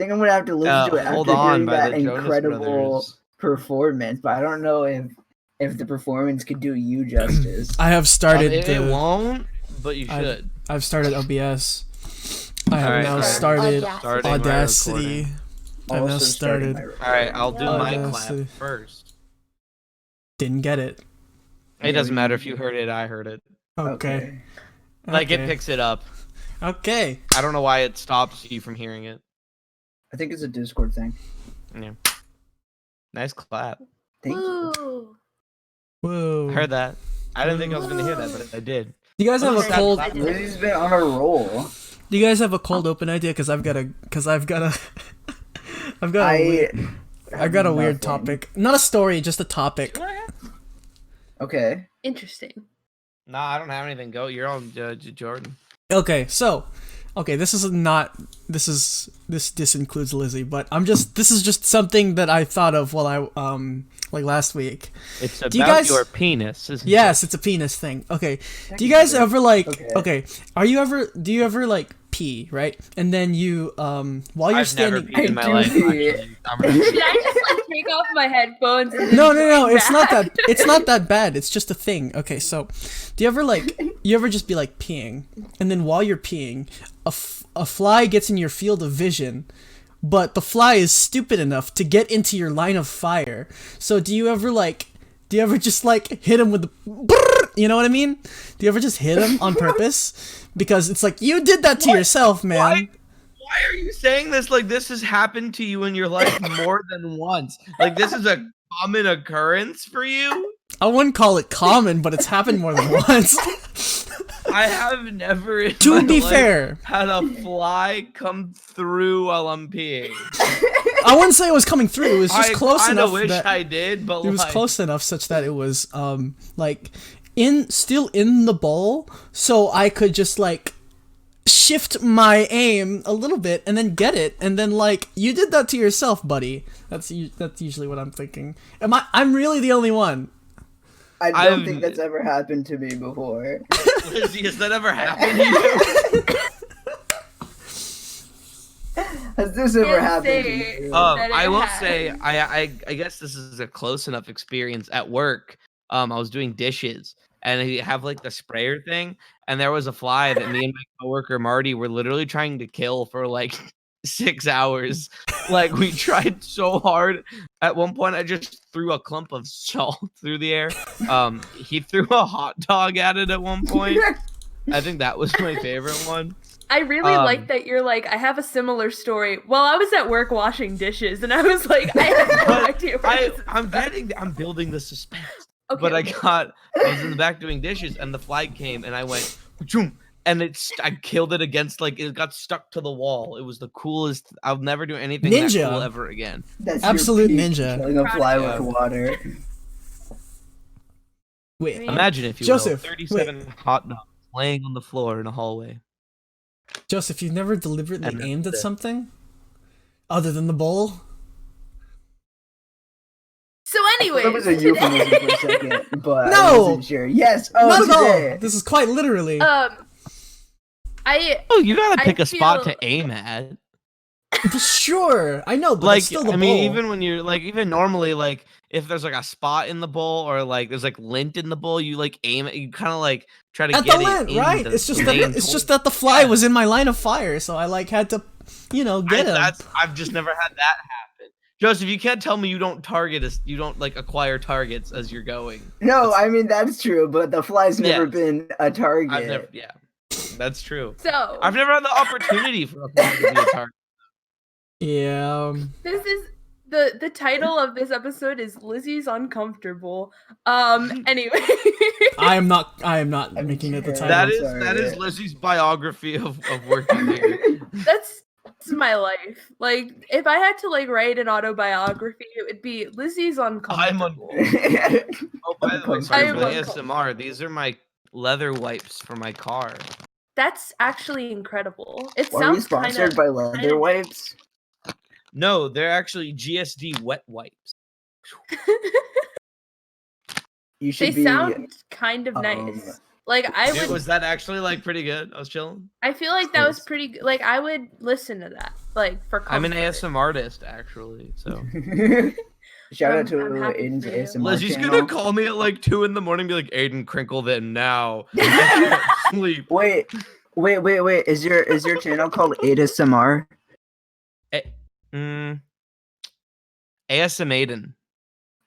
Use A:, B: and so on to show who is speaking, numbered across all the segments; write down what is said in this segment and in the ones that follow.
A: think I'm gonna have to listen to it
B: Hold
A: after
B: On
A: hearing
B: by
A: that
B: the Jonas
A: incredible
B: Brothers.
A: performance, but I don't know if the performance could do you justice.
C: I have started.
B: It won't, but you should.
C: I've started OBS. I have
B: Alright,
C: now
B: alright.
C: started
B: Starting my
C: Audacity.
B: recording.
C: I've now
A: Also starting
C: started.
A: my recording.
B: Alright, I'll do my
C: Audacity.
B: clap first.
C: Didn't get it.
B: It doesn't matter if you heard it, I heard it.
C: Okay.
B: Like, it picks it up.
C: Okay.
B: I don't know why it stops you from hearing it.
A: I think it's a Discord thing.
B: Yeah. Nice clap.
A: Thank you.
D: Woo.
C: Whoa.
B: I heard that. I didn't think I was gonna hear that, but I did.
C: Do you guys have a
B: Stop
C: cold?
B: clapping.
A: Lizzie's been on a roll.
C: Do you guys have a cold open idea? Because I've got a. I've got a weird topic. Not a story, just a topic.
A: Okay.
D: Interesting.
B: Nah, I don't have anything. Go. You're on Jordan.
C: Okay, so, this includes Lizzie, but this is just something that I thought of while I like last week.
B: It's about
C: you guys,
B: your penis, isn't it?
C: Yes, it's a penis thing. Okay. Do you guys ever like okay, do you ever like pee, right? And then you while you're standing
B: Never peed in my life, actually.
D: Should I just like take off my headphones? And
C: No,
D: join
C: it's not
D: back?
C: that it's not that bad. It's just a thing. Okay, so do you ever just be like peeing, and then while you're peeing, a fly gets in your field of vision, but the fly is stupid enough to get into your line of fire. So do you ever just like hit him with the you know what I mean? Do you ever just hit him on purpose? Because it's like you did that to yourself, man.
B: Why are you saying this like this has happened to you in your life more than once? Like this is a common occurrence for you?
C: I wouldn't call it common, but it's happened more than once.
B: I have never in
C: To
B: my
C: be
B: life
C: fair,
B: had a fly come through while I'm peeing.
C: I wouldn't say it was coming through. It was just close enough.
B: I wish
C: that
B: I did, but
C: it was close enough such that it was like still in the bowl, so I could just like shift my aim a little bit and then get it, and then like you did that to yourself, buddy. That's usually what I'm thinking. I'm really the only one.
A: I don't think that's ever happened to me before.
B: Lizzie, has that ever happened to you?
A: Has this ever happened to you?
B: I will say, I guess this is a close enough experience at work. I was doing dishes, and they have like the sprayer thing, and there was a fly that me and my coworker Marty were literally trying to kill for like 6 hours. Like we tried so hard. At one point, I just threw a clump of salt through the air. He threw a hot dog at it at one point. I think that was my favorite one.
D: I really like that you're like, I have a similar story. Well, I was at work washing dishes, and I was like, I have no idea where this is
B: I'm building the suspense.
D: Okay,
B: But
D: okay.
B: I was in the back doing dishes, and the fly came, and I went, "Choom," and I killed it against, like, it got stuck to the wall. It was the coolest. I'll never do anything that cool ever again.
A: That's
C: Absolute
A: your peak,
C: ninja.
A: killing a fly
B: Yeah.
A: with water.
C: Wait,
B: Imagine, if you
C: Joseph,
B: will, 37 hot dogs laying on the floor in a hallway.
C: Joseph, you've never deliberately
B: And
C: aimed at
B: that's it.
C: something other than the bowl?
D: So anyway,
A: That was a euphemism for a second, but I
C: No!
A: wasn't sure. Yes,
C: Not at all.
A: today.
C: This is quite literally.
D: Oh,
B: You gotta
D: I
B: pick a spot
D: feel-
B: to aim at.
C: Sure, I know, but
B: Like,
C: it's still the
B: I mean,
C: bowl.
B: even when you're like, even normally, like, if there's like a spot in the bowl or like there's like lint in the bowl, you like aim it. You kind of like try to
C: At
B: get
C: the
B: it
C: lint,
B: in
C: right?
B: the
C: It's just
B: main
C: that the fly was in my line of fire, so I like had to, get him.
B: I've just never had that happen. Joseph, you can't tell me you don't you don't like acquire targets as you're going.
A: No, I mean that's true, but the fly's never
B: Yes.
A: been a target.
B: I've never, yeah, that's true.
D: so
B: I've never had the opportunity for a fly to be a target.
C: Yeah.
D: this is the title of this episode is Lizzie's Uncomfortable. Anyway.
C: I am not making it the
A: sure.
C: title.
B: That is Lizzie's biography of working here.
D: That's my life. Like, if I had to like write an autobiography, it would be Lizzie's Uncomfortable.
B: Oh, by the way, sorry
D: I am
B: for the
D: uncomfortable.
B: ASMR. These are my leather wipes for my car.
D: That's actually incredible. It
A: Are we
D: sounds kind
A: sponsored
D: of
A: by leather wipes?
B: No, they're actually GSD wet wipes.
A: You should
D: they
A: be.
D: sound kind of nice. Like I would
B: Was that actually like pretty good? I was chilling.
D: I feel like that was pretty good. Like I would listen to that. like for comfort.
B: I'm an ASM artist, actually. So
A: Shout out to
D: I'm happy
A: Aiden's
D: for you.
A: ASMR
B: Lizzie's
A: channel.
B: gonna call me at like 2 in the morning, and be like, "Aydin, crinkle them now." I can't sleep.
A: Wait. Is your channel called ASMR?
B: ASM Aydin.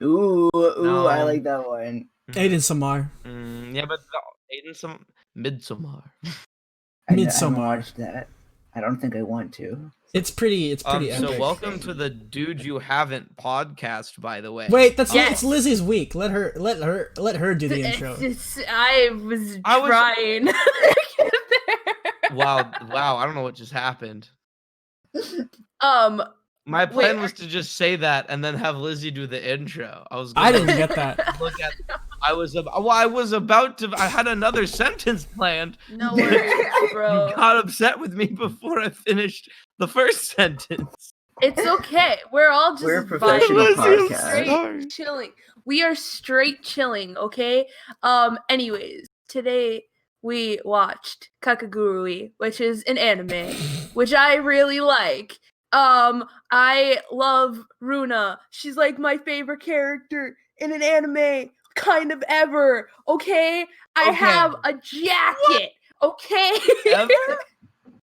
A: Ooh,
B: No.
A: I like that one.
C: Aydin Samar.
B: Yeah, but Aydin some Midsommar.
A: I haven't
C: Midsommar.
A: watched that. I don't think I want to.
C: It's pretty epic.
B: So welcome to the Dude You Haven't podcast, by the way.
C: Wait,
D: Yes.
C: it's Lizzie's week. Let her do the intro.
D: I was trying. to get there.
B: Wow, I don't know what just happened. My plan
D: Wait,
B: was to just say that and then have Lizzie do the intro.
C: I didn't get that.
B: Look at. I had another sentence planned.
D: No worries, bro.
B: You got upset with me before I finished the first sentence.
D: It's okay. We're all just
A: We're a professional
D: vibing.
A: podcast.
D: Straight chilling. We are straight chilling, okay? Anyways, today we watched Kakegurui, which is an anime, which I really like. I love Runa. She's like my favorite character in an anime kind of ever, okay? I
B: Okay.
D: have a jacket, okay?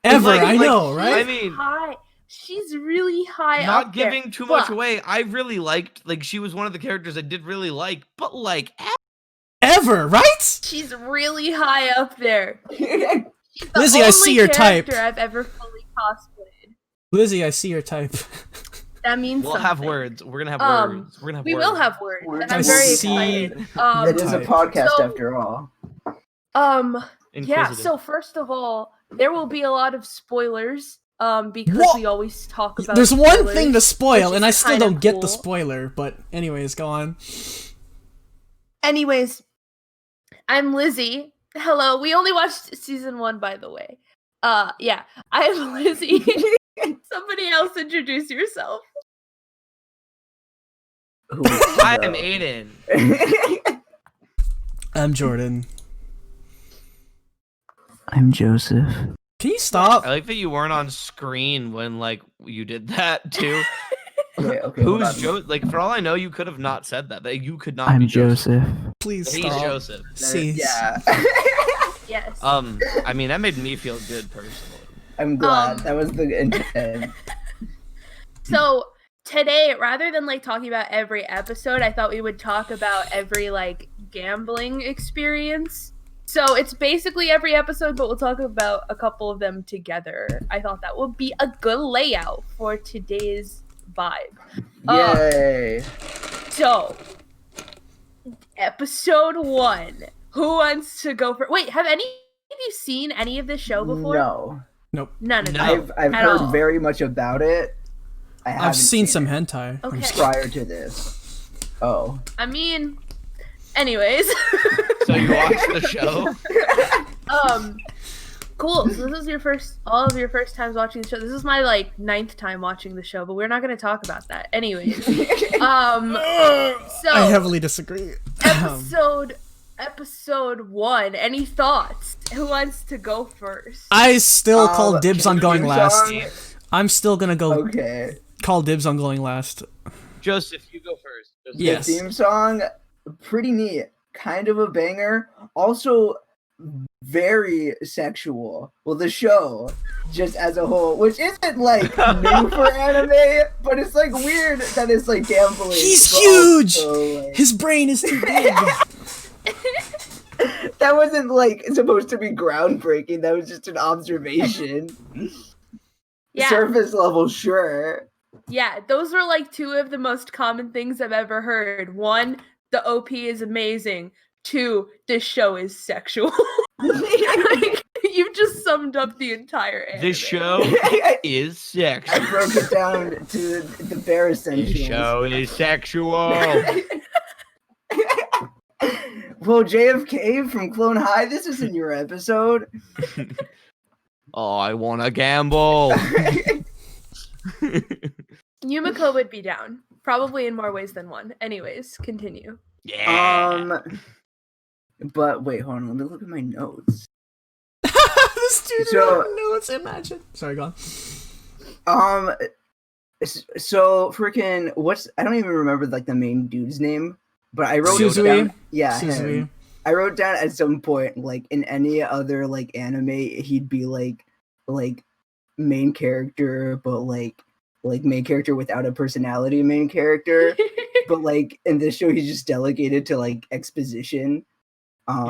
C: Ever,
B: Like-
C: I
B: like-
C: know, right?
B: I mean,
D: high. She's really high
B: not
D: up there,
B: giving too much
D: but-
B: away. I really liked, like, she was one of the characters I did really like, but like,
C: Ever, right?
D: She's really high up there. She's the
C: Lizzie, I see
D: only
C: your type.
D: character I've ever fully cosplayed.
C: Lizzie, I see your type.
D: That means
B: we'll
D: something.
B: have words. We're gonna have words. We're gonna have
D: We
B: words.
D: will have words,
A: Words.
D: and I'm
C: I
D: very
C: see
D: excited.
A: It is a
C: type.
A: podcast
D: So-
A: after all.
D: Yeah.
B: Inquisitive.
D: So first of all, there will be a lot of spoilers. Because
C: What?
D: we always talk about.
C: There's one
D: spoilers,
C: thing to spoil,
D: which
C: and
D: is
C: I still
D: kinda
C: don't get the
D: cool.
C: spoiler. But anyways, go on.
D: Anyways, I'm Lizzie. Hello. We only watched season 1, by the way. Yeah. I'm Lizzie. Somebody else introduce yourself.
B: I am Aydin.
C: I'm Jordan.
A: I'm Joseph.
C: Can you stop?
B: I like that you weren't on screen when like you did that too.
A: Okay, hold
B: Who's
A: on.
B: Joe? Like for all I know, you could have not said that. That you could not.
A: I'm
B: be Joseph.
A: Joseph.
C: Please
B: He's
C: stop.
B: Joseph.
C: Cease.
A: Yeah.
D: Yes.
B: I mean that made me feel good personally.
A: I'm glad. That was the intent.
D: So today, rather than like talking about every episode, I thought we would talk about every like gambling experience. So it's basically every episode, but we'll talk about a couple of them together. I thought that would be a good layout for today's vibe.
A: Yay.
D: So, episode 1. Who wants to go for? Wait, have any of you seen any of this show before?
A: No.
D: None of
B: No.
D: them.
A: I've
D: At
A: heard
D: all.
A: very much about it. I haven't
C: I've seen some
A: it
C: hentai. I'm
D: Okay.
C: just
A: prior to this. Oh.
D: I mean, anyways.
B: So you watched the show?
D: Cool. So this is all of your first times watching the show. This is my like 9th time watching the show, but we're not going to talk about that. Anyways, so
C: I heavily disagree.
D: episode 1. Any thoughts? Who wants to go first?
C: I still call dibs on going
A: theme
C: last.
A: song?
C: I'm still gonna go
A: Okay.
C: call dibs on going last.
B: Joseph, you go first. Joseph.
C: Yes.
A: The theme song, pretty neat. Kind of a banger. Also, very sexual. Well, the show, just as a whole, which isn't like new for anime, but it's like weird that it's like gambling.
C: He's
A: but
C: huge!
A: also, like-
C: His brain is too big.
A: that wasn't like supposed to be groundbreaking. That was just an observation.
D: Yeah.
A: Surface level, sure.
D: Yeah, those were like 2 of the most common things I've ever heard. 1, the OP is amazing. 2, this show is sexual. Like, you've just summed up the entire anime.
B: This show is
A: I
B: sexual.
A: broke it down to the bare
B: This
A: essentials.
B: show is sexual.
A: Well, JFK from Clone High, this isn't your episode.
B: Oh, I want to gamble.
D: Yumiko would be down. Probably in more ways than one. Anyways, continue.
B: Yeah.
A: But wait, hold on. Let me look at my notes.
C: This dude
A: So-
C: wrote notes. Imagine. Sorry, go on.
A: Um, so freaking I don't even remember like the main dude's name, but I wrote
C: Suzui.
A: down. Yeah,
C: Suzui.
A: him. I wrote down at some point like in any other like anime, he'd be like main character, but like main character without a personality, main character. But like in this show, he's just delegated to like exposition.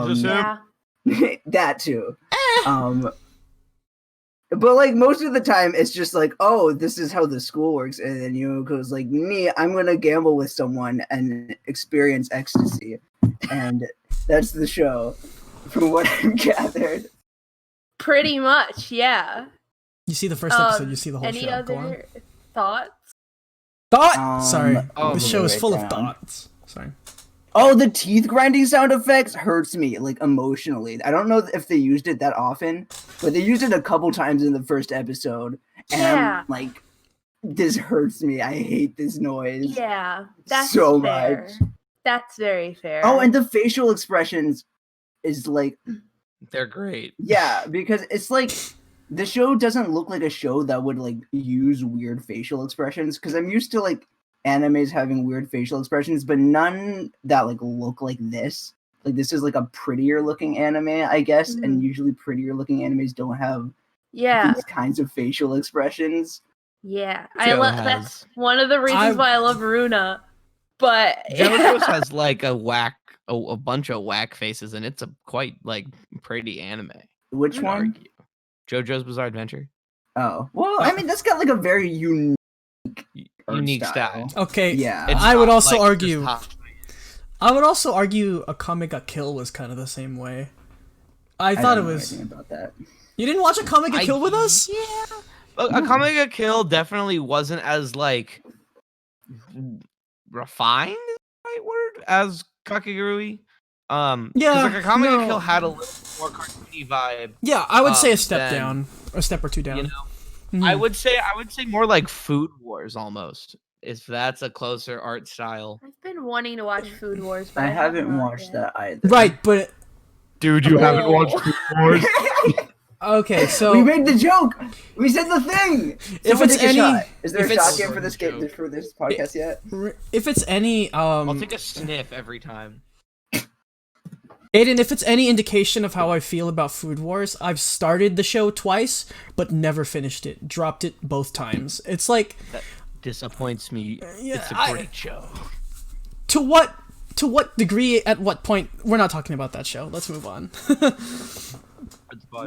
B: He's a
D: Yeah.
A: That too. But like most of the time, it's just like, oh, this is how the school works, and then goes like, me, I'm gonna gamble with someone and experience ecstasy, and that's the show, from what I've gathered.
D: Pretty much, yeah.
C: You see the first episode, you see the whole
D: Any
C: show. Go on.
D: other thoughts?
C: Thought. Sorry,
B: oh,
C: the show is
A: right
C: full of
A: down.
C: thoughts. Sorry.
A: Oh, the teeth grinding sound effects hurts me like emotionally. I don't know if they used it that often, but they used it a couple times in the first episode, and
D: Yeah.
A: I'm like, this hurts me. I hate this noise.
D: Yeah, that's
A: so
D: fair.
A: much.
D: That's very fair.
A: Oh, and the facial expressions is like,
B: They're great.
A: yeah, because it's like the show doesn't look like a show that would like use weird facial expressions, because I'm used to like animes having weird facial expressions, but none that like look like this. Like this is like a prettier looking anime, I guess, and usually prettier looking animes don't have
D: yeah,
A: these kinds of facial expressions.
D: yeah.
B: Joe
D: That's one of the reasons why I love Runa. But
B: JoJo's has like a bunch of whack faces, and it's a quite like pretty anime.
A: Which
B: I'd
A: one?
B: argue. JoJo's Bizarre Adventure.
A: Oh, well, I mean that's got like a very unique
B: Unique style.
C: Okay.
A: Yeah.
B: It's
C: I would
B: not
C: also
B: like
C: argue.
B: just hot.
C: I would also argue Akame ga Kill was kind of the same way. I thought it
A: don't know
C: was.
A: anything about that.
C: You didn't watch Akame ga Kill with us?
B: Yeah. Akame ga Kill definitely wasn't as like refined, is the right word, as Kakegurui.
C: Yeah,
B: because like Akame ga
C: no.
B: Kill had a little more cartoony vibe.
C: Yeah, I would say a step
B: then,
C: down, a step or two down.
B: You know,
C: Mhm.
B: I would say more like Food Wars almost. If that's a closer art style.
D: I've been wanting to watch Food Wars, but
A: I
D: have
A: haven't
D: not
A: watched
D: yet.
A: that either.
C: Right, but
B: Dude, you haven't watched Food Wars?
C: okay, so
A: We made the joke. We said the thing.
C: If
A: Someone
C: it's
A: take a
C: any-
A: shot. Is there
C: if
A: a
C: it's-
A: shot game for this game for this podcast yet?
C: if it's any
B: I'll take a sniff every time.
C: Aiden, if it's any indication of how I feel about Food Wars, I've started the show twice, but never finished it. Dropped it both times. It's like,
B: That disappoints me.
C: yeah,
B: It's a great show.
C: to what degree, at what point? We're not talking about that show. Let's move on.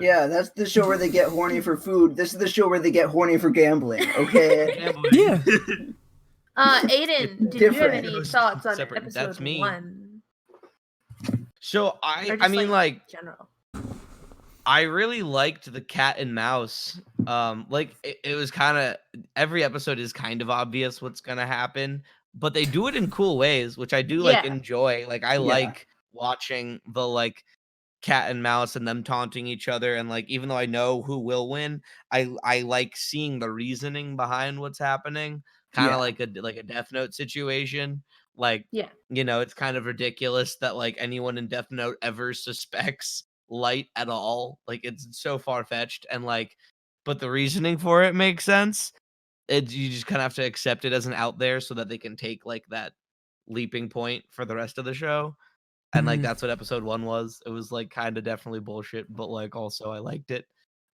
A: Yeah, that's the show where they get horny for food. This is the show where they get horny for gambling. Okay.
C: Yeah.
D: Aiden, did you have
A: Different.
D: any thoughts on
B: Separate.
D: episode
B: That's me.
D: 1?
B: So
D: Or
B: I
D: just,
B: mean like
D: general.
B: I really liked the cat and mouse. Like it was kind of every episode is kind of obvious what's gonna happen, but they do it in cool ways, which I do like
D: Yeah.
B: enjoy. Like I
A: Yeah.
B: like watching the like cat and mouse and them taunting each other, and like even though I know who will win, I like seeing the reasoning behind what's happening. Kind of
A: Yeah.
B: like a Death Note situation. Like
D: Yeah.
B: it's kind of ridiculous that like anyone in Death Note ever suspects Light at all. Like it's so far fetched, and like, but the reasoning for it makes sense. You just kind of have to accept it as an out there so that they can take like that leaping point for the rest of the show. And like
C: Mhm.
B: that's what episode 1 was. It was like kind of definitely bullshit, but like also I liked it.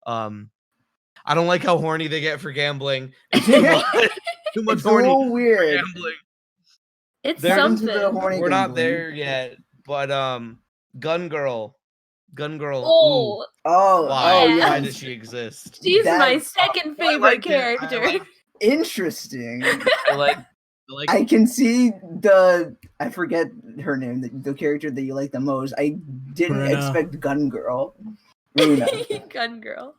B: I don't like how horny they get for gambling. It's too much, too much
A: It's a
B: horny
A: little
B: for
A: weird.
B: gambling.
D: It's
B: They're
A: into the
D: something.
A: horny
B: We're not
A: gambling.
B: there yet, but Gun Girl.
D: Oh,
A: Oh,
B: Why?
A: oh
D: yeah.
B: Why
A: yeah.
B: does she exist?
D: she's
A: That-
D: my second
B: I
D: favorite
B: liked it.
D: character.
A: Interesting.
B: I like
A: I can see the I forget her name, the character that you like the most. I didn't
C: Runa.
A: expect Gun Girl. Runa.
D: Gun girl.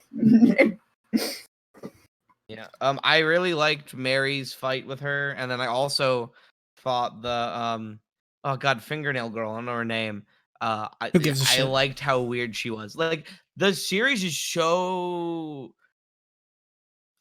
B: Yeah. I really liked Mary's fight with her, and then I also thought the oh god, fingernail girl, I don't know her name.
C: Who gives a
B: I
C: shit?
B: liked how weird she was. Like the series is so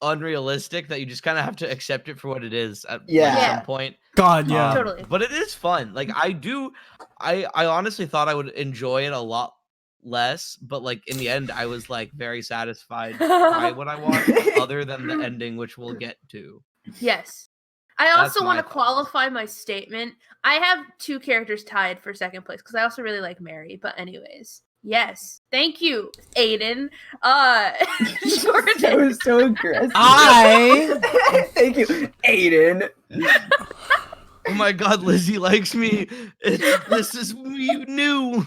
B: unrealistic that you just kind of have to accept it for what it is at
A: Yeah.
B: some point.
C: God, yeah.
D: Totally.
B: But it is fun. Like I honestly thought I would enjoy it a lot less, but like in the end, I was like very satisfied by what I watched, other than the ending, which we'll get to.
D: Yes. I
B: That's
D: also want
B: my
D: to
B: thoughts.
D: qualify my statement. I have 2 characters tied for second place because I also really like Mary. But anyways, yes. Thank you, Aydin. Jordan.
A: That was so aggressive. Thank you, Aydin.
B: Oh my god, Lizzie likes me. This is new.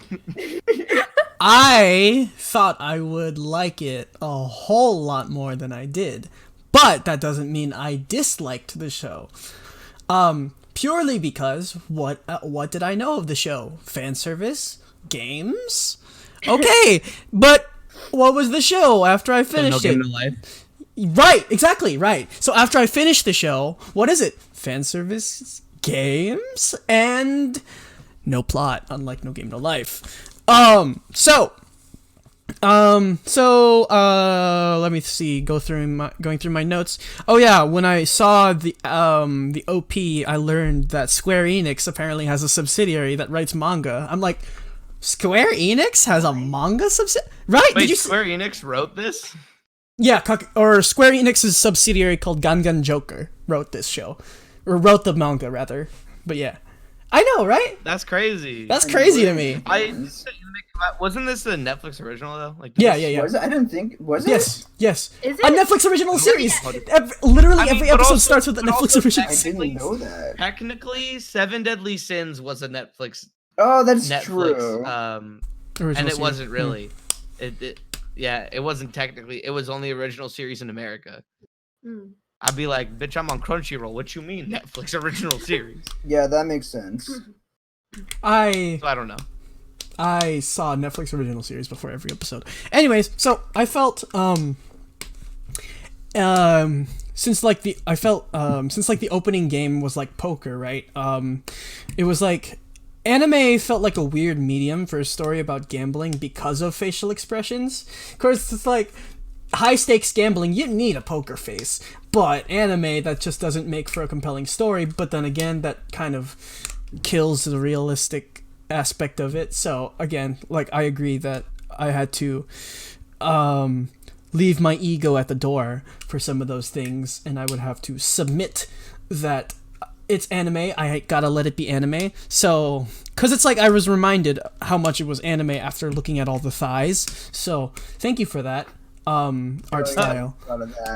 C: I thought I would like it a whole lot more than I did, but that doesn't mean I disliked the show. Purely because what did I know of the show? Fan service, games. Okay, but what was the show after I finished it?
B: No life.
C: Right, exactly, right. So after I finished the show, what is it? Fan service, games, and no plot, unlike No Game No Life. So let me see, going through my notes. Oh yeah, when I saw the OP, I learned that Square Enix apparently has a subsidiary that writes manga. I'm like, Square Enix has a manga subsidiary? Right?
B: Wait,
C: Did you
B: Square Enix wrote this?
C: Yeah, or Square Enix's subsidiary called Gangan Joker wrote this show. Or wrote the manga, rather. But yeah. I know, right?
B: That's crazy.
C: That's crazy to me.
B: Wasn't this a Netflix original, though? Like,
C: Yeah.
A: Was it? I didn't think. Was it?
C: Yes.
D: Is
C: A
D: it?
C: Netflix original series. Literally
B: I mean,
C: every
B: but
C: episode
B: also-
C: starts with a
B: but
C: Netflix
B: also
C: original
A: I
C: series.
A: didn't know that.
B: Technically, Seven Deadly Sins was a Netflix
A: Oh, that's true.
C: Original
B: and it
C: series.
B: wasn't really. It wasn't technically. It was only original series in America.
D: Hmm.
B: I'd be like, bitch, I'm on Crunchyroll. What you mean, Netflix original series?
A: Yeah, that makes sense.
C: I
B: So I don't know.
C: I saw a Netflix original series before every episode. Anyways, so I felt since the opening game was like poker, right? It was like anime felt like a weird medium for a story about gambling because of facial expressions. Of course, it's like high stakes gambling, you need a poker face. But anime, that just doesn't make for a compelling story. But then again, that kind of kills the realistic aspect of it. So again, like, I agree that I had to leave my ego at the door for some of those things, and I would have to submit that it's anime. I gotta let it be anime. So, because it's like I was reminded how much it was anime after looking at all the thighs. So thank you for that. Art style.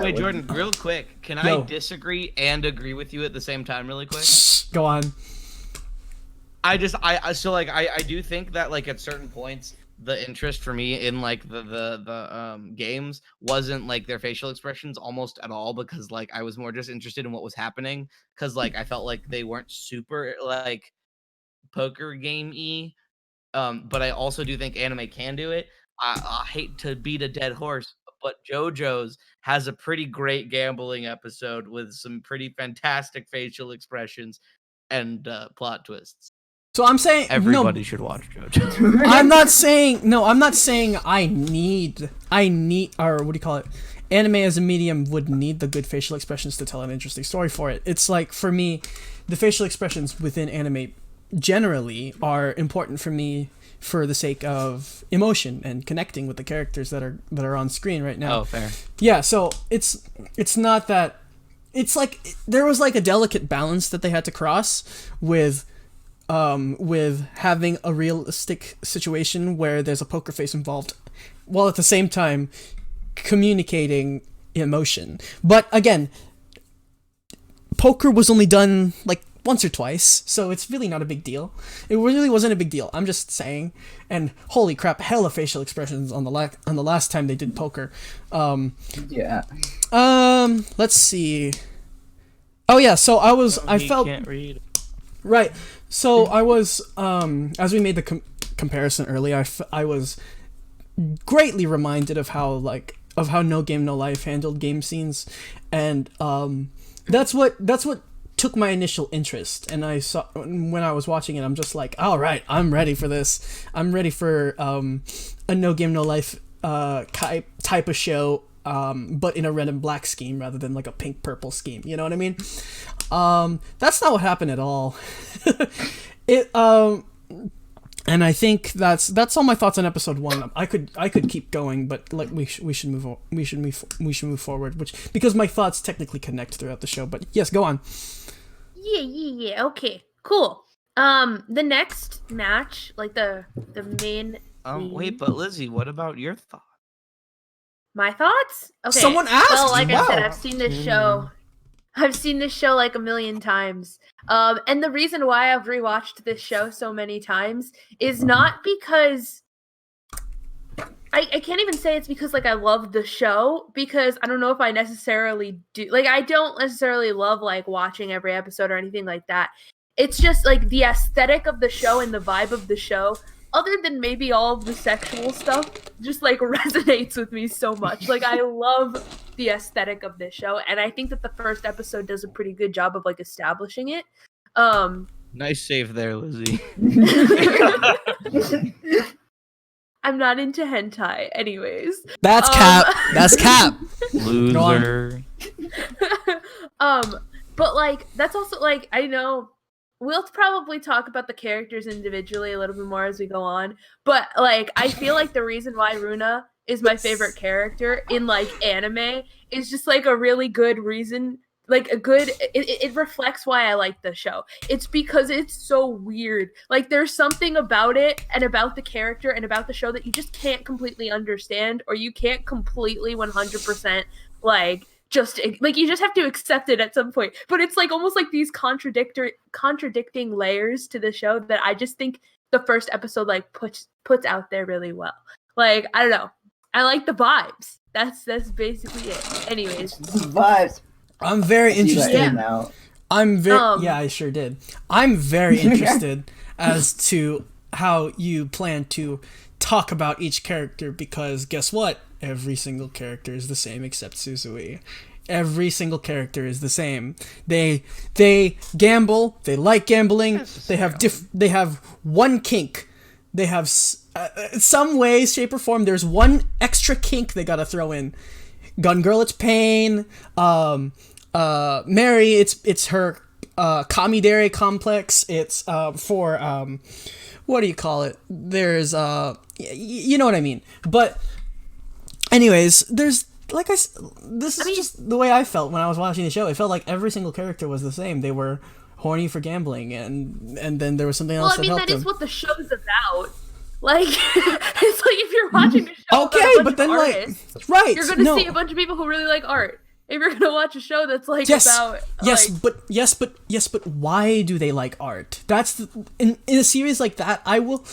B: Wait, Jordan, real quick, can
C: Yo.
B: I disagree and agree with you at the same time, really quick?
C: Go on.
B: I do think that, like, at certain points, the interest for me in like the games wasn't like their facial expressions almost at all, because like I was more just interested in what was happening, because like I felt like they weren't super like poker game-y. But I also do think anime can do it. I hate to beat a dead horse, but JoJo's has a pretty great gambling episode with some pretty fantastic facial expressions and plot twists.
C: So I'm saying
B: Everybody
C: no,
B: should watch JoJo.
C: I'm not saying I need, or what do you call it? Anime as a medium would need the good facial expressions to tell an interesting story for it. It's like, for me, the facial expressions within anime generally are important for me for the sake of emotion and connecting with the characters that are on screen right now.
B: Oh, fair.
C: Yeah, so it's not that, it's like there was like a delicate balance that they had to cross with having a realistic situation where there's a poker face involved, while at the same time communicating emotion. But again, poker was only done like once or twice, so it's really not a big deal. It really wasn't a big deal. I'm just saying. And holy crap, hella facial expressions on the last time they did poker.
A: Yeah.
C: Let's see. Oh yeah, so I felt
B: Can't read.
C: right. So I was, as we made the comparison earlier, I was greatly reminded of how No Game No Life handled game scenes, and that's what took my initial interest. And I saw, when I was watching it, I'm just like, all right, I'm ready for this. I'm ready for a No Game No Life type of show, but in a red and black scheme rather than like a pink purple scheme. You know what I mean? That's not what happened at all. And I think that's all my thoughts on episode 1. I could keep going, but like we should move forward, which because my thoughts technically connect throughout the show. But yes, go on.
D: Yeah. Okay, cool. The next match, like the main.
B: Wait, but Lizzie, what about your thought?
D: My thoughts? Okay.
C: Someone asked.
D: Well, like I said,
C: Wow.
D: I've seen this show. I've seen this show like a million times. And the reason why I've rewatched this show so many times is not because I can't even say it's because like I love the show, because I don't know if I necessarily do. Like I don't necessarily love like watching every episode or anything like that. It's just like the aesthetic of the show and the vibe of the show, other than maybe all of the sexual stuff, just like resonates with me so much. Like I love the aesthetic of this show, and I think that the first episode does a pretty good job of like establishing it.
B: Nice save there, Lizzie.
D: I'm not into hentai, anyways.
C: That's cap. That's cap.
B: Loser.
D: But like that's also like, I know we'll probably talk about the characters individually a little bit more as we go on, but like I feel like the reason why Runa is my favorite character in like anime is just like a really good reason. Like it reflects why I like the show. It's because it's so weird. Like there's something about it and about the character and about the show that you just can't completely understand, or you can't completely 100% like just like, you just have to accept it at some point. But it's like almost like these contradicting layers to the show that I just think the first episode like puts out there really well. Like I don't know. I like the vibes. That's basically it. Anyways,
A: Vibes.
C: I'm very interested.
A: Now.
C: Yeah, I sure did. I'm very interested as to how you plan to talk about each character, because guess what? Every single character is the same except Suzui. Every single character is the same. They gamble. They like gambling. They have one kink. They have some way, shape, or form. There's one extra kink they gotta throw in. Gun Girl, it's pain. Mary, it's her Kamidare complex. It's for what do you call it? There's you know what I mean. But anyways, there's this is just the way I felt when I was watching the show. It felt like every single character was the same. They were horny for gambling, and then there was something else that helped them.
D: That is what the show's about. Like, it's like if you're watching a show
C: okay,
D: about a bunch
C: but then
D: of artists,
C: like, right,
D: you're gonna see a bunch of people who really like art. If you're gonna watch a show that's like about
C: but why do they like art? That's in a series like that. I will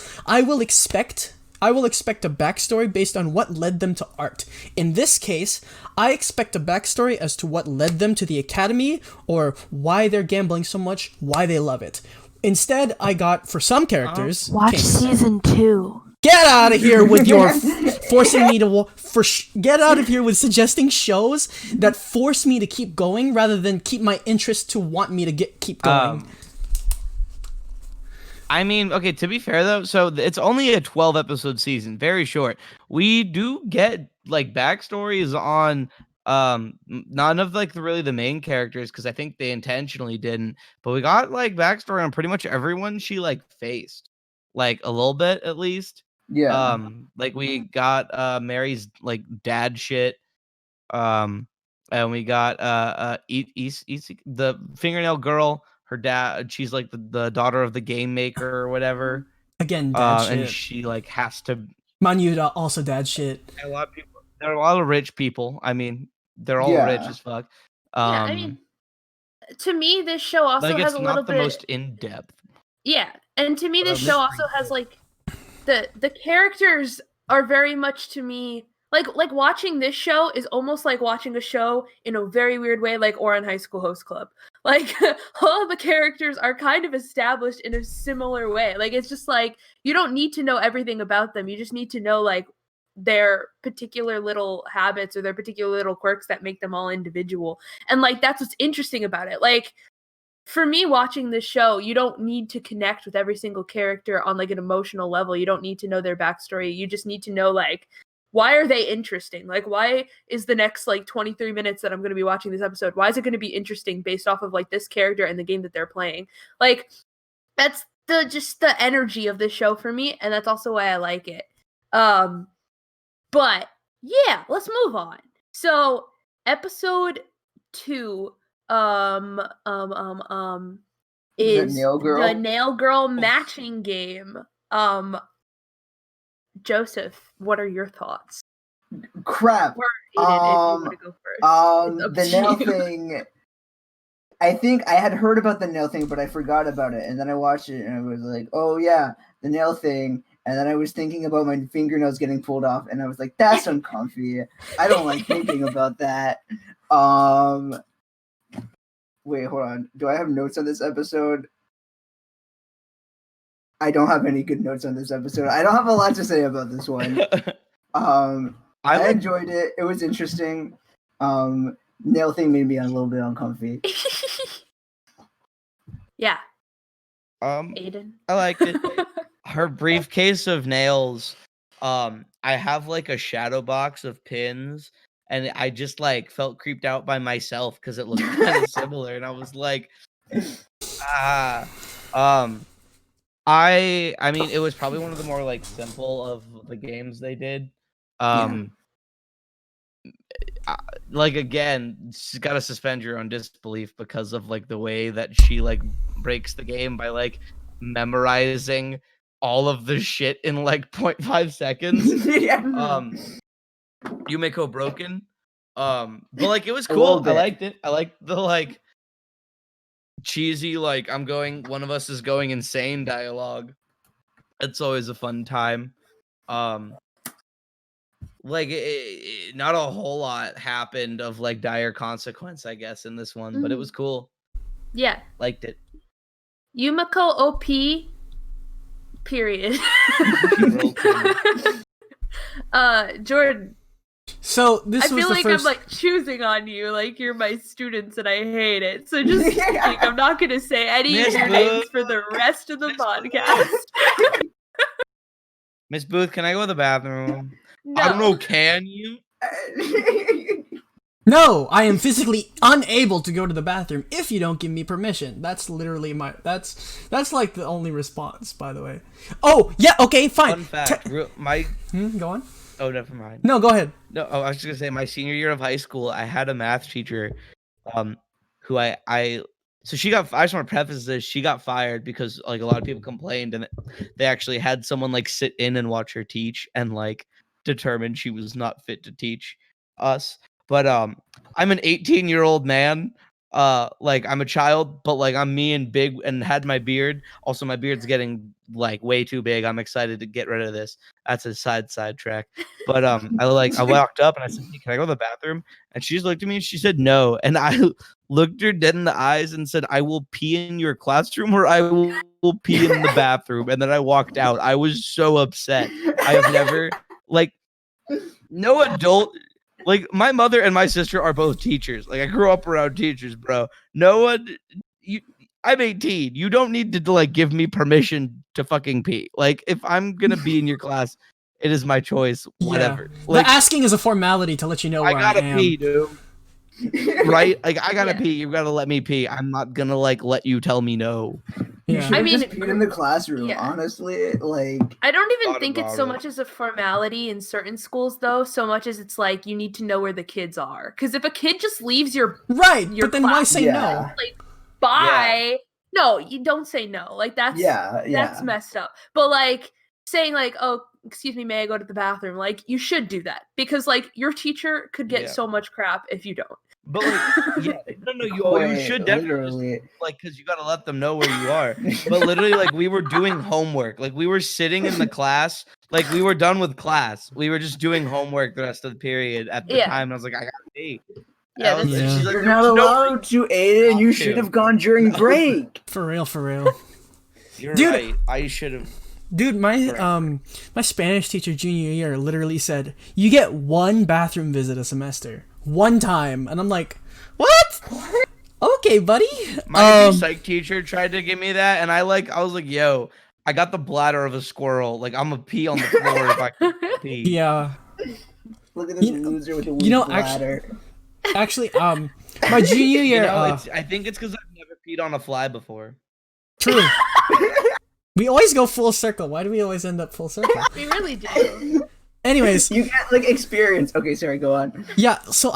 C: expect a backstory based on what led them to art. In this case, I expect a backstory as to what led them to the academy, or why they're gambling so much, why they love it. Instead, I got, for some characters...
D: Watch season 2.
C: Get out of here with your forcing me to... get out of here with suggesting shows that force me to keep going rather than keep my interest to want me to keep going.
B: I mean, okay, to be fair, though, so it's only a 12-episode season, very short. We do get, like, backstories on... none of like really the main characters, because I think they intentionally didn't, but we got like backstory on pretty much everyone she like faced, like a little bit at least.
A: Yeah.
B: Like we got Mary's like dad shit, and we got the fingernail girl, her dad, she's like the daughter of the game maker or whatever.
C: Again, dad shit.
B: And she like has to
C: Manuda, also dad shit.
B: A lot of people, there are a lot of rich people. I mean, they're all rich as fuck.
D: I mean, to me, this show also
B: like
D: has a little bit.
B: It's not the most in depth.
D: Yeah, and to me, this show also has like the characters are very much to me like watching this show is almost like watching a show in a very weird way, like Ouran High School Host Club. Like all of the characters are kind of established in a similar way. Like it's just like you don't need to know everything about them. You just need to know like their particular little habits or their particular little quirks that make them all individual. And like that's what's interesting about it. Like for me watching this show, you don't need to connect with every single character on like an emotional level. You don't need to know their backstory. You just need to know like, why are they interesting? Like why is the next like 23 minutes that I'm going to be watching this episode, why is it going to be interesting based off of like this character and the game that they're playing? Like that's the energy of the show for me, and that's also why I like it. But yeah, let's move on. So episode 2 is
A: Nail Girl?
D: the Nail Girl matching game. Joseph, what are your thoughts?
A: Crap.
D: Or Aiden, if you want to go first. It's up
A: The
D: to
A: nail
D: you.
A: thing. I think I had heard about the nail thing, but I forgot about it. And then I watched it, and I was like, "Oh yeah, the nail thing." And then I was thinking about my fingernails getting pulled off, and I was like, "That's uncomfy. I don't like thinking about that." Wait, hold on. Do I have notes on this episode? I don't have any good notes on this episode. I don't have a lot to say about this one. I enjoyed it. It was interesting. Nail thing made me a little bit uncomfy.
D: Yeah,
B: Aiden.
D: Aiden.
B: I liked it. Her briefcase of nails. I have like a shadow box of pins, and I just like felt creeped out by myself because it looked kind of similar, and I was like, I mean, it was probably one of the more like simple of the games they did. Like again, gotta suspend your own disbelief because of like the way that she like breaks the game by like memorizing all of the shit in like 0.5 seconds. Yumiko broken. But like it was cool. I liked it. I liked the like cheesy like one of us is going insane dialogue. It's always a fun time. Like not a whole lot happened of like dire consequence, I guess, in this one, but it was cool.
D: Yeah,
B: Liked it.
D: Yumiko OP. Period. Jordan.
C: So this
D: I
C: was
D: feel
C: the
D: like
C: first.
D: I'm like choosing on you, like you're my students and I hate it. So just like, I'm not gonna say any of your names for the rest of the podcast.
B: Miss Booth, can I go to the bathroom?
D: No.
B: I don't know, can you?
C: No, I am physically unable to go to the bathroom if you don't give me permission. That's literally that's like the only response, by the way. Oh, yeah, okay, fine.
B: Fun fact,
C: Go on.
B: Oh, never mind.
C: No, go ahead.
B: No, I was just gonna say my senior year of high school, I had a math teacher, who so she got. I just want to preface this. She got fired because like a lot of people complained, and they actually had someone like sit in and watch her teach, and like determined she was not fit to teach us. But I'm an 18-year-old man. Like I'm a child, but like I'm me and big and had my beard. Also, my beard's getting like way too big. I'm excited to get rid of this. That's a side track. But I walked up and I said, "Hey, can I go to the bathroom?" And she just looked at me and she said no. And I looked her dead in the eyes and said, "I will pee in your classroom or I will pee in the bathroom." And then I walked out. I was so upset. I have never like no adult. Like, my mother and my sister are both teachers. Like, I grew up around teachers, bro. No one... I'm 18. You don't need to, like, give me permission to fucking pee. Like, if I'm gonna be in your class, it is my choice. Whatever.
C: Yeah.
B: Like,
C: the asking is a formality to let you know where I am.
B: pee, dude. Right? Like, I gotta pee. You gotta let me pee. I'm not gonna, like, let you tell me no.
A: You
C: Yeah.
A: should have just peed in the classroom,
D: yeah.
A: honestly. Like,
D: I don't even
B: Thought
D: think it's
B: about
D: so
B: it.
D: much as a formality in certain schools, though, so much as it's like you need to know where the kids are. Because if a kid just leaves your
C: Right,
D: your
C: but then why
D: class,
C: say no?
D: like, bye. No, you don't say no. Like that's that's messed up. But like saying like, oh, excuse me, may I go to the bathroom? Like you should do that because like your teacher could get so much crap if you don't.
B: But like, no, you should definitely like because you gotta let them know where you are. But literally, like we were doing homework, like we were sitting in the class, like we were done with class. We were just doing homework the rest of the period at the time. And I was like, I gotta pee.
D: Yeah,
B: she's like,
A: you're not allowed to, Aiden. You should have gone during break.
C: For real.
B: You're
C: Dude,
B: right. I should have.
C: Dude, my Spanish teacher junior year literally said, "You get one bathroom visit a semester, one time," and I'm like, "What? Okay, buddy."
B: My psych teacher tried to give me that, and I was like, "Yo, I got the bladder of a squirrel. Like I'm gonna pee on the floor if I can pee."
C: Yeah.
A: Look at this loser with the weak bladder.
C: Actually, my junior year,
B: I think it's because I've never peed on a fly before.
C: True. We always go full circle. Why do we always end up full circle?
D: We really do.
C: Anyways,
A: You get like experience. Okay, sorry, go on.
C: yeah. So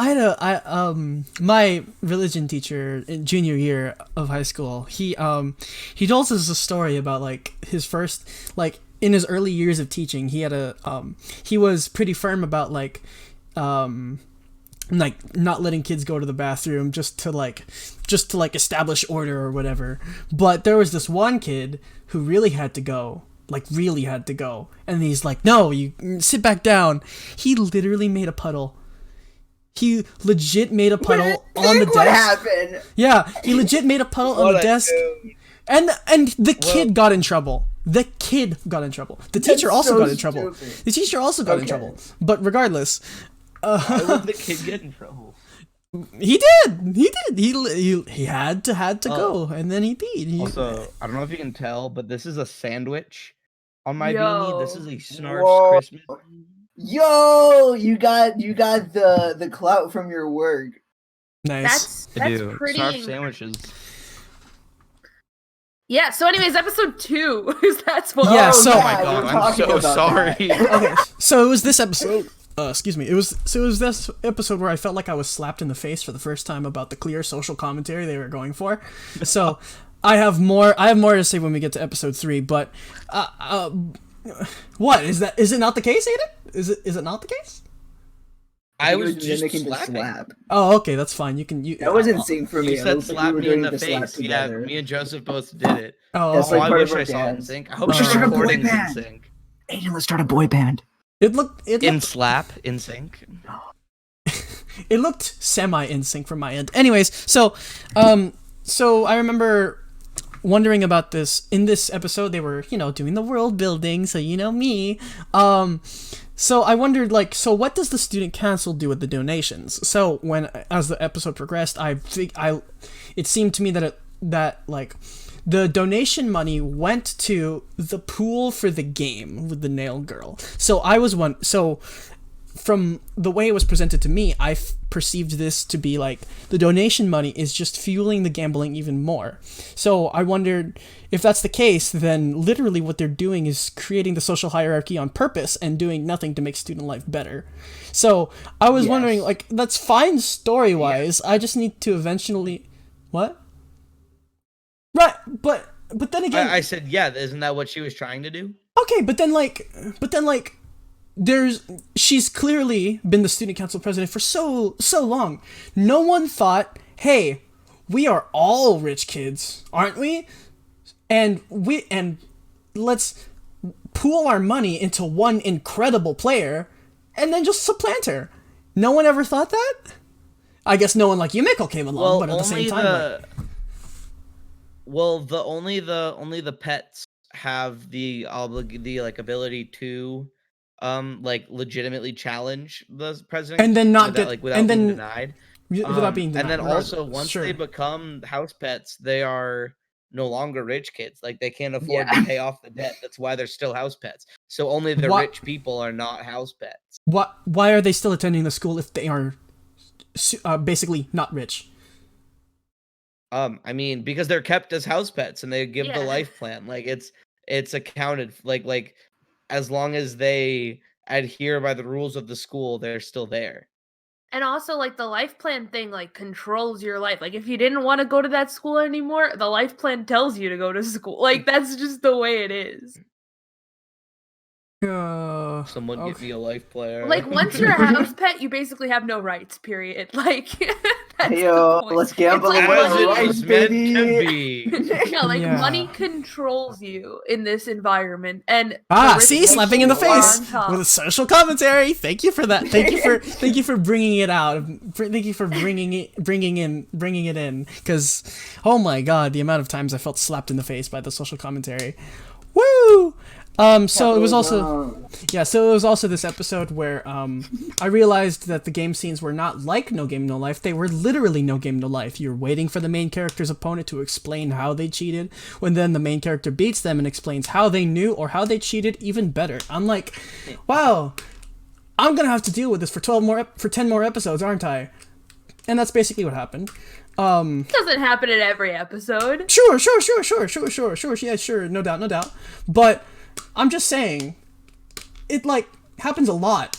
C: my religion teacher in junior year of high school. He told us a story about like his first like in his early years of teaching. He had he was pretty firm about like not letting kids go to the bathroom just to establish order or whatever. But there was this one kid who really had to go. And he's like, no, you sit back down. He literally made a puddle. He legit made a puddle on the desk.
A: What happened?
C: Yeah, he legit made a puddle on the desk. And the kid got in trouble. The teacher also got in trouble. The teacher also got in trouble. But regardless,
B: Why would the kid get in trouble?
C: he did. He had to go, and then he did.
B: Also, I don't know if you can tell, but this is a sandwich on my
D: Yo.
B: beanie. This is a Snarf's
A: Whoa.
B: Christmas.
A: Yo, you got the clout from your work.
C: Nice.
D: That's pretty.
B: Snarf sandwiches.
D: Yeah. So, anyways, episode 2 is that's what.
C: Yeah, so-
B: Oh
A: yeah,
B: my
A: we
B: god,
A: were
B: I'm
A: talking
B: so
A: about
B: sorry.
A: that.
C: Okay, so it was this episode. Excuse me. It was this episode where I felt like I was slapped in the face for the first time about the clear social commentary they were going for. So I have more to say when we get to episode 3. But what is that? Is it not the case, Aydin? Is it not the case?
B: I
A: He
B: was just
A: mimicking the
B: slapping.
A: slap.
C: Oh, okay, that's fine.
A: That wasn't sync for me.
B: You
A: It
B: said
A: looked like
B: slap
A: we were
B: me in
A: doing
B: the
A: slap
B: face. Yeah,
A: together.
B: me and Joseph both did it.
C: Oh,
A: That's
B: Oh,
A: like
B: I
A: part
B: wish
A: of our
B: I saw it in
A: dance.
B: sync. I hope
C: We should
B: the
C: start a boy
B: recording's in
A: band.
B: sync.
A: Aydin, let's start a boy band.
C: it looked it looked semi in sync from my end. Anyways, so I remember wondering about this. In this episode, they were, doing the world building, so me. So I wondered, so what does the student council do with the donations? So as the episode progressed, it seemed to me that the donation money went to the pool for the game with the nail girl. So from the way it was presented to me, I perceived this to be like the donation money is just fueling the gambling even more. So I wondered if that's the case, then literally what they're doing is creating the social hierarchy on purpose and doing nothing to make student life better. So I was wondering, that's fine story-wise. I just need to eventually... What? Right, but then again...
B: I said, yeah, isn't that what she was trying to do?
C: Okay, but then she's clearly been the student council president for so long. No one thought, hey, we are all rich kids, aren't we? And let's pool our money into one incredible player and then just supplant her. No one ever thought that? I guess no one like Yumiko came along, but at the same time
B: only the pets have the ability to legitimately challenge the president
C: and then not
B: without,
C: get
B: without
C: and
B: being
C: then
B: denied.
C: without being denied.
B: And then also once
C: Sure.
B: they become house pets, they are no longer rich kids. Like they can't afford to pay off the debt. That's why they're still house pets. So only the rich people are not house pets.
C: Why are they still attending the school if they are basically not rich?
B: I mean, because they're kept as house pets and they give the life plan. Like it's accounted like as long as they adhere by the rules of the school, they're still there.
D: And also, the life plan thing, controls your life. If you didn't want to go to that school anymore, the life plan tells you to go to school. That's just the way it is.
B: Someone get me a life player.
D: Once you're a house pet, you basically have no rights, period. That's
A: Yo,
D: the point.
A: let's gamble
D: It's
A: away
B: as
A: our
B: it
A: rights,
B: was meant
A: baby.
B: to be.
D: Yeah, money controls you in this environment, and
C: See, slapping in the face
D: on top.
C: with a social commentary. Thank you for that. Thank you for bringing it out. Thank you for bringing it in. Because, oh my god, the amount of times I felt slapped in the face by the social commentary. Woo! So it was also this episode where I realized that the game scenes were not like No Game No Life. They were literally No Game No Life. You're waiting for the main character's opponent to explain how they cheated, when then the main character beats them and explains how they knew or how they cheated even better. I'm like, wow, I'm gonna have to deal with this for 10 more episodes, aren't I? And that's basically what happened.
D: Doesn't happen in every episode.
C: Sure. Yeah, sure. No doubt. But I'm just saying, it like happens a lot,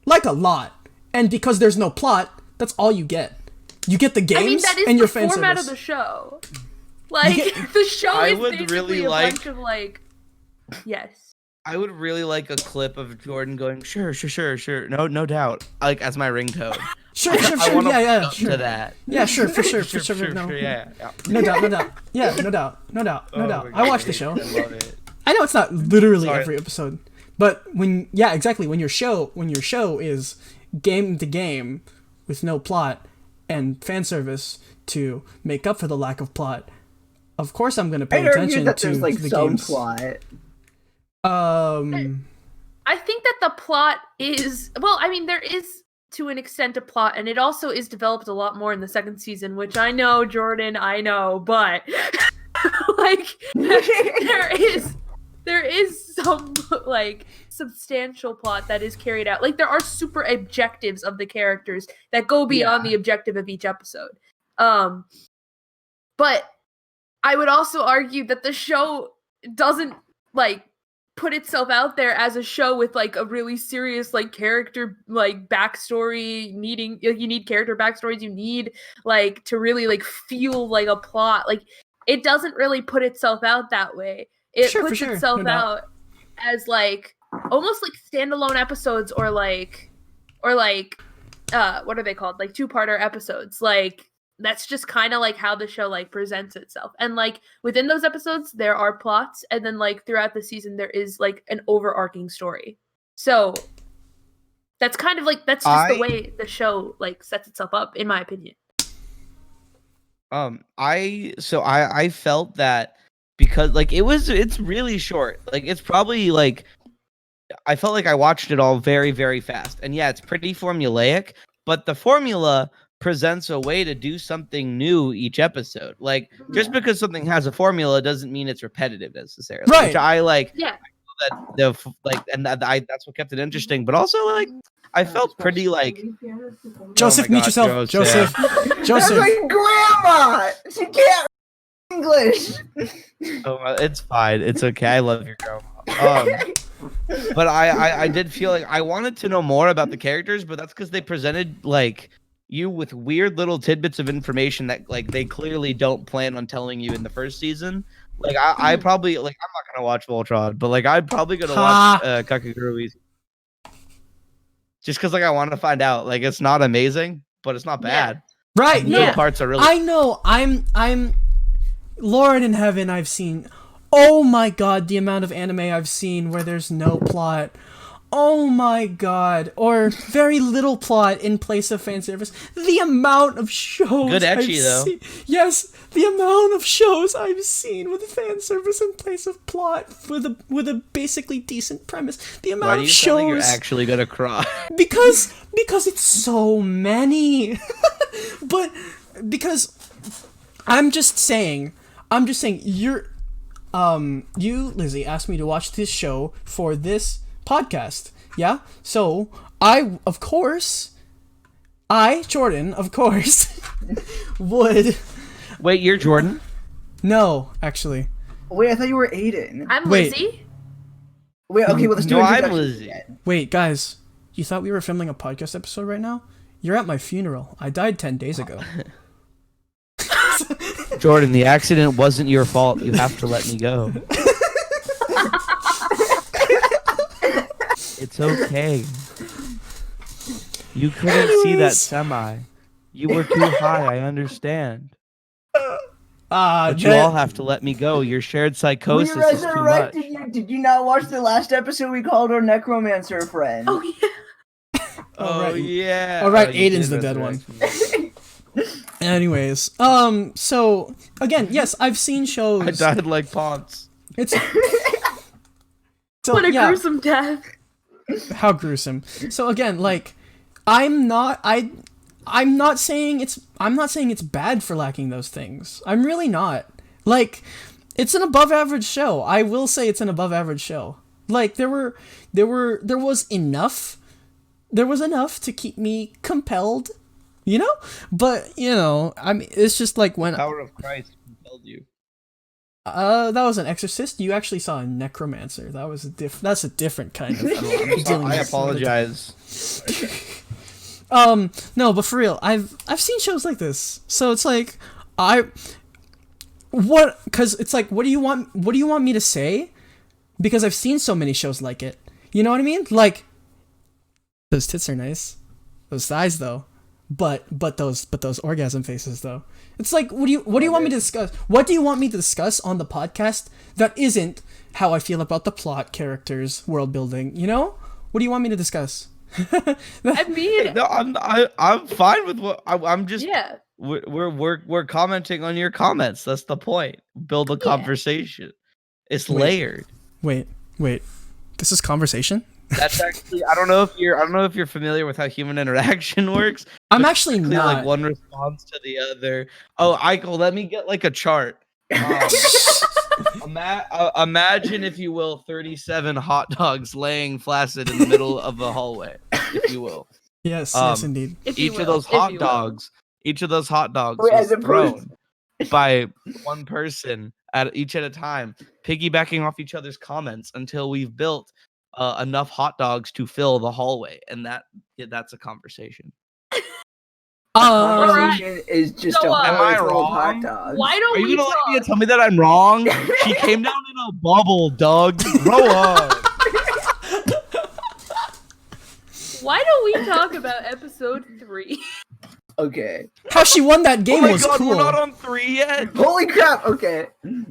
C: like a lot. And because there's no plot, that's all you get. You get the games
D: I mean, that is
C: and
D: the
C: your fan
D: format
C: service.
D: of the show. Like the show
B: I
D: is
B: would
D: basically
B: really
D: a
B: like-
D: bunch of like, yes.
B: I would really like a clip of Jordan going, sure, no doubt, like as my ringtone.
C: Sure.
B: I want
C: Yeah,
B: up
C: sure.
B: to that.
C: Yeah, sure, for sure. No.
B: Yeah.
C: No doubt. Yeah, no doubt.
B: Oh my
C: I watched the
B: God,
C: show.
B: I love it.
C: I know it's not literally
B: Sorry.
C: every episode, but when your show is game to game with no plot and fan service to make up for the lack of plot, of course I'm gonna pay
A: I'd argue
C: attention
A: that
C: to
A: there's like
C: the
A: some
C: games.
A: plot.
D: I think that the plot is, well, I mean, there is to an extent a plot, and it also is developed a lot more in the second season, which I know, Jordan, I know, but like there is some like substantial plot that is carried out. Like there are super objectives of the characters that go beyond the objective of each episode. But I would also argue that the show doesn't like put itself out there as a show with like a really serious like character like backstory needing, you need character backstories, you need like to really like feel like a plot. Like it doesn't really put itself out that way. It puts itself
C: No doubt.
D: out as like almost like standalone episodes or like what are they called, like two-parter episodes. Like that's just kind of like how the show like presents itself, and like within those episodes there are plots, and then like throughout the season there is like an overarching story. So that's kind of like that's just the way the show like sets itself up, in my opinion.
B: I felt that because like it's really short. Like it's probably like I felt like I watched it all very, very fast. And yeah, it's pretty formulaic, but the formula presents a way to do something new each episode. Like just because something has a formula doesn't mean it's repetitive necessarily.
C: Right.
B: Which I like.
D: Yeah.
B: That's what kept it interesting. But also like I felt pretty like
C: Joseph,
B: Oh my
C: meet
B: God,
C: yourself.
B: Joseph.
A: That's
C: Joseph.
A: my grandma. She can't English.
B: Oh, it's fine. It's okay. I love your grandma. But I did feel like I wanted to know more about the characters, but that's because they presented like you with weird little tidbits of information that like they clearly don't plan on telling you in the first season. Like I probably like I'm not gonna watch Voltron, but like I'm probably gonna watch Kakegurui. Just because like I want to find out. Like it's not amazing, but it's not bad.
C: Right.
B: Some
C: No.
B: parts are really.
C: I know. I'm Lord in heaven. I've seen. Oh my God, the amount of anime I've seen where there's no plot. Oh my God, or very little plot in place of fan service. The amount of shows.
B: Good ecchi, though.
C: Yes, the amount of shows I've seen with fan service in place of plot with a basically decent premise. The amount
B: Why do
C: of
B: you
C: shows.
B: sound like you're actually gonna cry?
C: Because it's so many. But because I'm just saying you, Lizzie, asked me to watch this show for this podcast. Yeah? So Jordan, of course, would.
B: Wait, you're Jordan?
C: No, actually.
A: Wait, I thought you were Aydin.
D: I'm
C: Wait.
D: Lizzie.
A: Wait, okay, well let's do
B: No,
A: it.
B: I'm Lizzie.
C: Wait, guys, you thought we were filming a podcast episode right now? You're at my funeral. I died 10 days ago.
B: Jordan, the accident wasn't your fault. You have to let me go. It's okay. You couldn't see that
C: Anyways.
B: semi. You were too high, I understand.
C: But
B: But you all have to let me go. Your shared psychosis
A: We
B: is too much.
A: resurrected you. Did you not watch the last episode we called our necromancer friend?
D: Oh yeah.
B: Oh,
C: Alright.
B: yeah.
C: Alright,
B: Oh, you
C: Aiden's
B: did
C: the dead one.
B: resurrect me.
C: Anyways, so again, yes, I've seen shows.
B: I died like Ponce.
C: It's so,
D: What a
C: yeah,
D: gruesome death.
C: how gruesome. So again, like, I'm not saying it's bad for lacking those things. I'm really not. Like, it's an above average show. I will say it's an above average show. Like, there was enough to keep me compelled you know? But, I mean, it's just like when...
B: Power of Christ compelled you.
C: That was an exorcist. You actually saw a necromancer. That was that's a different kind of...
B: I apologize.
C: No, but for real, I've seen shows like this. So it's like, because it's like, what do you want me to say? Because I've seen so many shows like it. You know what I mean? Like, those tits are nice. Those thighs, though. But those orgasm faces, though. It's like, what do you want me to discuss? What do you want me to discuss on the podcast that isn't how I feel about the plot, characters, world building? You know? What do you want me to discuss?
D: I mean,
B: No, I'm fine with what I'm just.
D: yeah.
B: We're commenting on your comments. That's the point. Build a conversation. It's layered.
C: Wait. This is conversation?
B: That's actually I don't know if you're familiar with how human interaction works.
C: I'm actually
B: Basically,
C: not.
B: like one responds to the other. Oh, Eichel, let me get like a chart. Imagine, if you will, 37 hot dogs laying flaccid in the middle of a hallway, if you will.
C: Yes, indeed.
B: Each of those hot dogs
A: Wait,
B: was
A: as opposed-
B: thrown by one person at a time, piggybacking off each other's comments until we've built enough hot dogs to fill the hallway, and that's a conversation.
A: Conversation is just
D: So,
A: a
B: am I
A: hallway full of hot
B: wrong?
A: dogs.
D: Why don't
B: Are you
D: we
B: gonna
D: talk?
B: let me tell me that I'm wrong? She came down in a bubble, Doug. Grow up.
D: Why don't we talk about episode 3?
A: Okay.
C: How she won that game
B: Oh my
C: was
B: God,
C: cool.
B: we're not on 3 yet.
A: Holy crap. Okay.
B: need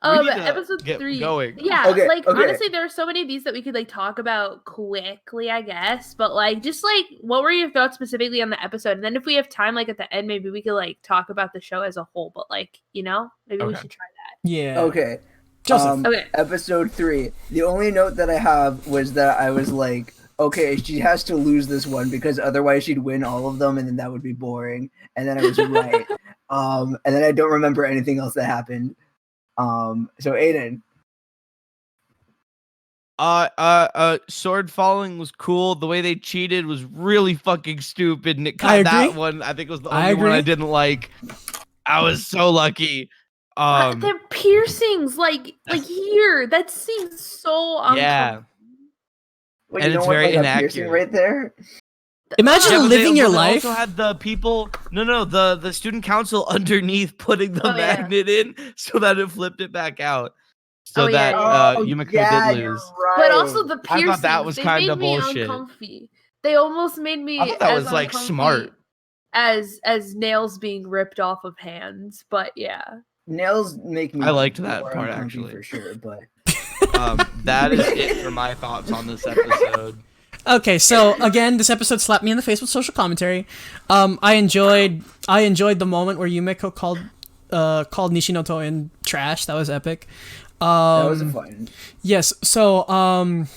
B: to
D: Episode
B: get
D: 3.
B: going.
D: Yeah,
A: Okay,
D: like
A: okay.
D: honestly, there are so many of these that we could like talk about quickly, I guess. But like, just like, what were your thoughts specifically on the episode? And then if we have time, like at the end, maybe we could like talk about the show as a whole. But like, maybe we
B: Okay.
D: should try that.
C: Yeah.
A: Okay.
C: Joseph.
D: Okay.
A: Episode 3. The only note that I have was that I was like, okay, she has to lose this one because otherwise she'd win all of them and then that would be boring. And then I was right. And then I don't remember anything else that happened. So Aydin.
B: Sword falling was cool. The way they cheated was really fucking stupid, and
C: I agree.
B: that one I think was the only one I didn't like. I was so lucky.
D: They're piercings, like here. That seems so uncomfortable.
B: Yeah.
A: Wait,
B: And
A: you
B: it's
A: don't want,
B: very
A: like, a piercing
B: inaccurate.
A: right there?
C: Imagine
B: Yeah, but
C: living your
B: they
C: life.
B: also had the people. No, the student council underneath putting the
D: Oh, yeah.
B: magnet in so that it flipped it back out, so
D: Oh, yeah,
B: that
D: yeah.
B: Yumiko
A: yeah,
B: did
A: you're
B: lose.
A: right.
D: But also the
B: I
D: piercings,
B: thought that was
D: they
B: kinda
D: made me
B: bullshit.
D: uncomfy. They almost made me
B: I thought that
D: as
B: was like
D: uncomfy
B: smart.
D: as nails being ripped off of hands. But yeah.
A: Nails make me
B: I liked that
A: more
B: part,
A: uncomfy
B: actually.
A: for sure, but
B: That is it for my thoughts on this episode.
C: Okay, so again, this episode slapped me in the face with social commentary. I enjoyed the moment where Yumiko called Nishinoto in trash. That was epic.
A: that was fun.
C: Yes. So for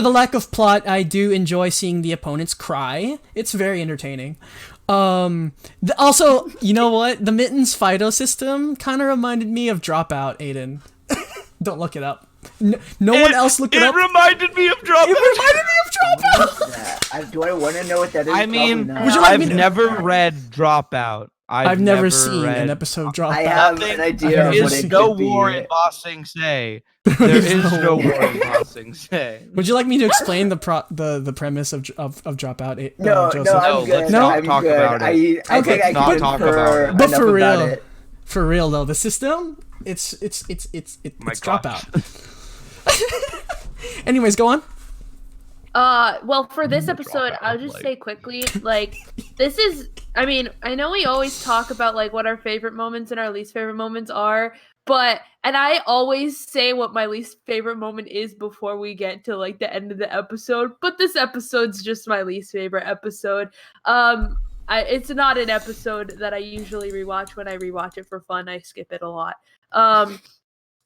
C: the lack of plot, I do enjoy seeing the opponents cry. It's very entertaining. Also, you know what? The Mittens Fido system kind of reminded me of Dropout, Aydin. Don't look it up. No one else look it up.
B: It reminded me of Dropout.
C: It reminded me of Dropout.
A: Do I want to know what that is?
B: I mean,
A: Probably not.
C: Would you like
B: I've
C: me to-
B: never read Dropout.
C: I've never seen an episode of Dropout.
A: I have an idea
C: There
A: of
B: There
A: what
B: is
A: it
B: no
A: could be.
B: war in Ba Sing Se. There is no war in Ba Sing Se.
C: Would you like me to explain the premise of Dropout?
A: No,
C: Joseph?
A: no, I'm
B: No,
A: good.
B: let's not
A: I'm
B: talk
A: good.
B: about it.
A: I
C: Okay.
A: think I
B: Let's not
A: can
B: talk
A: infer
B: about it.
C: But
A: enough
C: for
A: about
C: real.
A: it.
C: For real though, the system, it's
B: My
C: Dropout. Anyways, go on.
D: Well, for this episode,
B: Dropout,
D: I'll just
B: like-
D: say quickly, like, this is, I mean, I know we always talk about, like, what our favorite moments and our least favorite moments are, and I always say what my least favorite moment is before we get to, like, the end of the episode, but this episode's just my least favorite episode. It's not an episode that I usually rewatch. When I rewatch it for fun, I skip it a lot.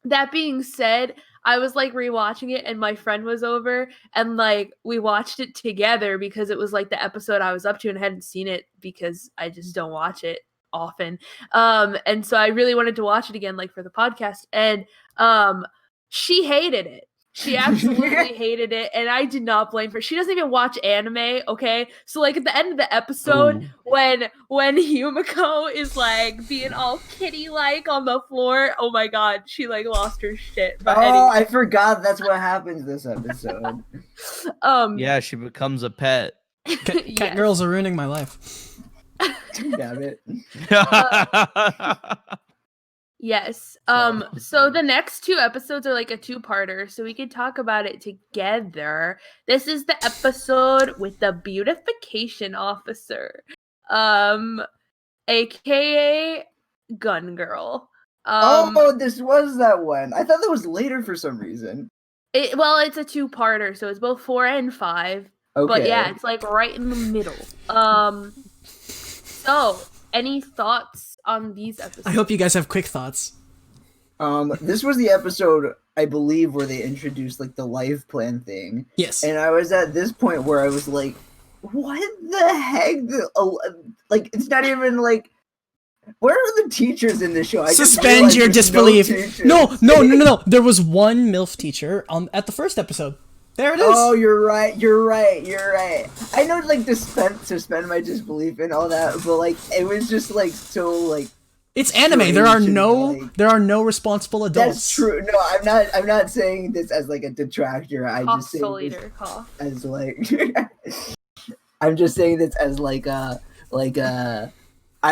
D: That being said, I was like rewatching it and my friend was over and like we watched it together because it was like the episode I was up to and hadn't seen it because I just don't watch it often. And so I really wanted to watch it again, like for the podcast. And she hated it. She absolutely hated it, and I did not blame her. She doesn't even watch anime, okay? So like at the end of the episode, when Yumiko is like being all kitty like on the floor, oh my god, she like lost her shit. But anyway.
A: I forgot that's what happens this episode.
B: Yeah, she becomes a pet.
C: Cat girls are ruining my life.
A: Damn it.
D: Yes. So the next 2 episodes are like a 2-parter, so we could talk about it together. This is the episode with the beautification officer, aka Gun Girl.
A: This was that one. I thought that was later for some reason.
D: It's a 2-parter, so it's both 4 and 5.
A: Okay.
D: But yeah, it's like right in the middle. So any thoughts on these episodes?
C: I hope you guys have quick thoughts.
A: This was the episode, I believe, where they introduced like the life plan thing.
C: Yes.
A: And I was at this point where I was like, what the heck? Like, it's not even like, where are the teachers in this show? I just
C: Suspend
A: realized
C: your
A: there's
C: disbelief.
A: no teachers.
C: No. There was one MILF teacher at the first episode. There it is.
A: Oh, you're right. I know, like, suspend my disbelief and all that, but like, it was just like so like.
C: It's anime. There are no responsible adults.
A: That's true. No, I'm not saying this as like a detractor. I just say this as like. I'm just saying this as like I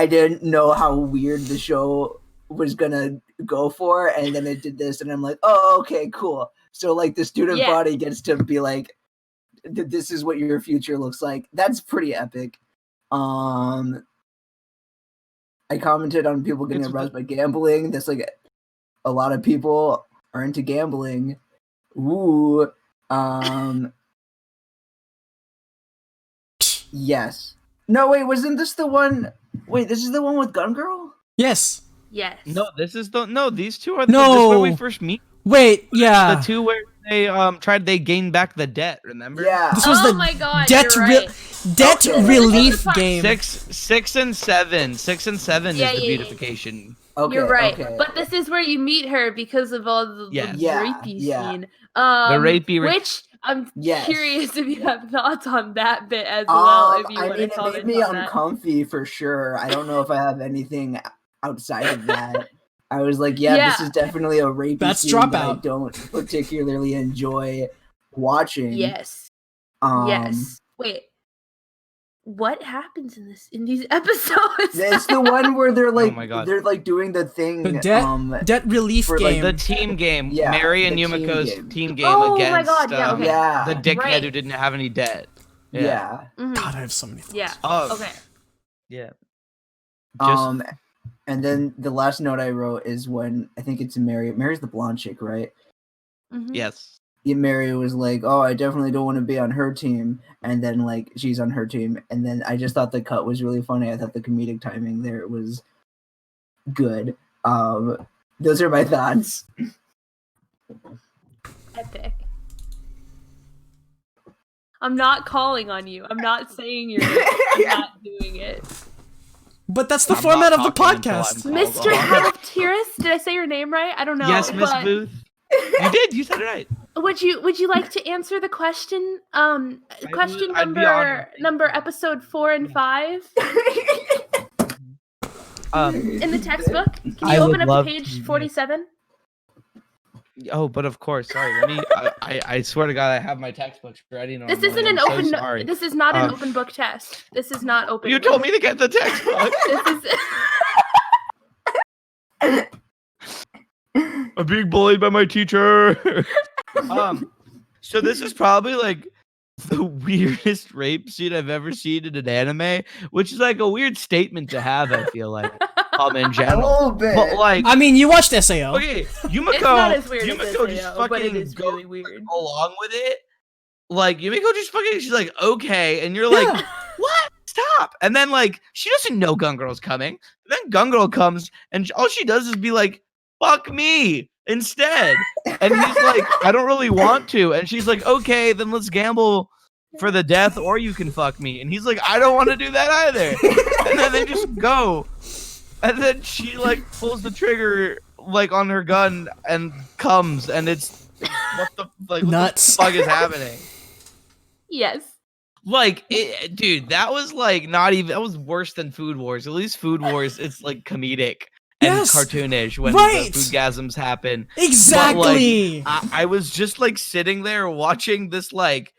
A: didn't know how weird the show was gonna go for, and then it did this, and I'm like, oh, okay, cool. So like the student body gets to be like, this is what your future looks like. That's pretty epic. I commented on people getting aroused by gambling. That's like a lot of people are into gambling. Ooh. Yes. No, wait, wasn't this the one? Wait, this is the one with Gun Girl?
C: Yes.
D: Yes.
B: No, these two are
C: No.
B: this is where we first meet.
C: Wait, yeah.
B: The 2 where they gained back the debt, remember?
A: Yeah.
C: This was
D: my god,
C: debt
D: you're right.
C: debt relief game.
B: 6 and 7. 6 and 7
D: Yeah,
B: is the
D: yeah,
B: beautification.
A: Okay,
D: You're right.
A: okay.
D: But this is where you meet her because of all the rapey scene.
B: The rapey
D: which I'm
A: Yes.
D: curious if you have thoughts on that bit as well. If you
A: I
D: want
A: mean,
D: to
A: it
D: comment
A: made me
D: on that.
A: uncomfy for sure. I don't know if I have anything outside of that. I was like, this is definitely a rapey
C: That's
A: scene that I
C: Dropout.
A: don't particularly enjoy watching.
D: Yes. Yes. Wait. What happens in these episodes?
A: It's the one where they're like,
B: Oh my God.
A: they're like doing the thing.
C: The debt relief
A: for, like,
C: game.
B: The team game.
A: Yeah,
B: Mary and
A: the team
B: Yumiko's
A: game.
B: team game
D: Oh my
B: against
D: God, yeah, okay.
A: Yeah.
B: the dickhead
D: Right.
B: who didn't have any debt.
A: Yeah.
D: Mhm.
C: God, I have so many thoughts.
D: Yeah.
B: Oh,
D: Okay.
B: yeah.
A: And then the last note I wrote is when I think it's Mary. Mary's the blonde chick, right?
D: Mhm.
B: Yes.
A: Yeah, Mary was like, "Oh, I definitely don't want to be on her team," and then like she's on her team, and then I just thought the cut was really funny. I thought the comedic timing there was good. Those are my thoughts.
D: Epic. I'm not calling on you. I'm not saying you're I'm not doing it.
C: But that's the
B: I'm
C: format
B: not
C: of the
B: talking until
C: podcast.
B: I'm called
D: Mr.
B: on.
D: Halatiris, did I say your name right? I don't know.
B: Yes, Miss
D: but
B: Booth. You did. You said it right.
D: Would you like to answer the question? Question
B: I'd be honored.
D: number episode 4 and 5 in the textbook. Can
B: I
D: you
B: would
D: open up
B: love
D: to page
B: to.
D: 47?
B: Oh, but of course. Sorry. Let me. I swear to God, I have my textbooks ready.
D: This
B: normally.
D: isn't an
B: I'm so
D: open.
B: sorry.
D: This is not an
B: Um,
D: open book test. This is not open.
B: You told me to get the textbook.
D: This is.
B: I'm being bullied by my teacher. So this is probably like the weirdest rape scene I've ever seen in an anime, which is like a weird statement to have. I feel like, in
A: A
B: general,
A: little bit.
B: but like,
C: I mean, you watched SAO.
B: okay, Yumiko,
D: It's not as weird as
B: Yumiko
D: this,
B: just
D: but it
B: fucking
D: is
B: goes
D: really weird.
B: along with it. Like Yumiko just fucking, she's like, okay, and you're like,
C: Yeah.
B: what? Stop! And then like, she doesn't know Gun Girl's coming. Then Gun Girl comes, and all she does is be like, fuck me instead. And he's like, I don't really want to. And she's like, okay, then let's gamble for the death, or you can fuck me. And he's like, I don't want to do that either. And then they just go. And then she like pulls the trigger like on her gun and comes, and it's What the like? What
C: Nuts.
B: the fuck is happening?
D: Yes.
B: Like, dude, that was like not even. That was worse than Food Wars. At least Food Wars, it's like comedic and
C: Yes,
B: cartoonish when
C: right.
B: the foodgasms happen.
C: Exactly.
B: But like, I was just like sitting there watching this like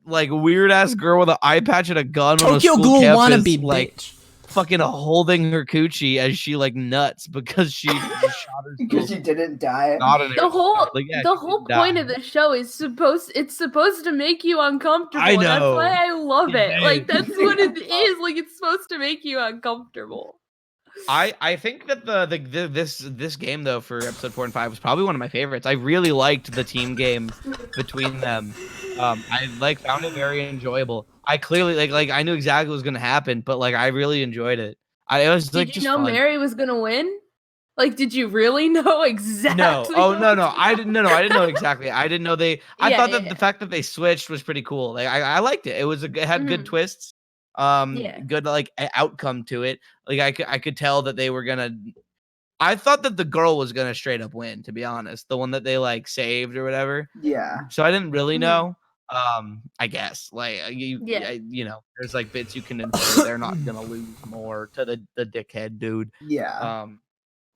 B: weird ass girl with an eye patch and a gun on a
C: Tokyo
B: school
C: Ghoul
B: campus,
C: wannabe
B: like
C: bitch.
B: fucking holding her coochie as she like nuts because she just shot
A: Because
B: herself.
A: you didn't die.
B: Not in her
D: The whole
B: like, yeah,
D: the
B: she
D: whole
B: did
D: point
B: die.
D: of the show is supposed to make you uncomfortable.
B: I
D: That's
B: know.
D: why I love
B: It
D: it. Like
B: is.
D: that's what it is. Like it's supposed to make you uncomfortable.
B: I think that this game though for episode 4 and 5 was probably one of my favorites. I really liked the team games between them. I like found it very enjoyable. I clearly like I knew exactly what was gonna happen, but like I really enjoyed it. It was like
D: Did you
B: just
D: know
B: fun.
D: Mary was gonna win? Like, did you really know exactly?
B: No, oh
D: what
B: no,
D: was
B: I didn't. No, I didn't know exactly. I didn't know they. I
D: Yeah,
B: thought that
D: yeah.
B: the fact that they switched was pretty cool. Like I liked it. It had good
D: Mhm.
B: twists.
D: Yeah.
B: Good like outcome to it. Like I could tell that they were gonna. I thought that the girl was gonna straight up win. To be honest, the one that they like saved or whatever.
A: Yeah.
B: So I didn't really
D: Mhm.
B: know. I guess like
D: Yeah.
B: you know, there's like bits you can infer they're not gonna lose more to the dickhead dude.
A: Yeah.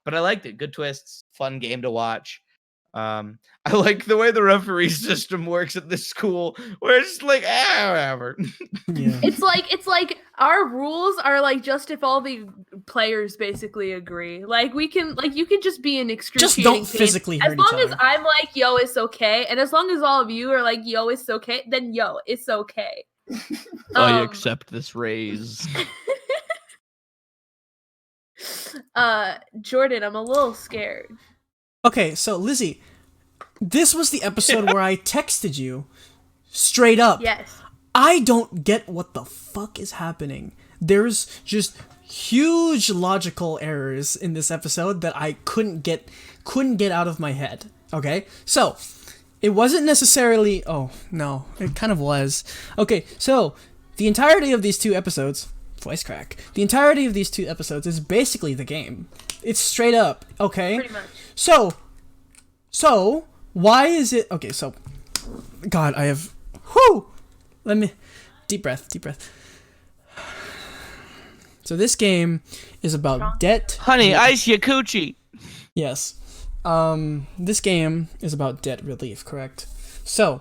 B: But I liked it. Good twists, fun game to watch. I like the way the referee system works at this school, where it's like, whatever.
C: Yeah.
D: It's like our rules are like just if all the players basically agree. Like we can like you can just be in excruciating
C: don't
D: pain.
C: physically hurt
D: as long
C: each
D: as
C: other.
D: I'm like yo, it's okay, and as long as all of you are like yo, it's okay, then yo, it's okay.
B: I accept this raise.
D: Jordan, I'm a little scared.
C: Okay, so Lizzie, this was the episode where I texted you straight up.
D: Yes.
C: I don't get what the fuck is happening. There's just huge logical errors in this episode that I couldn't get out of my head. Okay? So, it wasn't necessarily oh, no, it kind of was. Okay, so the entirety of these two episodes, voice crack. The entirety of these two episodes is basically the game. It's straight up, okay?
D: Pretty much.
C: So why is it okay, so God, I have let me deep breath. So this game is about debt.
B: Honey, ice your coochie.
C: Yes. This game is about debt relief, correct? So,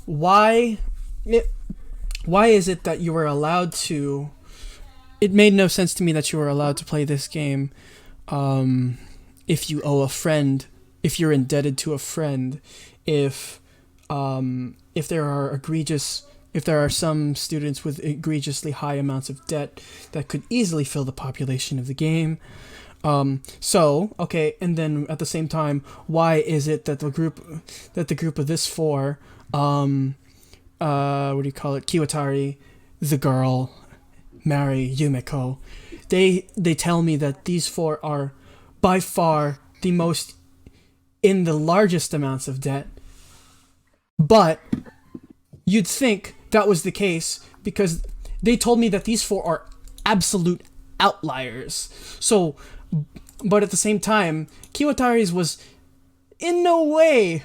C: why is it that you were allowed to? It made no sense to me that you were allowed to play this game, if you owe a friend, if you're indebted to a friend, if there are some students with egregiously high amounts of debt that could easily fill the population of the game. Okay, and then at the same time, why is it that the group of this four, what do you call it? Kiwatari, the girl, Mary, Yumiko, they tell me that these four are by far the most in the largest amounts of debt. But you'd think that was the case because they told me that these four are absolute outliers. So, but at the same time, Kiwatari's was in no way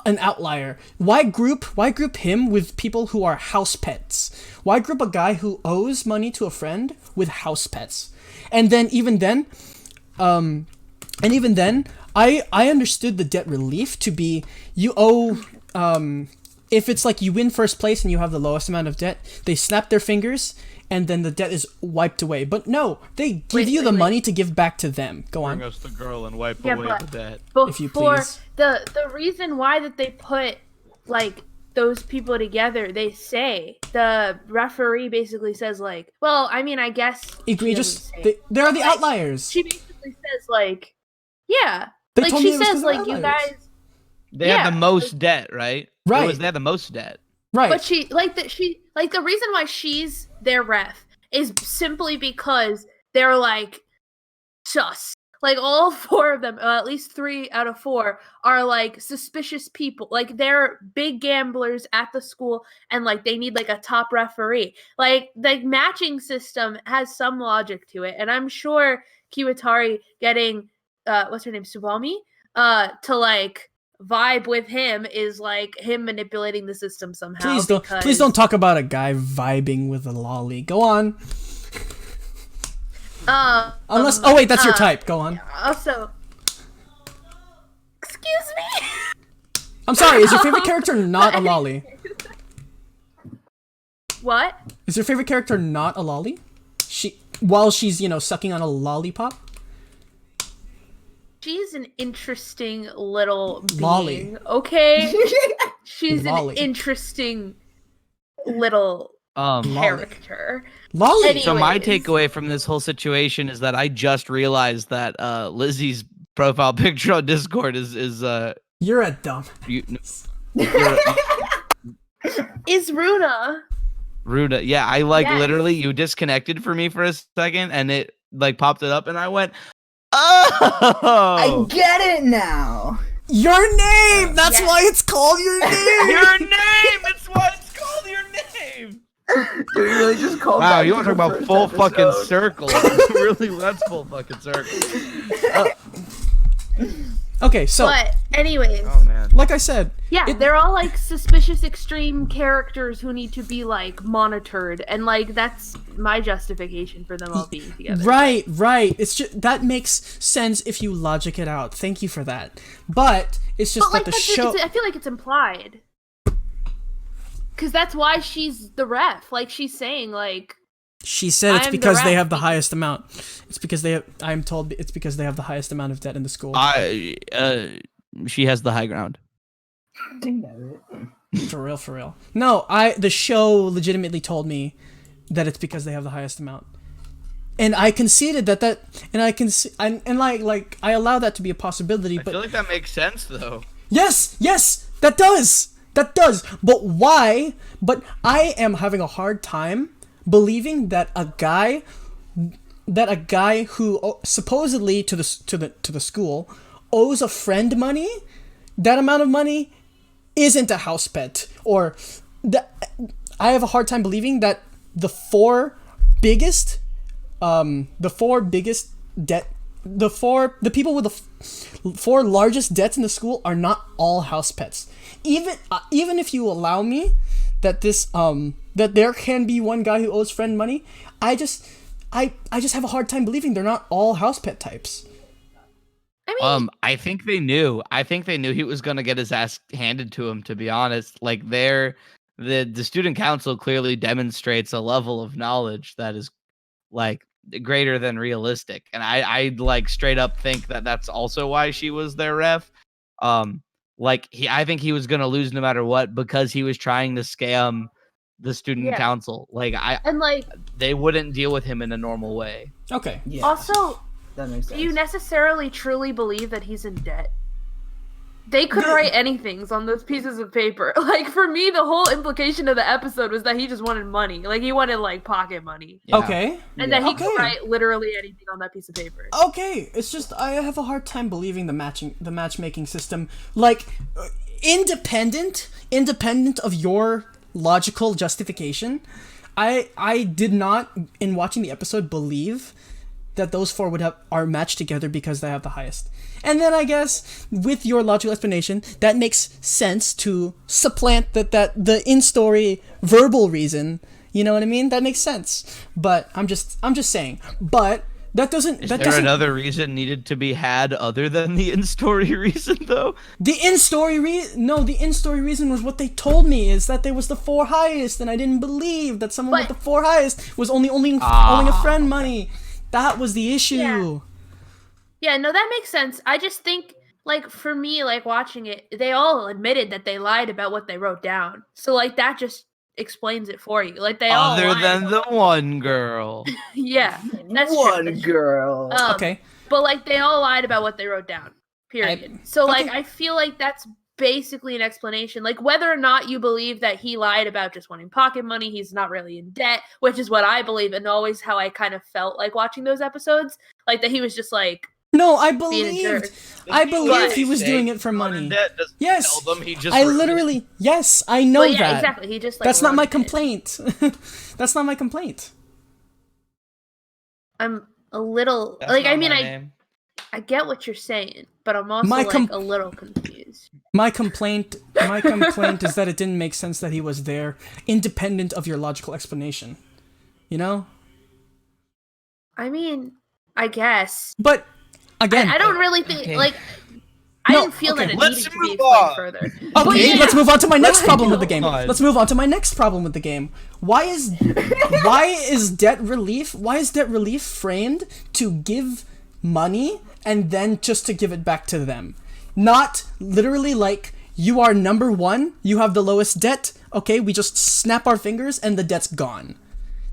C: an outlier. Why group him with people who are house pets? Why group a guy who owes money to a friend with house pets? And then even then, I understood the debt relief to be you owe if it's like you win first place and you have the lowest amount of debt, they snap their fingers and then the debt is wiped away. But no, they give you the money to give back to them. Go on.
B: Bring us the girl and wipe away the debt.
C: If you please.
D: The reason why that they put like those people together, they say the referee basically says like, well, I mean, I guess
C: egregious. They are the outliers.
D: She basically says like, yeah,
C: They
D: like
C: told me
D: she
C: it was 'cause
D: says
C: they're
D: like you
C: outliers.
D: guys.
B: They had the most debt, right?
C: Right.
B: They had the most debt.
C: Right.
D: But the reason why she's their ref is simply because they're like sus. Like all four of them, at least 3 out of 4, are like suspicious people. Like they're big gamblers at the school, and like they need like a top referee. Like the matching system has some logic to it, and I'm sure Kiwatari getting what's her name, Subami, to like vibe with him is like him manipulating the system somehow.
C: Please don't talk about a guy vibing with a lolly. Go on. Unless oh wait, that's your type. Go on.
D: Also, excuse me.
C: I'm sorry. Is your favorite character not a lolly?
D: What?
C: Is your favorite character not a lolly? While she's sucking on a lollipop.
D: She's an interesting little being.
C: Lolly.
D: Okay. She's
C: Lolly.
D: an interesting little character.
C: Lolly.
D: Anyways.
B: So my takeaway from this whole situation is that I just realized that Lizzie's profile picture on Discord is
C: You're a dumb.
D: Is Runa.
B: Ruda. Yeah, I literally you disconnected for me for a second and it popped it up and I went, oh,
A: I get it now.
C: Your name. That's
D: Yes.
C: why it's called your name.
B: your name. It's why it's called your name.
A: Dude, you really just called
B: Wow,
A: back
B: you
A: to
B: want to
A: the
B: talk about
A: first
B: full fucking
A: episode.
B: circle? Really, that's full fucking circle.
C: Okay, so
D: But anyways.
B: Oh man.
C: like I said,
D: Yeah, they're all like suspicious extreme characters who need to be like monitored, and like that's my justification for them all being together.
C: right. It's just that makes sense if you logic it out. Thank you for that. But it's just
D: But like
C: that the show.
D: I feel like it's implied. Cause that's why she's the ref. Like she's saying like
C: She said it's
D: I'm the
C: because they
D: ref.
C: have the highest amount. It's because they have. I'm told it's because they have the highest amount of debt in the school.
B: She has the high ground.
C: For real. No, the show legitimately told me that it's because they have the highest amount. And I conceded that and I can I allow that to be a possibility,
B: I
C: but
B: feel like that makes sense though.
C: yes, that does. But why? But I am having a hard time believing that a guy who supposedly to the school owes a friend money, that amount of money isn't a house pet, or that I have a hard time believing that the four biggest people with the four largest debts in the school are not all house pets. Even if you allow me that that there can be one guy who owes friend money, I just have a hard time believing they're not all house pet types.
D: I mean
B: I think they knew. I think they knew he was gonna get his ass handed to him. To be honest, like the student council clearly demonstrates a level of knowledge that is like greater than realistic, and I like straight up think that that's also why she was their ref. I think he was gonna lose no matter what because he was trying to scam the student council. They wouldn't deal with him in a normal way.
C: Okay.
A: Yeah.
D: also
A: That makes
D: do
A: sense.
D: you necessarily truly believe that he's in debt? They could write anything on those pieces of paper. Like for me, the whole implication of the episode was that he just wanted money. Like he wanted like pocket money.
B: Yeah.
C: Okay.
D: And that he
C: Okay.
D: could write literally anything on that piece of paper.
C: Okay, it's just I have a hard time believing the matchmaking system, like independent of your logical justification. I did not, in watching the episode, believe that those four are matched together because they have the highest. And then I guess with your logical explanation, that makes sense to supplant that the in-story verbal reason. You know what I mean? That makes sense. But I'm just saying. But that doesn't.
B: Is there another reason needed to be had other than the in-story reason, though?
C: The in-story reason was what they told me, is that there was the four highest, and I didn't believe that someone with the four highest was owing a friend money. That was the issue.
D: Yeah, no, that makes sense. I just think, like, for me, like, watching it, they all admitted that they lied about what they wrote down. So, like, that just explains it for you. Like, they all
B: Other
D: lied
B: than
D: about
B: the one girl.
D: Yeah, that's
A: One
D: true.
A: girl.
C: Okay.
D: But, like, they all lied about what they wrote down. Period. So, like,
C: okay.
D: I feel like that's basically an explanation. Like, whether or not you believe that he lied about just wanting pocket money, he's not really in debt, which is what I believe, and always how I kind of felt like watching those episodes. Like, that he was just, like,
C: No, I
D: being a jerk.
C: believed he was doing it for money. Yes.
B: Tell them he just
C: I literally, yes, I know
D: But yeah,
C: that.
D: exactly. He just, like,
C: That's not my
D: ruined it.
C: complaint. That's not my complaint.
D: I'm a little
B: That's
D: like,
B: not
D: I mean,
B: my name.
D: I get what you're saying, but I'm also
C: My
D: like a little confused.
C: My complaint is that it didn't make sense that he was there, independent of your logical explanation. You know?
D: I mean, I guess.
C: But again,
D: I don't really think
B: Okay.
D: like I
C: No,
D: didn't feel
C: okay.
D: that it
B: Let's
D: needed to
B: move
D: be explained
B: on.
D: further.
C: okay, let's move on to my next problem with the game.
B: God.
C: Let's move on to my next problem with the game. Why is debt relief framed to give money and then just to give it back to them? Not literally like you are number 1, you have the lowest debt. Okay, we just snap our fingers and the debt's gone.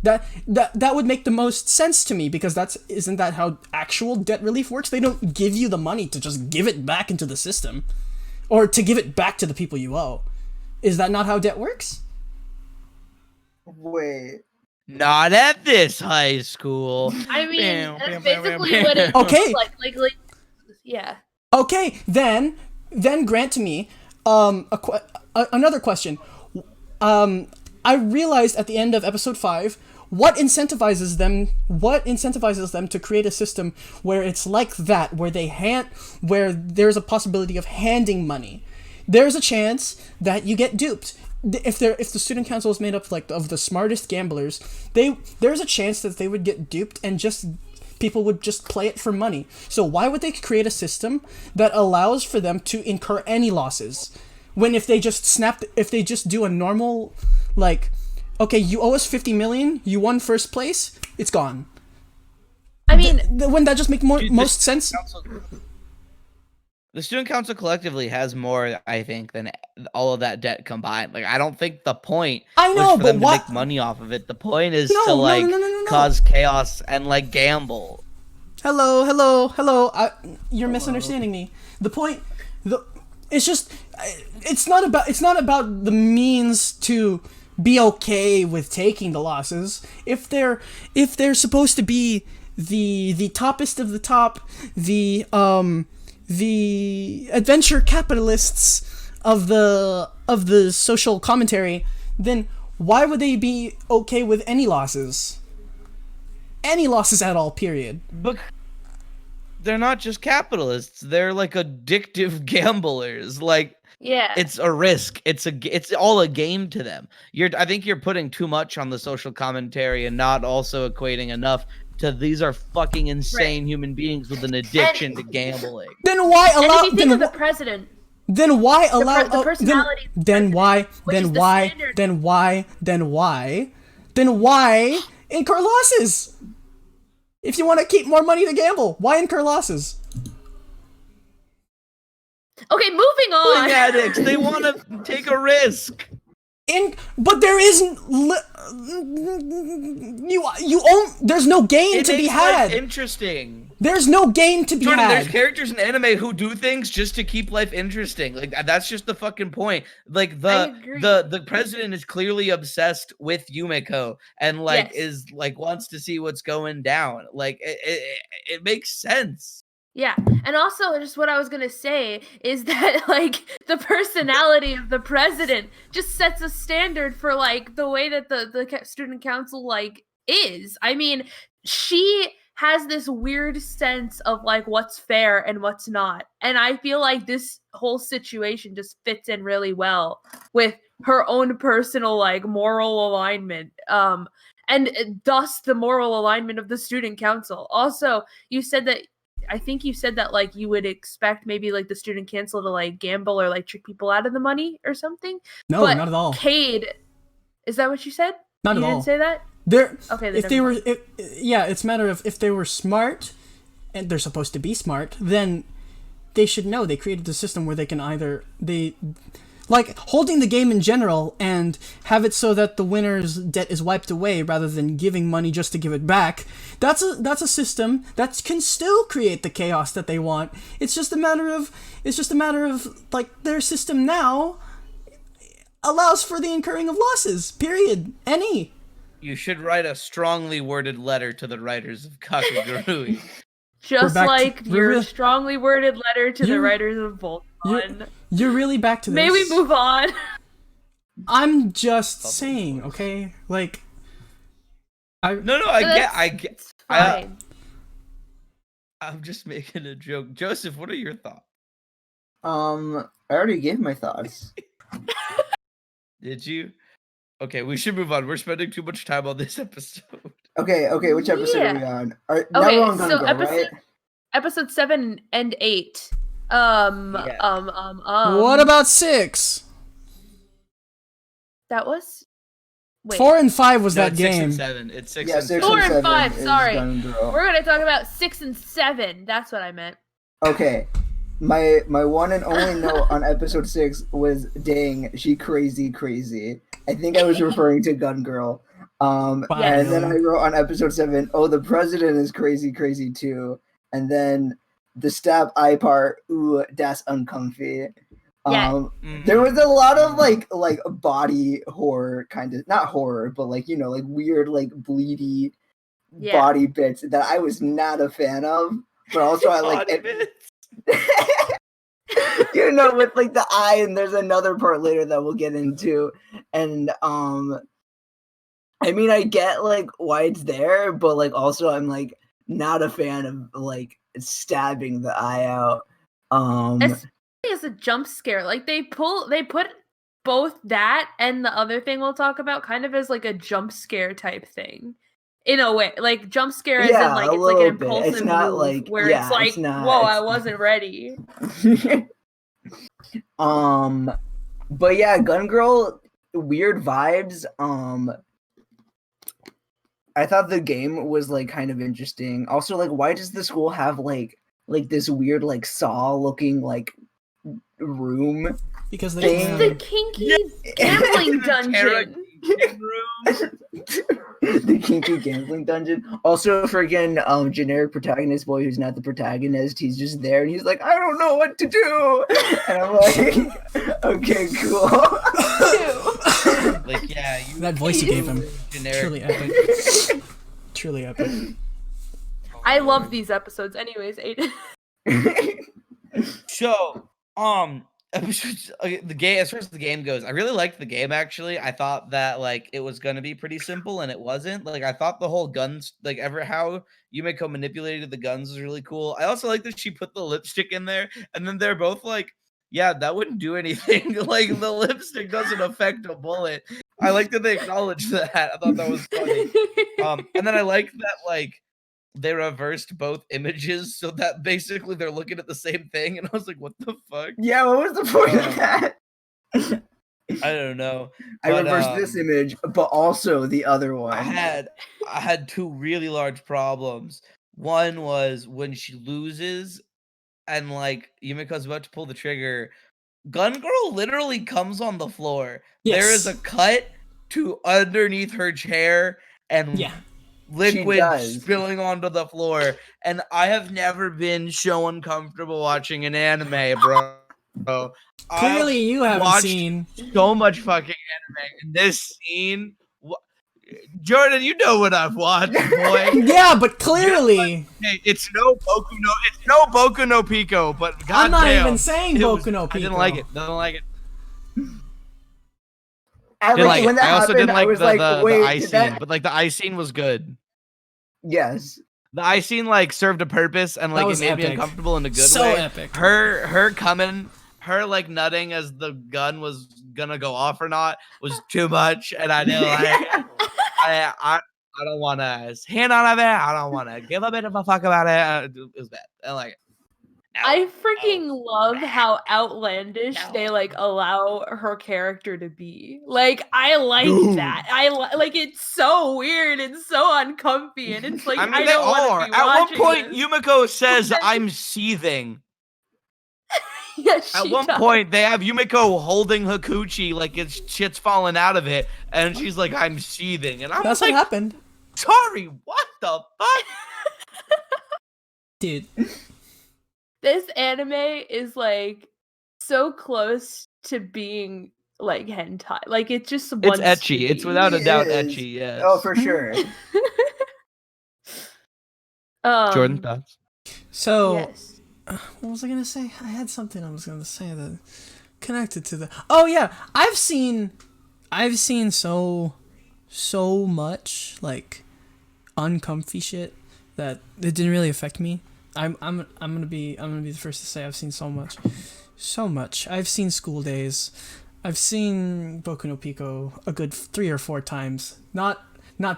C: That would make the most sense to me, because isn't that how actual debt relief works? They don't give you the money to just give it back into the system, or to give it back to the people you owe. Is that not how debt works?
A: Wait.
B: Not at this high school.
D: I mean,
B: Bam,
D: that's
B: bam,
D: basically
B: bam,
D: what
B: bam.
D: it
C: Okay.
D: like yeah.
C: Okay, then grant to me another question. I realized at the end of episode 5 what incentivizes them to create a system where it's like that, where where there's a possibility of handing money. There's a chance that you get duped. If the student council is made up of the smartest gamblers, there's a chance that they would get duped and people would just play it for money. So why would they create a system that allows for them to incur any losses? When if they just do a normal, okay, you owe us 50 million, you won first place, it's gone.
D: I mean,
C: Wouldn't that just make most sense?
B: The student council collectively has more, I think, than all of that debt combined. Like, I don't think the point
C: I know,
B: was for
C: but
B: them
C: what?
B: to make money off of it. The point is
C: No,
B: to cause chaos and gamble.
C: Hello. You're misunderstanding me. The point, it's not about the means to be okay with taking the losses. If they're supposed to be the toppest of the top, the adventure capitalists of the social commentary, then why would they be okay with any losses? Any losses at all, period.
B: But they're not just capitalists. They're addictive gamblers.
D: yeah.
B: It's a risk. It's all a game to them. I think you're putting too much on the social commentary and not also equating enough to these are fucking insane human beings with an addiction to gambling.
C: Then why
D: And
C: allow?
D: if you think of the president,
C: Then why allow?
D: the personality of the
C: then why?
D: which
C: Then
D: is the
C: why?
D: standard.
C: Then why? Then why? Then why incur losses? If you want to keep more money to gamble, why incur losses?
D: okay, moving on.
B: Gambling addicts, they want to take a risk.
C: But there isn't. There's no gain to be
B: makes
C: had.
B: life interesting.
C: There's no gain to be
B: Jordan, there's
C: had.
B: characters in anime who do things just to keep life interesting. That's just the fucking point.
D: I agree.
B: The president is clearly obsessed with Yumiko and
D: Yes.
B: is wants to see what's going down. It makes sense.
D: Yeah, and also just what I was gonna say is that the personality of the president just sets a standard for the way that the student council is. I mean, she has this weird sense of what's fair and what's not, and I feel like this whole situation just fits in really well with her own personal moral alignment. And thus the moral alignment of the student council. Also, I think you said that you would expect maybe the student council to gamble or trick people out of the money or something.
C: No,
D: But
C: not at all.
D: Cade, is that what you said?
C: Not
D: you
C: at all.
D: didn't say that? Okay.
C: If they were, it's a matter of if they were smart, and they're supposed to be smart, then they should know. They created a system where they can holding the game in general and have it so that the winner's debt is wiped away rather than giving money just to give it back. That's a system that can still create the chaos that they want. It's just a matter of their system now allows for the incurring of losses. Period. Any.
B: You should write a strongly worded letter to the writers of Kakegurui.
D: Just your
C: really-
D: strongly worded letter to the
C: You're-
D: writers of Voltron.
C: You're really back to this.
D: May we move on?
C: I'm just saying, okay?
B: No, I get.
D: It's fine.
B: I'm just making a joke. Joseph, what are your thoughts?
A: I already gave my thoughts.
B: Did you? Okay, we should move on. We're spending too much time on this episode.
A: Okay, which episode are we
D: Yeah.
A: on? Now we're on Gun
D: so
A: Girl, right?
D: episode 7 and 8.
C: What about 6?
D: That was. Wait.
C: 4 and 5 was
B: No,
C: that
B: it's 6
C: game.
B: and 7. It's 6
A: Yeah,
B: and
A: 6
B: 7.
D: 4
A: and
D: and
A: 7
D: 5,
A: is
D: sorry.
A: Gun Girl.
D: We're gonna talk about 6 and 7. That's what I meant.
A: Okay. My one and only note on episode 6 was, dang, she crazy. I think I was referring to Gun Girl. And then I wrote on episode 7, oh, the president is crazy too. And then the stab eye part, ooh, that's uncomfy.
D: Yeah.
A: There was a lot of like body horror kind of, not horror, but like, you know, like weird, like bleedy body bits that I was not a fan of. But also I like it. You know, with like the eye, and there's another part later that we'll get into. And I mean, I get like why it's there, but like also I'm like not a fan of like stabbing the eye out.
D: Especially as a jump scare. Like they put both that and the other thing we'll talk about kind of as like a jump scare type thing. In a way, like jump scare is in like it's like an impulsive
A: it's not
D: move
A: like,
D: where
A: yeah,
D: it's like,
A: it's not,
D: whoa,
A: it's
D: I wasn't ready.
A: But yeah, Gun Girl, weird vibes. I thought the game was like kind of interesting. Also, like, why does the school have like this weird like Saw looking like room?
C: Because
D: It's the kinky gambling dungeon.
A: The kinky gambling dungeon. Also, friggin' generic protagonist boy who's not the protagonist. He's just there and he's like, I don't know what to do. And I'm like, okay, cool.
B: Like, yeah,
C: that voice you gave him,
B: generic.
C: truly epic. Truly epic.
D: I love these episodes. Anyways, Aydin.
B: So, the game, as far as the game goes, I really liked the game. Actually, I thought that like it was gonna be pretty simple, and it wasn't. Like I thought the whole guns, like how Yumiko manipulated the guns was really cool. I also like that she put the lipstick in there, and then they're both like, "Yeah, that wouldn't do anything. Like the lipstick doesn't affect a bullet." I like that they acknowledged that. I thought that was funny. And then I like that like they reversed both images so that basically they're looking at the same thing, and I was like, what the fuck?
A: Yeah, what was the point of that?
B: I don't know.
A: I reversed this image, but also the other one.
B: I had two really large problems. One was when she loses and like Yumiko's about to pull the trigger, Gun Girl literally comes on the floor.
C: Yes.
B: There is a cut to underneath her chair and liquid spilling onto the floor, and I have never been so uncomfortable watching an anime, bro.
C: Clearly, you haven't seen
B: so much fucking anime. In this scene, Jordan, you know what I've watched, boy.
C: Yeah, but clearly,
B: hey, it's no Boku no Pico, but goddamn,
C: I'm not even saying Boku no Pico.
B: I didn't like it.
A: When that
B: I also
A: happened,
B: didn't like
A: I was
B: the
A: wait,
B: eye scene, but like the eye scene was good.
A: Yes.
B: The eye scene like served a purpose and like it made me uncomfortable in a good way.
C: So epic.
B: Her coming, her like nutting as the gun was gonna go off or not was too much, and I didn't like. I don't want to hand on it. I don't want to give a bit of a fuck about it. It was bad. I like it.
D: I freaking love how outlandish they like allow her character to be. Like I like that. I like it's so weird and so uncomfy, and it's like
B: I mean,
D: I
B: they
D: don't want
B: are.
D: to be
B: At one
D: watching
B: point,
D: this.
B: Yumiko says, "I'm seething."
D: Yes,
B: At one point, they have Yumiko holding her coochie like it's shit's falling out of it, and she's like, "I'm seething," and I'm
C: That's
B: like,
C: what happened.
B: Sorry, what the fuck,
C: dude?
D: This anime is like so close to being like hentai. Like it's just
B: it's ecchi.
D: speed.
B: It's without a doubt
A: It is.
B: ecchi. Yes.
A: Oh, for sure.
B: Jordan, thoughts?
C: So,
D: yes.
C: What was I gonna say? I had something I was gonna say that connected to the. Oh yeah, I've seen so much like uncomfy shit that it didn't really affect me. I'm gonna be the first to say I've seen so much, so much. I've seen School Days. I've seen Boku no Pico a good 3 or 4 times. Not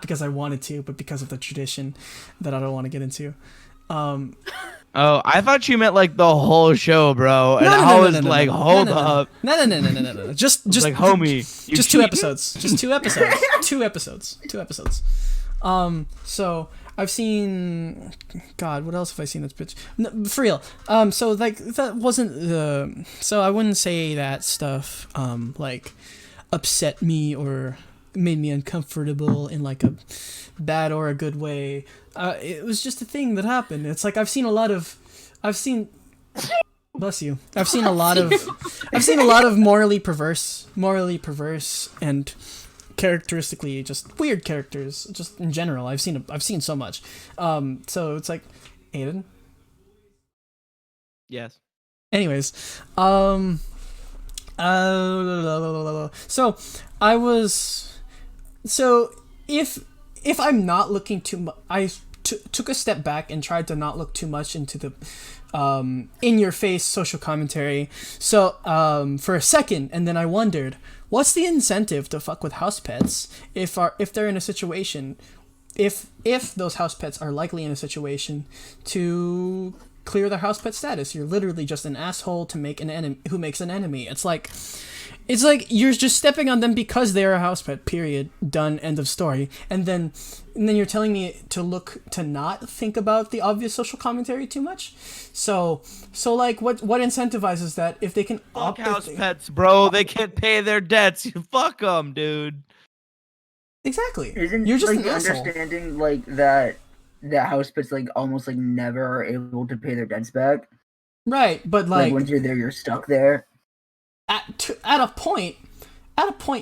C: because I wanted to, but because of the tradition that I don't want to get into.
B: Oh, I thought you meant like the whole show, bro. And I was like, hold up.
C: No. Just
B: like, homie,
C: just 2 episodes. Just 2 episodes. 2 episodes. 2 episodes. So I've seen, God, what else have I seen that's bitch? No, for real. So like that wasn't the. So I wouldn't say that stuff like upset me or made me uncomfortable in like a bad or a good way. It was just a thing that happened. It's like I've seen bless you. I've seen a lot of morally perverse and characteristically just weird characters just in general. I've seen so much. So it's like, Aydin?
B: Yes.
C: Anyways, so if I'm not looking too much, I took a step back and tried to not look too much into the in your face social commentary. So for a second, and then I wondered, what's the incentive to fuck with house pets if they're in a situation, if those house pets are likely in a situation to clear their house pet status? You're literally just an asshole to make an enemy who makes an enemy. It's like you're just stepping on them because they're a house pet, period, done, end of story. And then you're telling me to not think about the obvious social commentary too much. So like what incentivizes that if they can
B: fuck house pets, bro? They can't pay their debts. You fuck them, dude.
C: Exactly.
A: Isn't
C: you're just
A: like
C: an asshole.
A: Understanding like that house pets like almost like never are able to pay their debts back.
C: Right, but like
A: once you're there, you're stuck there.
C: At a point,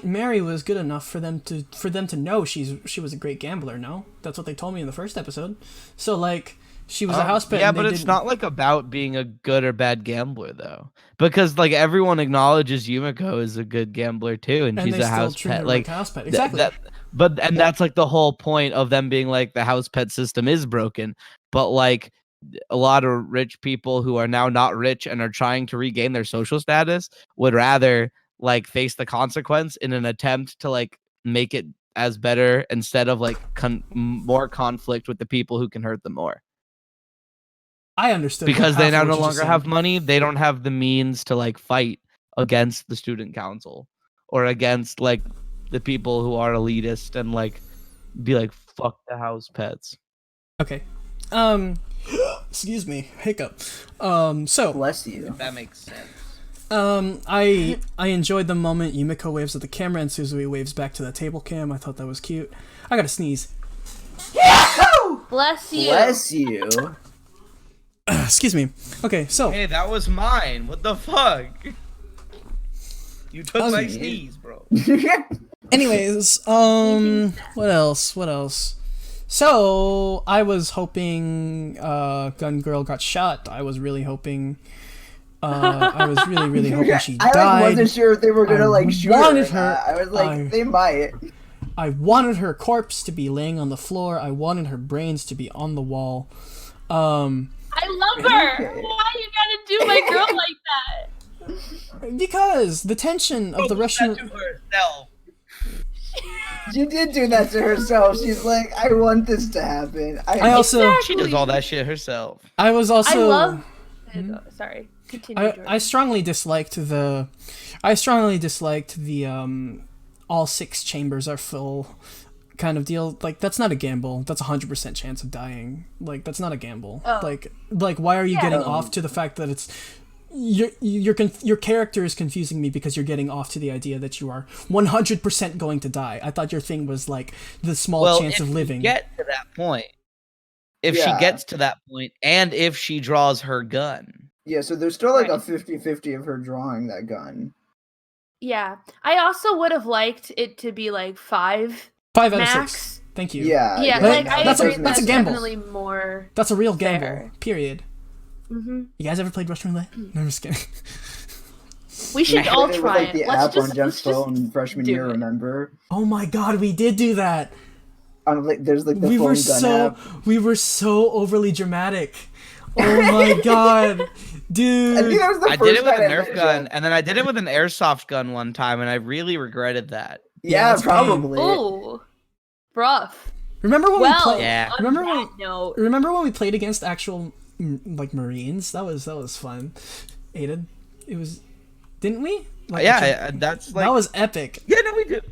C: Mary was good enough for them to know she was a great gambler. No, that's what they told me in the first episode. So like she was a house pet.
B: Yeah, but it's not like about being a good or bad gambler though, because like everyone acknowledges Yumiko is a good gambler too, and she's a house pet. Like
C: house pet, exactly.
B: That's like the whole point of them being like the house pet system is broken, but like a lot of rich people who are now not rich and are trying to regain their social status would rather like face the consequence in an attempt to like make it as better instead of like more conflict with the people who can hurt them more.
C: I understood
B: because they now no longer have money. They don't have the means to like fight against the student council or against like the people who are elitist and like be like fuck the house pets.
C: Okay. Excuse me, hiccup. So
A: bless you.
B: That makes sense.
C: I enjoyed the moment Yumiko waves at the camera and Suzui waves back to the table cam. I thought that was cute. I gotta sneeze.
D: Bless you.
A: Bless you.
C: Excuse me. Okay, so
B: hey, that was mine. What the fuck? You took my sneeze, bro.
C: Anyways, what else? So, I was hoping Gun Girl got shot. I was really hoping I was really hoping she died.
A: I wasn't sure if they were gonna like shoot her. I was like, they might.
C: I wanted her corpse to be laying on the floor. I wanted her brains to be on the wall.
D: I love her. Why you gotta do my girl like that?
C: Because the tension of the Russian.
B: To herself.
A: She did do that to herself. She's like, I want this to happen.
C: I also
B: she does all that shit herself.
C: I was also.
D: I love. Sorry. Continue.
C: I strongly disliked the. All 6 chambers are full kind of deal. Like that's not a gamble. That's 100% chance of dying. Like that's not a gamble.
D: Oh.
C: Like why are you getting off to the fact that it's your character is confusing me because you're getting off to the idea that you are 100% going to die. I thought your thing was like the small chance of living.
B: Get to that point. If she gets to that point, and if she draws her gun.
A: Yeah, so there's still like a 50-50 of her drawing that gun.
D: Yeah, I also would have liked it to be like 5
C: out of
D: max.
C: 6. Thank you.
A: Yeah,
D: like I agree.
C: That's a gamble.
D: Definitely more.
C: That's a real gamble.
D: Fair.
C: Period.
D: Mm-hmm.
C: You guys ever played Russian roulette? No, I'm just kidding.
D: We should all try
A: like
D: it.
A: The
D: Let's
A: app
D: just
A: on Jeff's phone freshman year. Remember?
C: Oh my god, we did do that.
A: There's like the phone gun app.
C: We were so overly dramatic. Oh my god. Dude.
A: I think that was the
B: I
A: first
B: did it with a
A: time I
B: Nerf
A: met
B: gun,
A: Jeff.
B: and then I did it with an airsoft gun one time, and I really regretted that.
C: Yeah,
A: Yeah,
C: that's
A: probably.
D: Ooh, rough.
C: Remember when we
D: Well,
C: played?
B: Yeah.
D: on
C: Remember
D: that
C: when?
D: note,
C: Remember when we played against actual like Marines? That was fun. Aiden, it was. Didn't we? Like,
B: That's like
C: that was epic.
B: yeah, no, we did.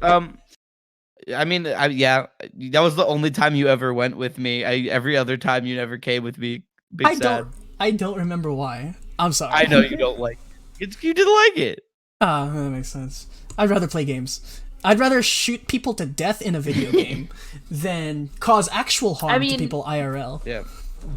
B: I mean, yeah, that was the only time you ever went with me. Every other time you never came with me. Big sad.
C: I don't remember why. I'm sorry.
B: I know you don't like it. You didn't like it.
C: Ah, that makes sense. I'd rather play games. I'd rather shoot people to death in a video game than cause actual harm to people IRL.
B: Yeah.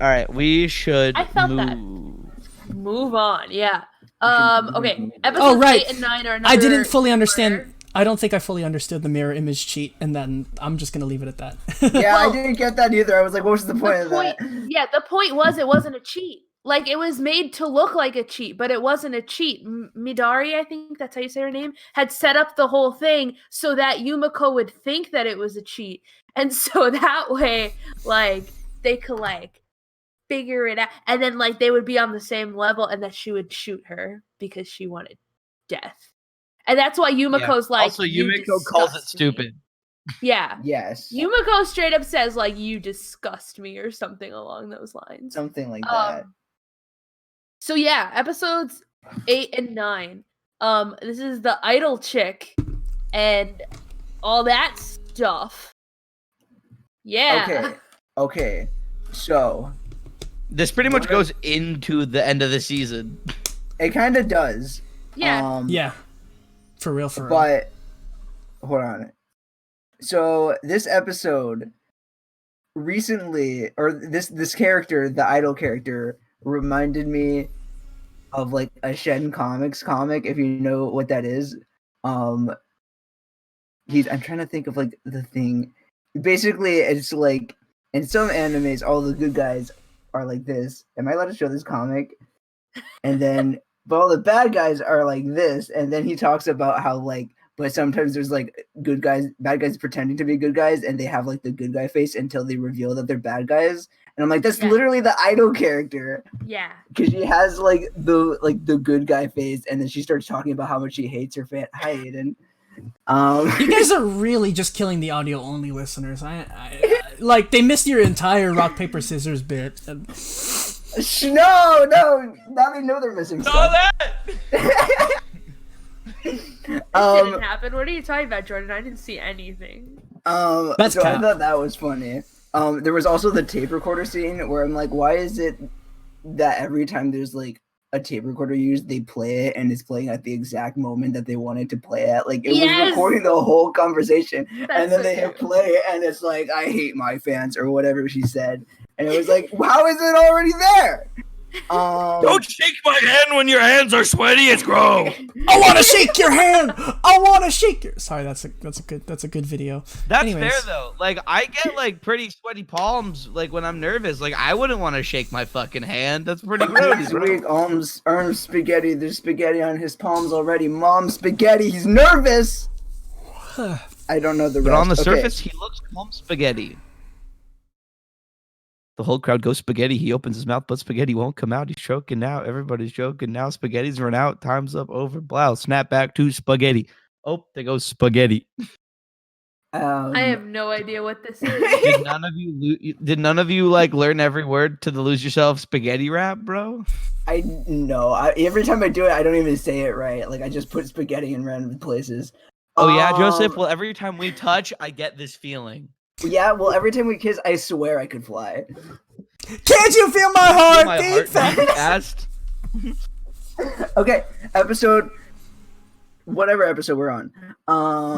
B: All right, we should
D: I felt
B: move.
D: that. Move on. Yeah. Okay. Episodes
C: Oh, right.
D: 8 and 9 are another.
C: I didn't fully understand.
D: order.
C: I don't think I fully understood the mirror image cheat, and then I'm just gonna leave it at that.
A: Yeah,
D: Well,
A: I didn't get that either. I was like, what's the point of that?
D: The point was it wasn't a cheat. Like it was made to look like a cheat, but it wasn't a cheat. Midari, I think that's how you say her name, had set up the whole thing so that Yumiko would think that it was a cheat, and so that way, like they could like figure it out, and then like they would be on the same level, and that she would shoot her because she wanted death, and that's why Yumiko's like.
B: Also,
D: "You
B: Yumiko calls it
D: disgust me."
B: stupid.
D: Yeah.
A: Yes.
D: Yumiko straight up says like "you disgust me" or something along those lines.
A: Something like that.
D: So yeah, episodes 8 and 9. This is the idol chick and all that stuff. Yeah.
A: Okay. So
B: This pretty much goes into the end of the season.
A: it kind of does.
D: Yeah.
C: Yeah, for real.
A: But hold on. So this episode recently, or this character, the idol character, reminded me of like a Shen Comics comic, if you know what that is. I'm trying to think of like the thing. Basically, it's like in some animes, all the good guys are like this. Am I allowed to show this comic? And then, but all the bad guys are like this. And then he talks about how like, but sometimes there's like bad guys pretending to be good guys, and they have like the good guy face until they reveal that they're bad guys. And I'm like, that's literally the idol character.
D: Yeah.
A: Because she has like the good guy face, and then she starts talking about how much she hates her fan. Hi, Aiden.
C: You guys are really just killing the audio only listeners. I like they missed your entire rock paper scissors bit.
A: No. Now they know they're missing stuff.
B: that.
D: Didn't happen. What are you talking about, Jordan? I didn't see anything.
C: That's
A: so
C: cap.
A: I thought that was funny. There was also the tape recorder scene where I'm like, why is it that every time there's like a tape recorder used, they play it and it's playing at the exact moment that they wanted to play at? Like it was recording the whole conversation, and then they hit play and it's like, I hate my fans or whatever she said, and it was like, how is it already there?
B: Don't shake my hand when your hands are sweaty. It's gross.
C: I want to shake your hand. I want to shake your. Sorry, that's a good video.
B: That's
C: Anyways.
B: fair though. Like I get like pretty sweaty palms like when I'm nervous. Like I wouldn't want to shake my fucking hand. That's pretty gross.
A: This week, Arm's spaghetti. There's spaghetti on his palms already. Mom, spaghetti. He's nervous. I don't know the rest.
B: But on the
A: Okay.
B: surface, he looks calm spaghetti. The whole crowd goes spaghetti. He opens his mouth, but spaghetti won't come out. He's choking now. Everybody's choking now. Spaghetti's run out. Time's up. Over. Blow. Snap back to spaghetti. Oh, there goes spaghetti.
D: I have no idea what this is.
B: Did none of you like learn every word to the Lose Yourself spaghetti rap, bro?
A: I know. Every time I do it, I don't even say it right. Like I just put spaghetti in random places.
B: Oh yeah, Joseph. Well, every time we touch, I get this feeling.
A: Yeah. Well, every time we kiss, I swear I could fly.
C: Can't you feel my heart beat?
B: Asked.
A: Okay. Whatever episode we're on.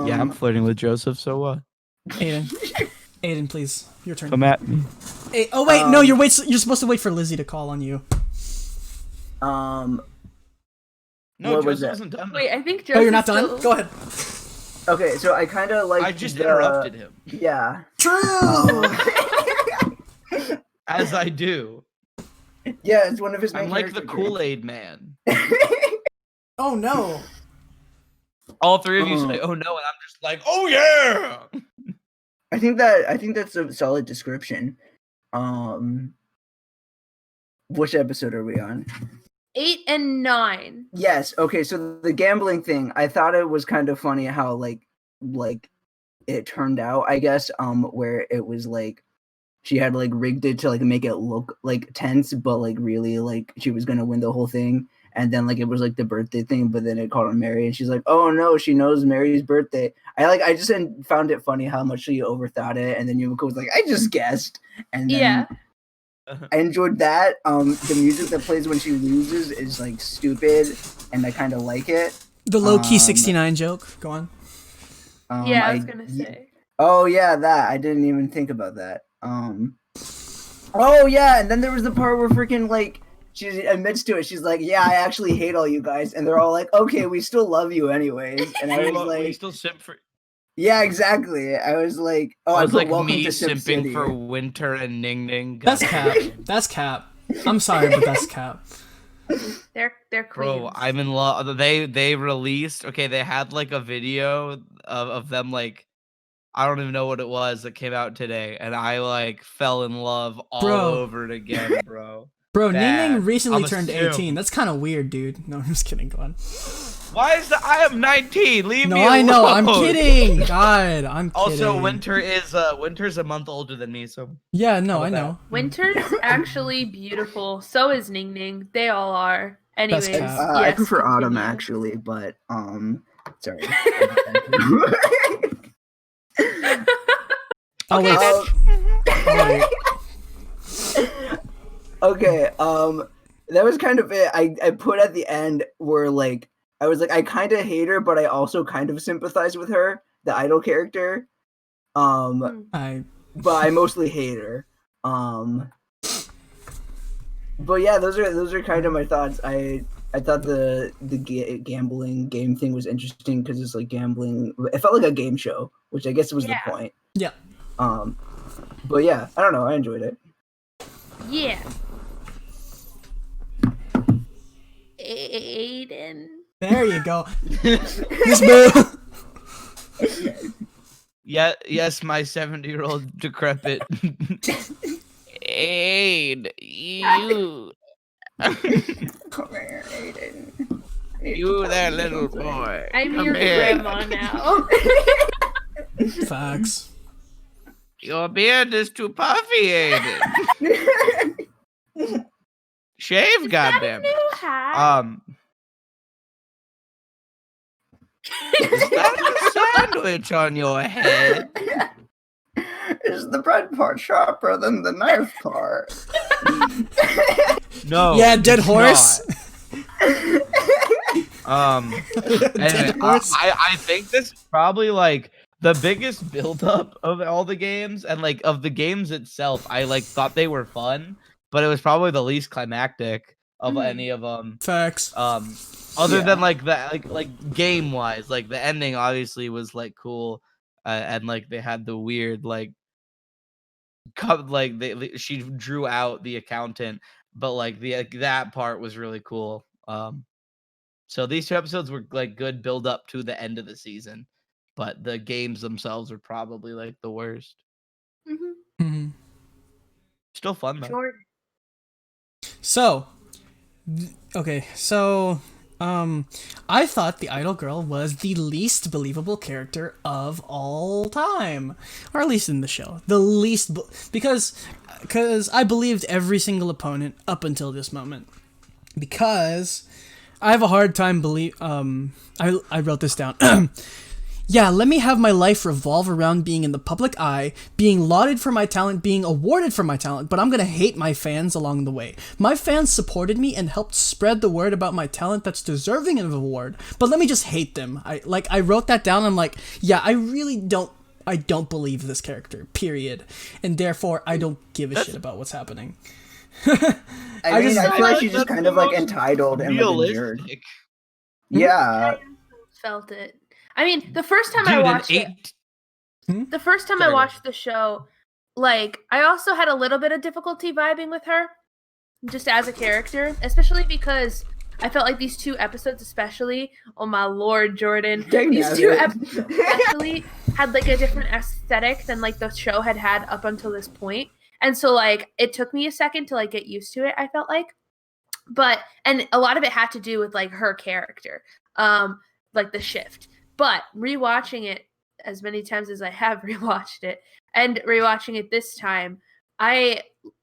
B: Yeah, I'm flirting with Joseph. So what?
C: Aiden, please, your turn.
B: Come at me.
C: Hey, oh wait, no, you're supposed to wait for Lizzie to call on you.
B: No,
A: what was
B: Joseph
A: that?
B: wasn't done.
D: Wait, I think Joseph.
C: Oh, you're not done? Go ahead.
A: Okay, so I kind of like.
B: I just interrupted him.
A: Yeah.
C: True.
B: As I do.
A: Yeah, it's one of his. Main
B: I'm like the
A: character
B: Kool-Aid man.
C: Oh no.
B: All three of you say, "Oh no," and I'm just like, "Oh yeah."
A: I think that's a solid description. Which episode are we on?
D: 8 and 9.
A: Yes. Okay. So the gambling thing, I thought it was kind of funny how like it turned out. I guess where it was like she had like rigged it to like make it look like tense, but like really like she was gonna win the whole thing. And then like it was like the birthday thing, but then it called her Mary, and she's like, "Oh no, she knows Mary's birthday." I just found it funny how much she overthought it, and then Yumiko was like, "I just guessed," and then
D: Yeah.
A: I enjoyed that. The music that plays when she loses is like stupid, and I kind of like it.
C: The low key 69 joke. Go on.
D: Yeah, I was gonna say.
A: Oh yeah, that I didn't even think about that. Oh yeah, and then there was the part where freaking like she admits to it. She's like, "Yeah, I actually hate all you guys," and they're all like, "Okay, we still love you anyways." And I was
B: We
A: like,
B: still simp for.
A: "Yeah, exactly." I was like, "Oh,
B: I was like
A: welcome
B: me
A: to Sim
B: simping
A: City."
B: for Winter and Ning Ning.
C: That's cap. That's cap. I'm sorry, but that's cap.
D: They're queens.
B: Bro, I'm in love. They released. Okay, they had like a video of them like. I don't even know what it was that came out today, and I like fell in love all
C: Bro.
B: over it again, bro.
C: Bro, Ning
B: Bad.
C: Ning recently
B: I'm
C: turned
B: assumed.
C: 18. That's kind of weird, dude. No, I'm just kidding. Go on.
B: Why is that? I am 19. Leave
C: No,
B: me alone.
C: I know. I'm kidding. God, I'm kidding.
B: Also, Winter's a month older than me, so
C: Yeah, no,
B: How
C: I
B: about
C: know.
D: Winter's actually beautiful. So is Ning Ning. They all are. Anyways,
C: cap.
A: I
D: yes,
A: prefer Autumn
D: continue.
A: actually, but sorry.
C: Oh,
D: Okay,
C: wait.
A: Okay, that was kind of it. I put at the end where like I was like I kind of hate her, but I also kind of sympathize with her, the idol character. But I mostly hate her. But yeah, those are kind of my thoughts. I thought the gambling game thing was interesting because it's like gambling. It felt like a game show, which I guess was the point.
C: Yeah.
A: But yeah, I don't know. I enjoyed it.
D: Yeah. Aydin.
C: There you go. This boo.
B: yeah, yes, my 70-year-old decrepit. Aid, you.
A: Come here, Aydin.
B: You there, little boy.
D: I'm
B: Come
D: your
B: here.
D: grandma now.
C: Facts.
B: Your beard is too puffy, Aiden. Shave, goddamn.
D: New hat.
B: Is that a sandwich on your head?
A: Is the bread part sharper than the knife part?
B: No.
C: Yeah, dead horse.
B: Anyway, I think this is probably like the biggest buildup of all the games, and like of the games itself. I like thought they were fun, but it was probably the least climactic of any of them.
C: Facts.
B: Other than like the like game wise, like the ending obviously was like cool, and like they had the weird like she drew out the accountant, but like that part was really cool. So these 2 episodes were like good build up to the end of the season, but the games themselves were probably like the worst.
C: Mm-hmm.
B: Still fun though.
D: Jordan.
C: So, I thought the idol girl was the least believable character of all time, or at least in the show. The least, because I believed every single opponent up until this moment. Because I have a hard time I wrote this down. Yeah, let me have my life revolve around being in the public eye, being lauded for my talent, being awarded for my talent, but I'm gonna hate my fans along the way. My fans supported me and helped spread the word about my talent that's deserving of an award, but let me just hate them. I wrote that down, I'm like, yeah, I don't believe this character, period. And therefore, I don't give a shit about what's happening.
A: I feel like she's just kind of like entitled and like a jerk. Yeah.
D: I felt it. I mean, the first time I watched I watched the show, like, I also had a little bit of difficulty vibing with her, just as a character, especially because I felt like these 2 episodes especially, oh my lord, Jordan, these 2 episodes especially had like a different aesthetic than like the show had up until this point. And so like it took me a second to like get used to it, I felt like. and a lot of it had to do with like her character, like the shift. But rewatching it as many times as I have rewatched it, and rewatching it this time, I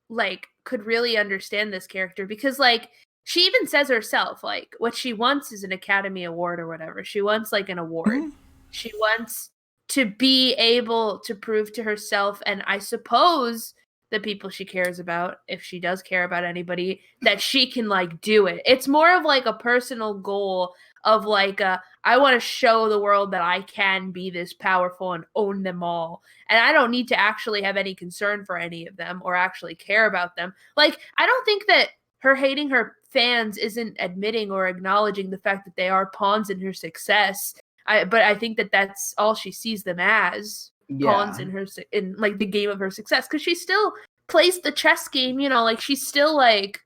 D: like could really understand this character because like she even says herself like what she wants is an Academy Award or whatever. She wants like an award.
C: Mhm.
D: She wants to be able to prove to herself, and I suppose the people she cares about, if she does care about anybody, that she can like do it. It's more of like a personal goal of like I want to show the world that I can be this powerful and own them all. And I don't need to actually have any concern for any of them or actually care about them. Like, I don't think that her hating her fans isn't admitting or acknowledging the fact that they are pawns in her success. But I think that that's all she sees them as, pawns in her in like the game of her success, because she still plays the chess game. You know, like she still like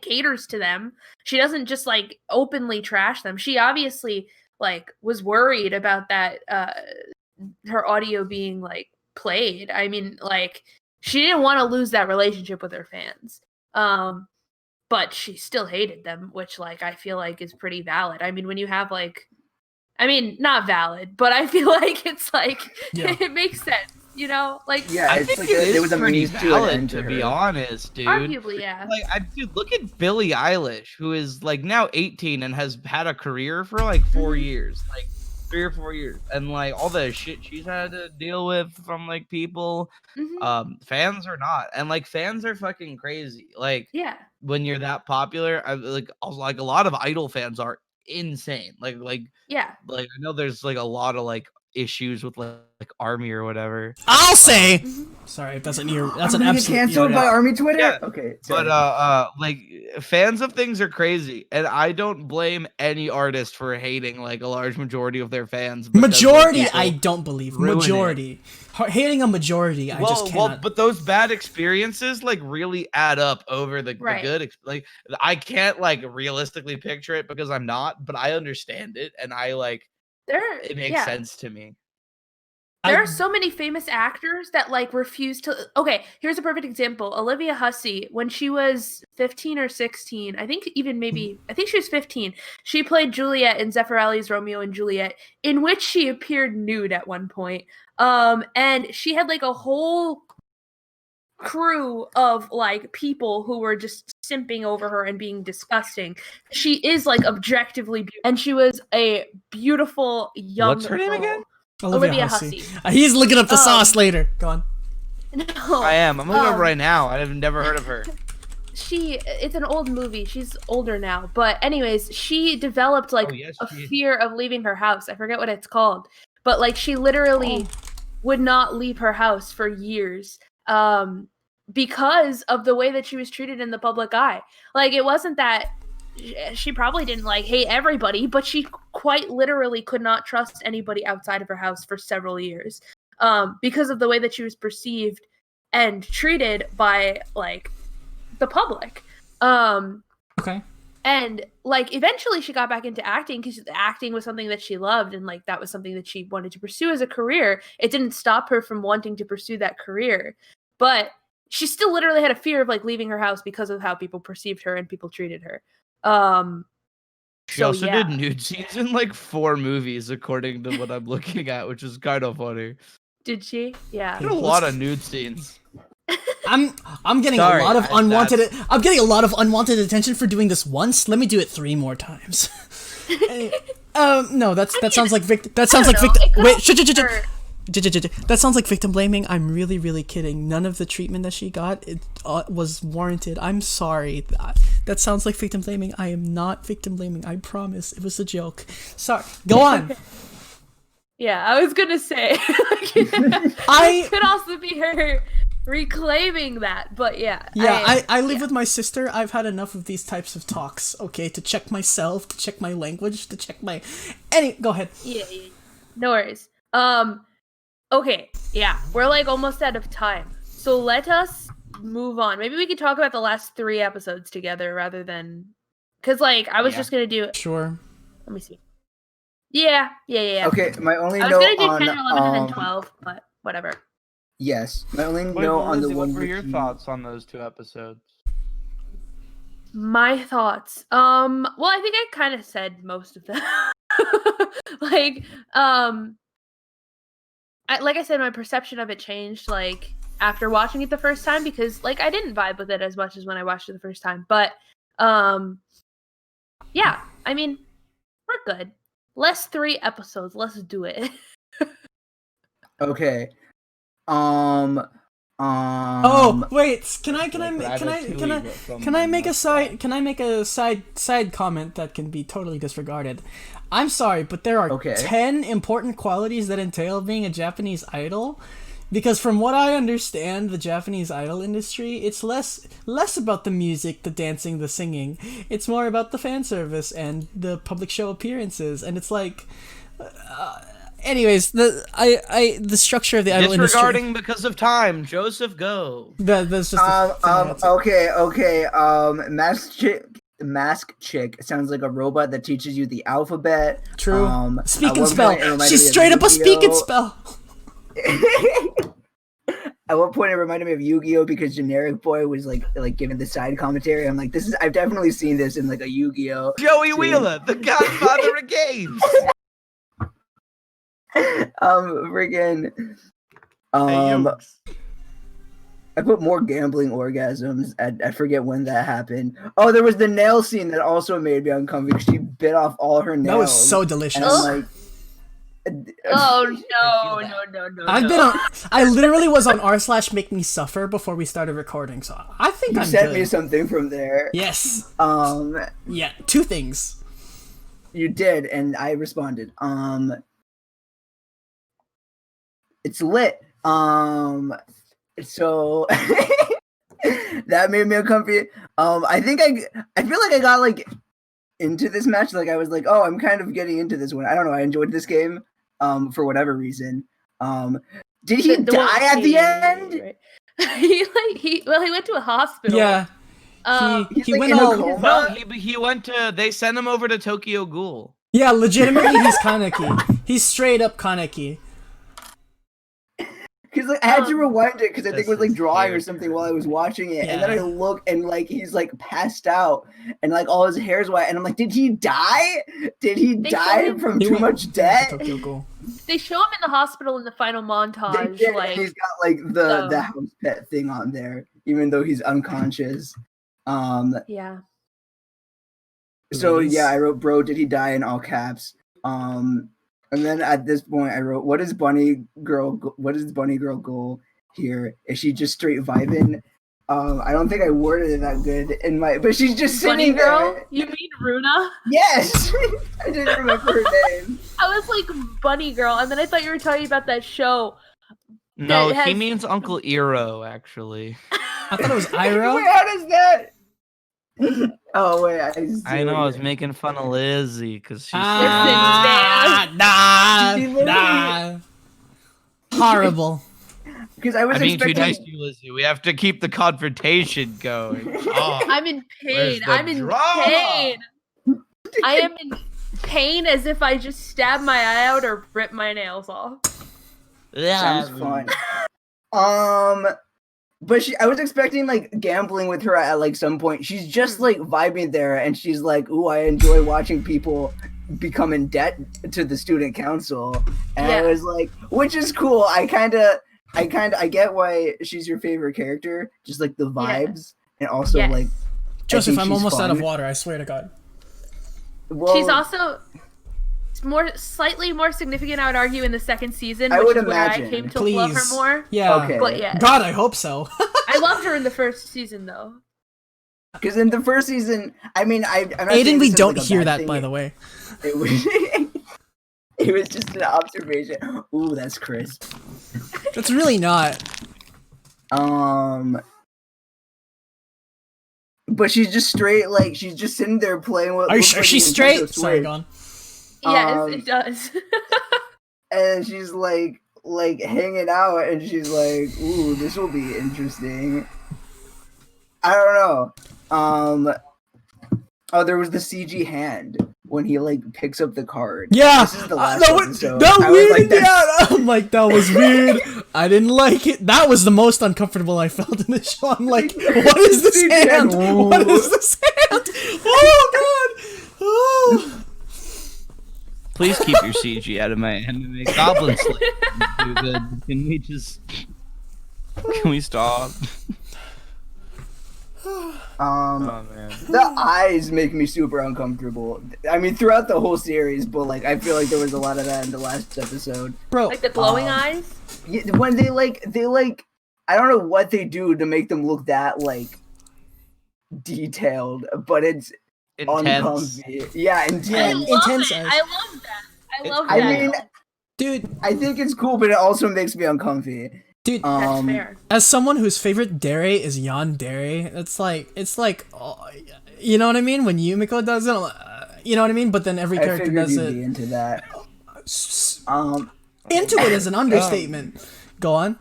D: caters to them. She doesn't just like openly trash them. She obviously like was worried about that her audio being like played. I mean, like she didn't want to lose that relationship with her fans. But she still hated them, which like I feel like is pretty valid. I mean, when you have like, I mean, not valid, but I feel like it's like it makes sense, you know? Like,
A: Yeah,
B: I
A: it's
B: think
A: like
B: it
A: there
B: is
A: was a
B: pretty
A: means to an
B: valid,
A: end
B: to
A: to
B: be
A: her.
B: honest, dude.
D: arguably, yeah.
B: Like, dude, look at Billie Eilish, who is like now 18 and has had a career for like 4 years, like 3 or 4 years, and like all the shit she's had to deal with from like people, fans or not, and like fans are fucking crazy. Like,
D: Yeah.
B: when you're that popular, like a lot of Idol fans are insane.
D: Yeah.
B: Like I know there's like a lot of like issues with like Army or whatever.
C: I'll say. Sorry, that's an
A: I'm
C: an
A: gonna get
C: absolute.
A: canceled
C: Yeah.
A: by Army Twitter.
B: Yeah,
A: Okay,
B: but
A: sorry.
B: like fans of things are crazy, and I don't blame any artist for hating like a large majority of their fans. Because, like,
C: Majority,
B: people
C: I don't believe.
B: ruin it.
C: Majority. Hating a majority, I just cannot.
B: But those bad experiences like really add up over the good. Like I can't like realistically picture it because I'm not, but I understand it, and I like it makes sense to me.
D: There are so many famous actors that like refuse to. Okay, here's a perfect example. Olivia Hussey, when she was 15 or 16, I think she was 15. She played Juliet in Zeffirelli's Romeo and Juliet, in which she appeared nude at one point. And she had like a whole crew of like people who were just simping over her and being disgusting. She is like objectively beautiful, and she was a beautiful young
B: What's her name
D: girl.
B: again?
C: Olivia Hussey. He's looking up the sauce later. Go on.
D: No,
B: I am. I'm looking up right now. I've never heard of her.
D: It's an old movie. She's older now. But anyways, she developed like a fear of leaving her house. I forget what it's called. But like she literally would not leave her house for years. Because of the way that she was treated in the public eye. Like it wasn't that she probably didn't like hate everybody, but she quite literally could not trust anybody outside of her house for several years, because of the way that she was perceived and treated by like the public.
C: Okay.
D: And like eventually she got back into acting because acting was something that she loved, and like that was something that she wanted to pursue as a career. It didn't stop her from wanting to pursue that career, but she still literally had a fear of like leaving her house because of how people perceived her and people treated her.
B: She also did nude scenes in like 4 movies, according to what I'm looking at, which is kind of funny.
D: Did she? Yeah.
B: She did a lot of nude scenes.
C: I'm getting a lot of unwanted. I'm getting a lot of unwanted attention for doing this once. Let me do it 3 more times. No, that sounds like victim. That sounds like victim. Wait, that sounds like victim blaming. I'm really, really kidding. None of the treatment that she got was warranted. I'm sorry. That sounds like victim blaming. I am not victim blaming. I promise. It was a joke. Sorry. Go on.
D: Yeah, I was gonna say. It could also be her reclaiming that, but yeah.
C: I live with my sister. I've had enough of these types of talks. Okay, to check myself, to check my language, to check my. Go ahead.
D: Yeah. No worries. Okay, yeah, we're like almost out of time. So let us move on. Maybe we could talk about the last 3 episodes together rather than... Because, like, I was just going to do...
C: Sure.
D: Let me see. Yeah.
A: Okay, my only note on...
D: I was going to do 10, 11, and then 12, but whatever.
A: Yes, my only note on the one...
B: What were your thoughts on those 2 episodes?
D: My thoughts. Well, I think I kind of said most of them. Like, like I said, my perception of it changed like after watching it the first time because like I didn't vibe with it as much as when I watched it the first time. But yeah, I mean, we're good. Less 3 episodes. Let's do it.
A: Okay.
C: Oh wait, can I make a side comment that can be totally disregarded? I'm sorry, but there are 10 important qualities that entail being a Japanese idol. Because from what I understand, the Japanese idol industry, it's less about the music, the dancing, the singing. It's more about the fan service and the public show appearances. And it's like, anyways, the structure of the idol industry.
B: Disregarding because of time, Joseph, go.
C: That's just
A: okay. Mask chick sounds like a robot that teaches you the alphabet.
C: True. Speak and spell. She's straight up a speak and spell.
A: At one point, it reminded me of Yu-Gi-Oh because Generic Boy was like giving the side commentary. I'm like, I've definitely seen this in like a Yu-Gi-Oh.
B: Joey Wheeler, the Godfather of games.
A: Friggin'. I put more gambling orgasms. I forget when that happened. Oh, there was the nail scene that also made me uncomfortable. She bit off all her nails.
C: That was so delicious.
D: Oh no!
C: I literally was on r/make me suffer before we started recording, so I think
A: you sent me something from there.
C: Yes. 2 things.
A: You did, and I responded. It's lit. So that made me uncomfortable. I think I feel like I got like into this match. Like I was like, oh, I'm kind of getting into this one. I don't know. I enjoyed this game. For whatever reason. Did he die at the end?
D: Right. he went to a hospital.
C: Yeah.
A: He
C: like
A: went all
B: no, he went to. They sent him over to Tokyo Ghoul.
C: Yeah, legitimately, he's Kaneki. He's straight up Kaneki.
A: Because like, I had to rewind it because I think it was like drawing or something while I was watching it, and then I look and like he's like passed out and like all his hair's white, and I'm like, did he die? Did he die from too much debt?
D: They show him in the hospital in the final montage. Like
A: he's got like the house pet thing on there, even though he's unconscious.
D: Yeah.
A: So yeah, I wrote, "Bro, did he die?" in all caps. And then at this point, I wrote, "What is Bunny Girl goal here? Is she just straight vibing?" I don't think I worded it that good but she's just sitting
D: Bunny Girl?
A: there.
D: You mean Runa?
A: Yes, I didn't remember her name.
D: I was like Bunny Girl, and then I thought you were talking about that show.
B: No, he means Uncle Eero, actually.
C: I thought it was Iroh.
A: Wait, how does that? Oh wait,
B: I know I was making fun of Lizzie because she's
C: nah. Horrible.
A: Because I was
B: being
A: expecting...
B: too nice to you, Lizzie. We have to keep the confrontation going. Oh,
D: I'm in pain. I'm in pain. I am in pain as if I just stabbed my eye out or ripped my nails off.
A: Sounds fun. But I was expecting like gambling with her at like some point. She's just like vibing there, and she's like, "Ooh, I enjoy watching people become in debt to the student council." And I was like, which is cool. I get why she's your favorite character, just like the vibes, and also like.
C: Joseph, I'm almost out of water. I swear to God.
D: Well, she's also slightly more significant, I would argue, in the second season, which is where I came to love her more.
C: Yeah.
A: Okay.
D: But yeah.
C: God, I hope so.
D: I loved her in the first season, though.
A: Because in the first season, I mean, I'm not
C: Aydin, we don't
A: like
C: hear that,
A: thing.
C: by the way.
A: It was just an observation. Ooh, that's crisp.
C: That's really not.
A: But she's just straight, like, she's just sitting there playing with...
C: Are you sure she's straight? Sorry, go on.
D: Yes, it does.
A: And she's like hanging out, and she's like, "Ooh, this will be interesting." I don't know. Oh, there was the CG hand when he like picks up the card.
C: Yeah,
A: this is the last episode.
C: That weirded me
A: like,
C: out. I'm like, that was weird. I didn't like it. That was the most uncomfortable I felt in the show. I'm like, what is this hand? What is this hand?
B: Please keep your CG out of my anime. Goblin Slayer is too good. Can we just... Can we stop? Oh, man.
A: The eyes make me super uncomfortable. I mean, throughout the whole series, but like, I feel like there was a lot of that in the last episode.
C: Bro,
D: Like the glowing eyes?
A: When they I don't know what they do to make them look that like detailed, but it's
B: Intense.
A: uncomfy. Yeah,
D: I
A: intense.
D: love
C: Intense
D: it.
C: eyes.
D: I love that. I love
A: I
D: that.
A: mean,
C: dude,
A: I think it's cool, but it also makes me uncomfy.
C: dude,
D: That's fair.
C: as someone whose favorite dere is yandere, it's like, oh, you know what I mean? When Yumiko does it, I'm like, you know what I mean? But then every
A: I
C: character
A: figured
C: does
A: you'd be
C: it.
A: into that.
C: Into it is an understatement. Go on.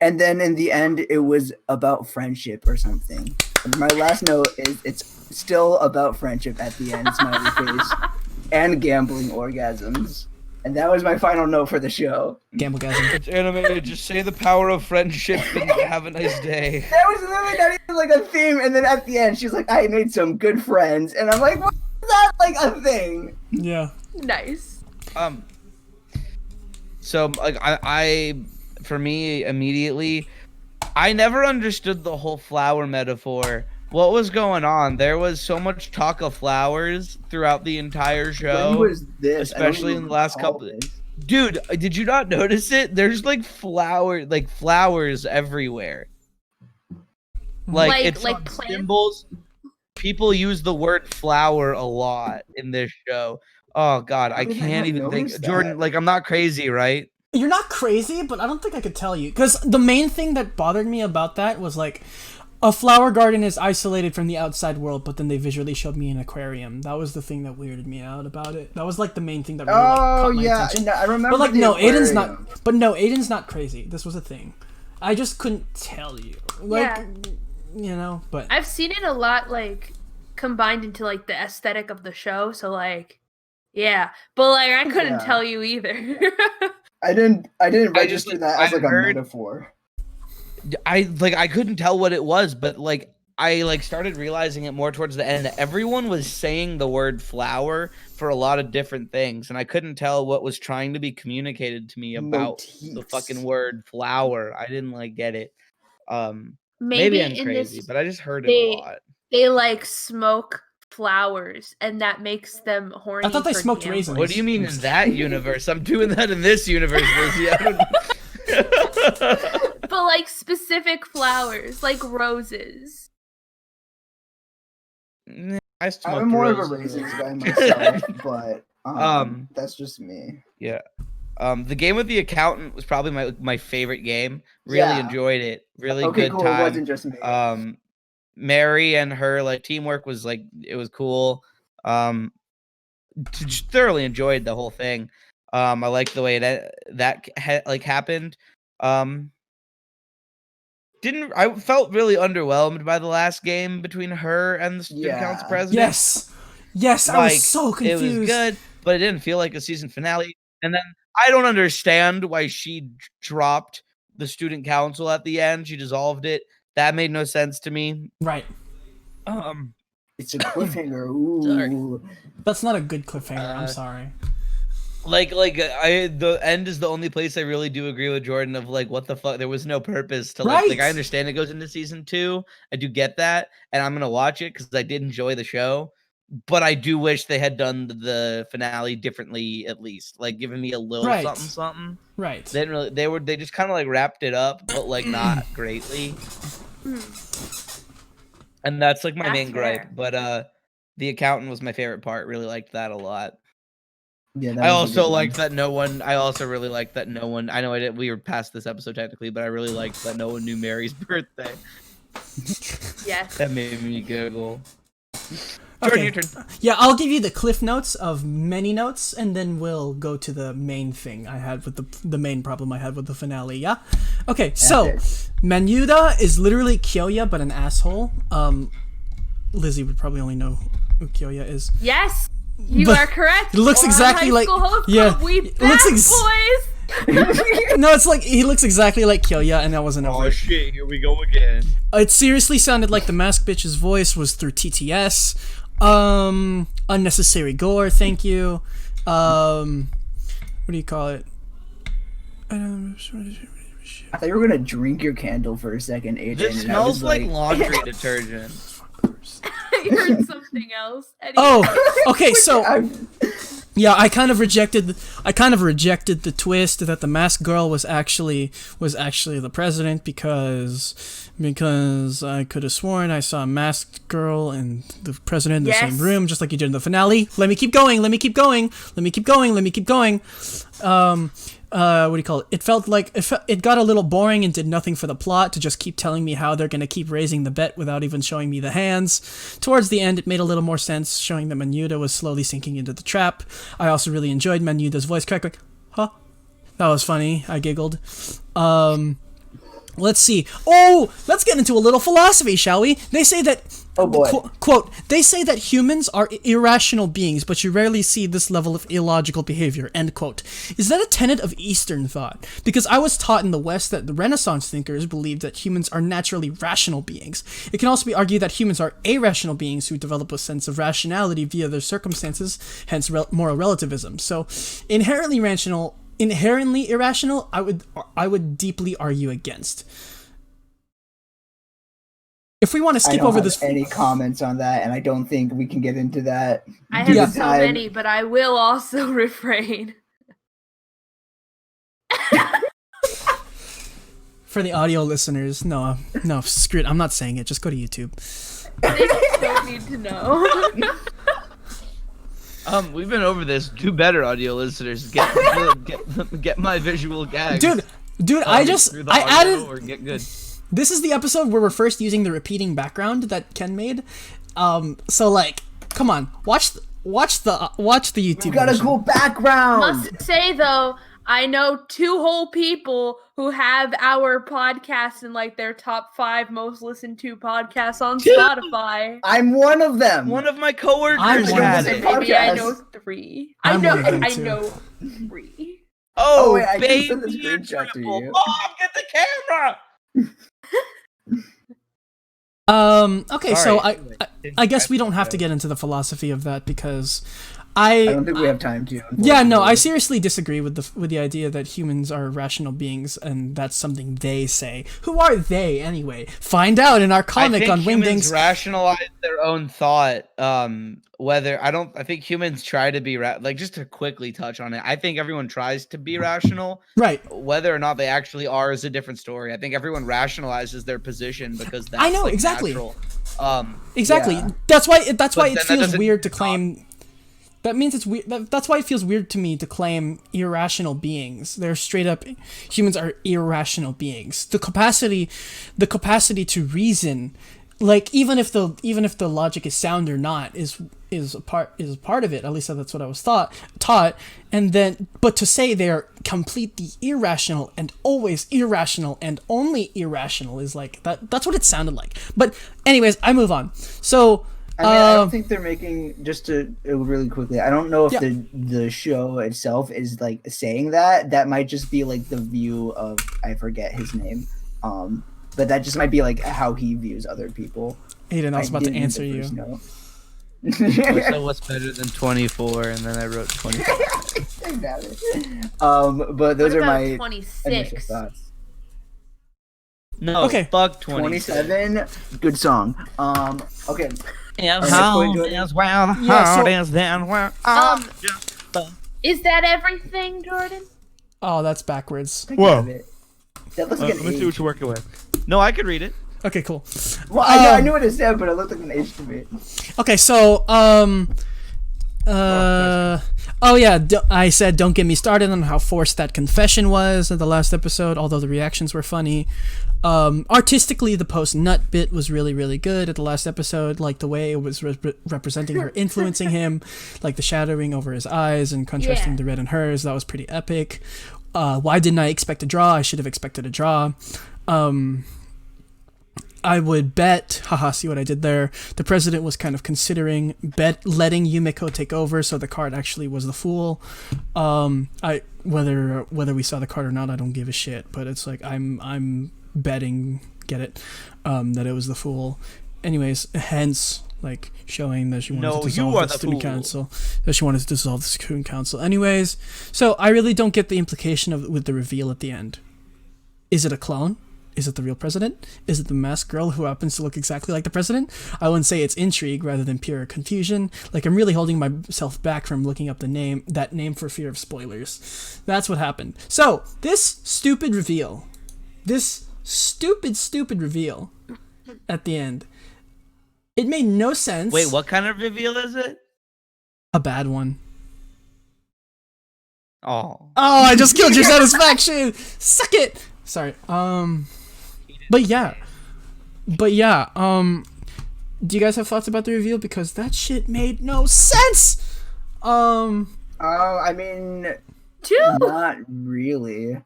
A: And then in the end, it was about friendship or something. And my last note is it's still about friendship at the end, smiley face, and gambling orgasms. And that was my final note for the show.
C: Gamblegasm.
B: It's animated. Just say the power of friendship and have a nice day.
A: That was literally not even like a theme. And then at the end, she's like, I made some good friends. And I'm like, what is that like a thing?
C: Yeah.
D: Nice.
B: So like I for me immediately, I never understood the whole flower metaphor. What was going on? There was so much talk of flowers throughout the entire show.
A: When was this?
B: Especially in the last couple. Dude, did you not notice it? There's like flowers everywhere. Like it's
D: like
B: on
D: plants?
B: symbols. People use the word flower a lot in this show. Oh God, I
A: did I
B: can't
A: not
B: even think.
A: notice that?
B: Jordan, like I'm not crazy, right?
C: You're not crazy, but I don't think I could tell you. Because the main thing that bothered me about that was like, a flower garden is isolated from the outside world, but then they visually showed me an aquarium. That was the thing that weirded me out about it. That was like the main thing that really caught my attention.
A: I remember.
C: But like,
A: the
C: no,
A: aquarium.
C: Aiden's not crazy. This was a thing. I just couldn't tell you. Like, you know, but
D: I've seen it a lot, like, combined into, like, the aesthetic of the show, so, like, yeah. But, like, I couldn't
A: Yeah.
D: tell you either.
A: I didn't register
B: just,
A: that as
B: I
A: like a
B: heard-
A: metaphor.
B: I couldn't tell what it was, but like I like started realizing it more towards the end. Everyone was saying the word flower for a lot of different things, and I couldn't tell what was trying to be communicated to me about the
A: Motifs.
B: fucking word flower. I didn't like get it. Maybe
D: Maybe
B: I'm
D: in
B: crazy,
D: this,
B: but I just heard it
D: they-
B: a lot.
D: they, like, smoke flowers, and that makes them horny.
C: I thought they
D: for
C: smoked
D: gambling.
C: raisins.
B: What do you mean in that universe? I'm doing that in this universe, Lizzie. I don't...
D: But, like, specific flowers, like roses.
B: Nah, I smoked
A: I'm more of a
B: roses.
A: raisins guy myself, but
B: Um,
A: that's just me.
B: Yeah. The game with the accountant was probably my favorite game. Really
A: Yeah.
B: enjoyed it. Really
A: Okay,
B: good
A: cool. It
B: time.
A: wasn't just me.
B: Mary and her like teamwork was like it was cool. Just thoroughly enjoyed the whole thing. I liked the way that happened. I felt really underwhelmed by the last game between her and the student council
A: Yeah.
B: president.
C: Yes, I was so confused.
B: It was good, but it didn't feel like a season finale. And then I don't understand why she dropped the student council at the end. She dissolved it. That made no sense to me.
C: Right.
A: It's a cliffhanger. Ooh.
B: Sorry.
C: That's not a good cliffhanger. I'm sorry.
B: The end is the only place I really do agree with Jordan of like what the fuck, there was no purpose to like
C: Right.
B: I understand it goes into season 2. I do get that, and I'm gonna watch it because I did enjoy the show, but I do wish they had done the finale differently, at least like giving me a little
C: Right.
B: something.
C: Right.
B: They didn't really, they just kind of like wrapped it up, but like not greatly. And that's like my
D: That's
B: main gripe.
D: fair.
B: But the accountant was my favorite part. Really liked that a lot.
A: Yeah, that
B: I
A: was a
B: also
A: good one.
B: liked that no one. I also really liked that no one. I know we were past this episode technically, but I really liked that no one knew Mary's birthday.
D: Yes.
B: That made me giggle. Jordan,
C: Okay.
B: your turn.
C: Yeah, I'll give you the cliff notes of many notes, and then we'll go to the main thing I had with the main problem I had with the finale. Yeah. Okay, so
A: Epic.
C: Manyuda is literally Kyoya, but an asshole. Lizzie would probably only know who Kyoya is.
D: Yes, you
C: But
D: are correct.
C: it looks
D: Or on
C: exactly
D: High
C: like-
D: School Hope
C: yeah,
D: Club, we
C: it
D: bad
C: looks
D: boys.
C: No, it's like he looks exactly like Kyoya, and that wasn't over.
B: Oh shit! Here we go again.
C: It seriously sounded like the mask bitch's voice was through TTS. Unnecessary gore, thank you. What do you call it?
A: I thought you were gonna drink your candle for a second, Aydin.
B: This smells like laundry detergent.
D: I heard something else. Anyway.
C: Oh, okay, so yeah, I kind of rejected the twist that the masked girl was actually the president because I could have sworn I saw a masked girl and the president in the same room, just like you did in the finale. Let me keep going. What do you call it? It felt like it got a little boring and did nothing for the plot to just keep telling me how they're going to keep raising the bet without even showing me the hands. Towards the end, it made a little more sense, showing that Menuda was slowly sinking into the trap. I also really enjoyed Menuda's voice crack, like, huh? That was funny. I giggled. Let's see. Oh, let's get into a little philosophy, shall we? They say that,
A: oh boy.
C: Quote, they say that humans are irrational beings, but you rarely see this level of illogical behavior, end quote. Is that a tenet of Eastern thought? Because I was taught in the West that the Renaissance thinkers believed that humans are naturally rational beings. It can also be argued that humans are irrational beings who develop a sense of rationality via their circumstances, hence moral relativism. So, inherently irrational, I would deeply argue against. If we want to skip over this,
A: any comments on that, and I don't think we can get into that.
D: I have so many, but I will also refrain.
C: For the audio listeners, no, screw it. I'm not saying it. Just go to YouTube.
D: They don't need to know.
B: We've been over this. Do better, audio listeners. Get my visual gag.
C: Dude, I added.
B: Or get good.
C: This is the episode where we're first using the repeating background that Ken made. So like, come on, watch the YouTube.
A: You got a cool background.
D: Must say though, I know 2 whole people who have our podcast in like their top 5 most listened to podcasts on Spotify.
A: I'm one of them.
B: One of my coworkers
A: had it.
D: Maybe I know 3. I know 3.
B: Oh,
A: wait, I
B: baby,
A: can send the screenshot to you.
B: Mom, get the camera.
C: Okay,
B: Sorry.
C: so I guess we don't have to get into the philosophy of that because
A: I don't think we have time to.
C: Yeah, no, I seriously disagree with the idea that humans are rational beings, and that's something they say. Who are they anyway? Find out in our comic on Wingdings.
B: Humans rationalize their own thought. I think humans try to be just to quickly touch on it. I think everyone tries to be rational.
C: Right.
B: Whether or not they actually are is a different story. I think everyone rationalizes their position because that's
C: I know exactly.
B: Natural.
C: Exactly.
A: Yeah.
C: That's why it feels weird to claim. That means it's weird. That's why it feels weird to me to claim irrational beings. They're straight up, humans are irrational beings. The capacity to reason, like even if the logic is sound or not, is a part of it. At least that's what I was taught. And then, but to say they're completely irrational and always irrational and only irrational is like that. That's what it sounded like. But anyways, I move on. So.
A: I don't think they're making, just to really quickly, I don't know if the show itself is like saying that. That might just be like the view of, I forget his name, but that just might be like how he views other people.
C: Aydin, I was about to answer you.
B: So what's better than 24? And then I wrote 24.
A: But those are my
D: 26?
A: initial thoughts.
B: No,
C: okay.
B: Fuck 27.
A: 27, good song. Okay.
B: Is
D: that everything, Jordan?
C: Oh, that's backwards.
A: Whoa. That looks like
B: let me see what you're working with. No, I could read it.
C: Okay, cool.
A: Well, I knew what it said, but it looked like an H to me.
C: Okay, so I said don't get me started on how forced that confession was in the last episode, although the reactions were funny. Artistically, the post-nut bit was really, really good at the last episode, like the way it was representing her influencing him, like the shadowing over his eyes and contrasting the red in hers. That was pretty epic. Why didn't I expect a draw? I should have expected a draw. I would bet, see what I did there, the president was kind of considering letting Yumiko take over, so the card actually was the fool. Whether we saw the card or not, I don't give a shit, but it's like I'm betting, get it, that it was the fool. Anyways, hence like showing that she wanted
B: No,
C: to
B: you
C: dissolve
B: are
C: the
B: the
C: student
B: fool.
C: council. That she wanted to dissolve the student council. Anyways, so I really don't get the implication of with the reveal at the end. Is it a clone? Is it the real president? Is it the masked girl who happens to look exactly like the president? I wouldn't say it's intrigue rather than pure confusion. Like, I'm really holding myself back from looking up that name for fear of spoilers. That's what happened. So, this stupid reveal at the end, it made no sense.
B: Wait, what kind of reveal is it?
C: A bad one.
B: Oh.
C: Oh, I just killed your satisfaction. Suck it. Sorry. But yeah. Do you guys have thoughts about the reveal? Because that shit made no sense.
A: I mean, not really.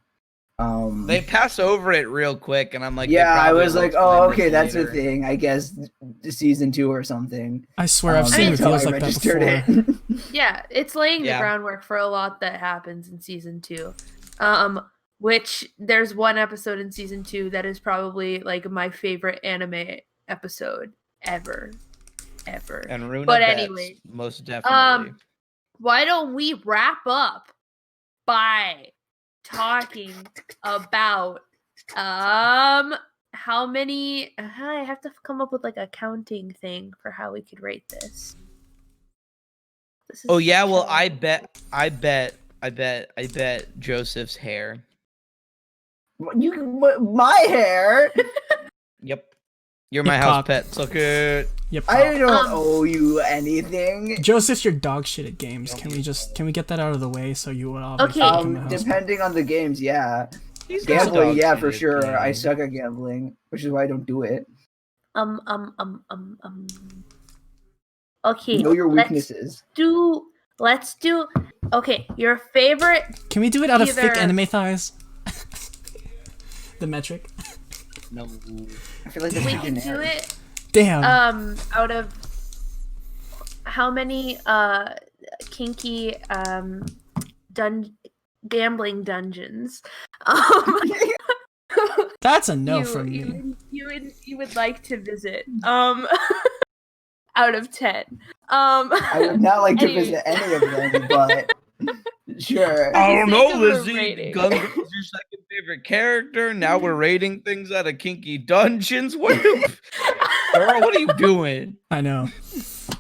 B: They pass over it real quick, and I'm like,
A: yeah, I
B: probably
A: was
B: will
A: like,
B: explain
A: oh,
B: this
A: okay, that's a
B: later.
A: thing. I guess season 2 or something.
C: I swear I've seen
A: That's how
C: reveals
A: I
C: like that
A: registered
C: before.
A: it.
D: Yeah, it's laying the
B: Yeah.
D: groundwork for a lot that happens in season 2. Which there's one episode in season 2 that is probably like my favorite anime episode ever.
B: And Runa
D: But
B: bets,
D: anyway,
B: most definitely.
D: Why don't we wrap up by talking about how many I have to come up with like a counting thing for how we could rate this.
B: Oh yeah, well I
D: challenging.
B: bet Joseph's hair.
A: My hair?
B: Yep. You're my
C: Hip
B: house
C: hop.
B: pet. Suck it.
C: Yep.
A: I don't owe you anything.
C: Joseph, you're dog shit at games. Can we get that out of the way so you would obviously
D: Okay.
C: become a house pet?
A: Depending on the games, yeah.
B: He's not
A: Gambling,
B: dog
A: yeah,
B: shit
A: for
B: at
A: sure. I
B: games.
A: suck at gambling, which is why I don't do it.
D: Okay.
A: Know your weaknesses.
D: Let's do. Okay, your favorite.
C: Can we do it out of thick
D: Either-
C: anime thighs? The metric.
B: No.
A: I feel like that's
D: We
A: too
D: can do
A: generic.
D: it.
C: Damn.
D: Out of how many kinky gambling dungeons
C: That's a no from me.
D: you would like to visit out of 10.
A: I would not like to
D: Anyway.
A: visit any of them, but sure.
B: I don't know,
D: sake of a
B: Lizzie.
D: rating.
B: Gun Girl's your second favorite character. Now we're rating things out of kinky dungeons. What, girl? What are you doing?
C: I know.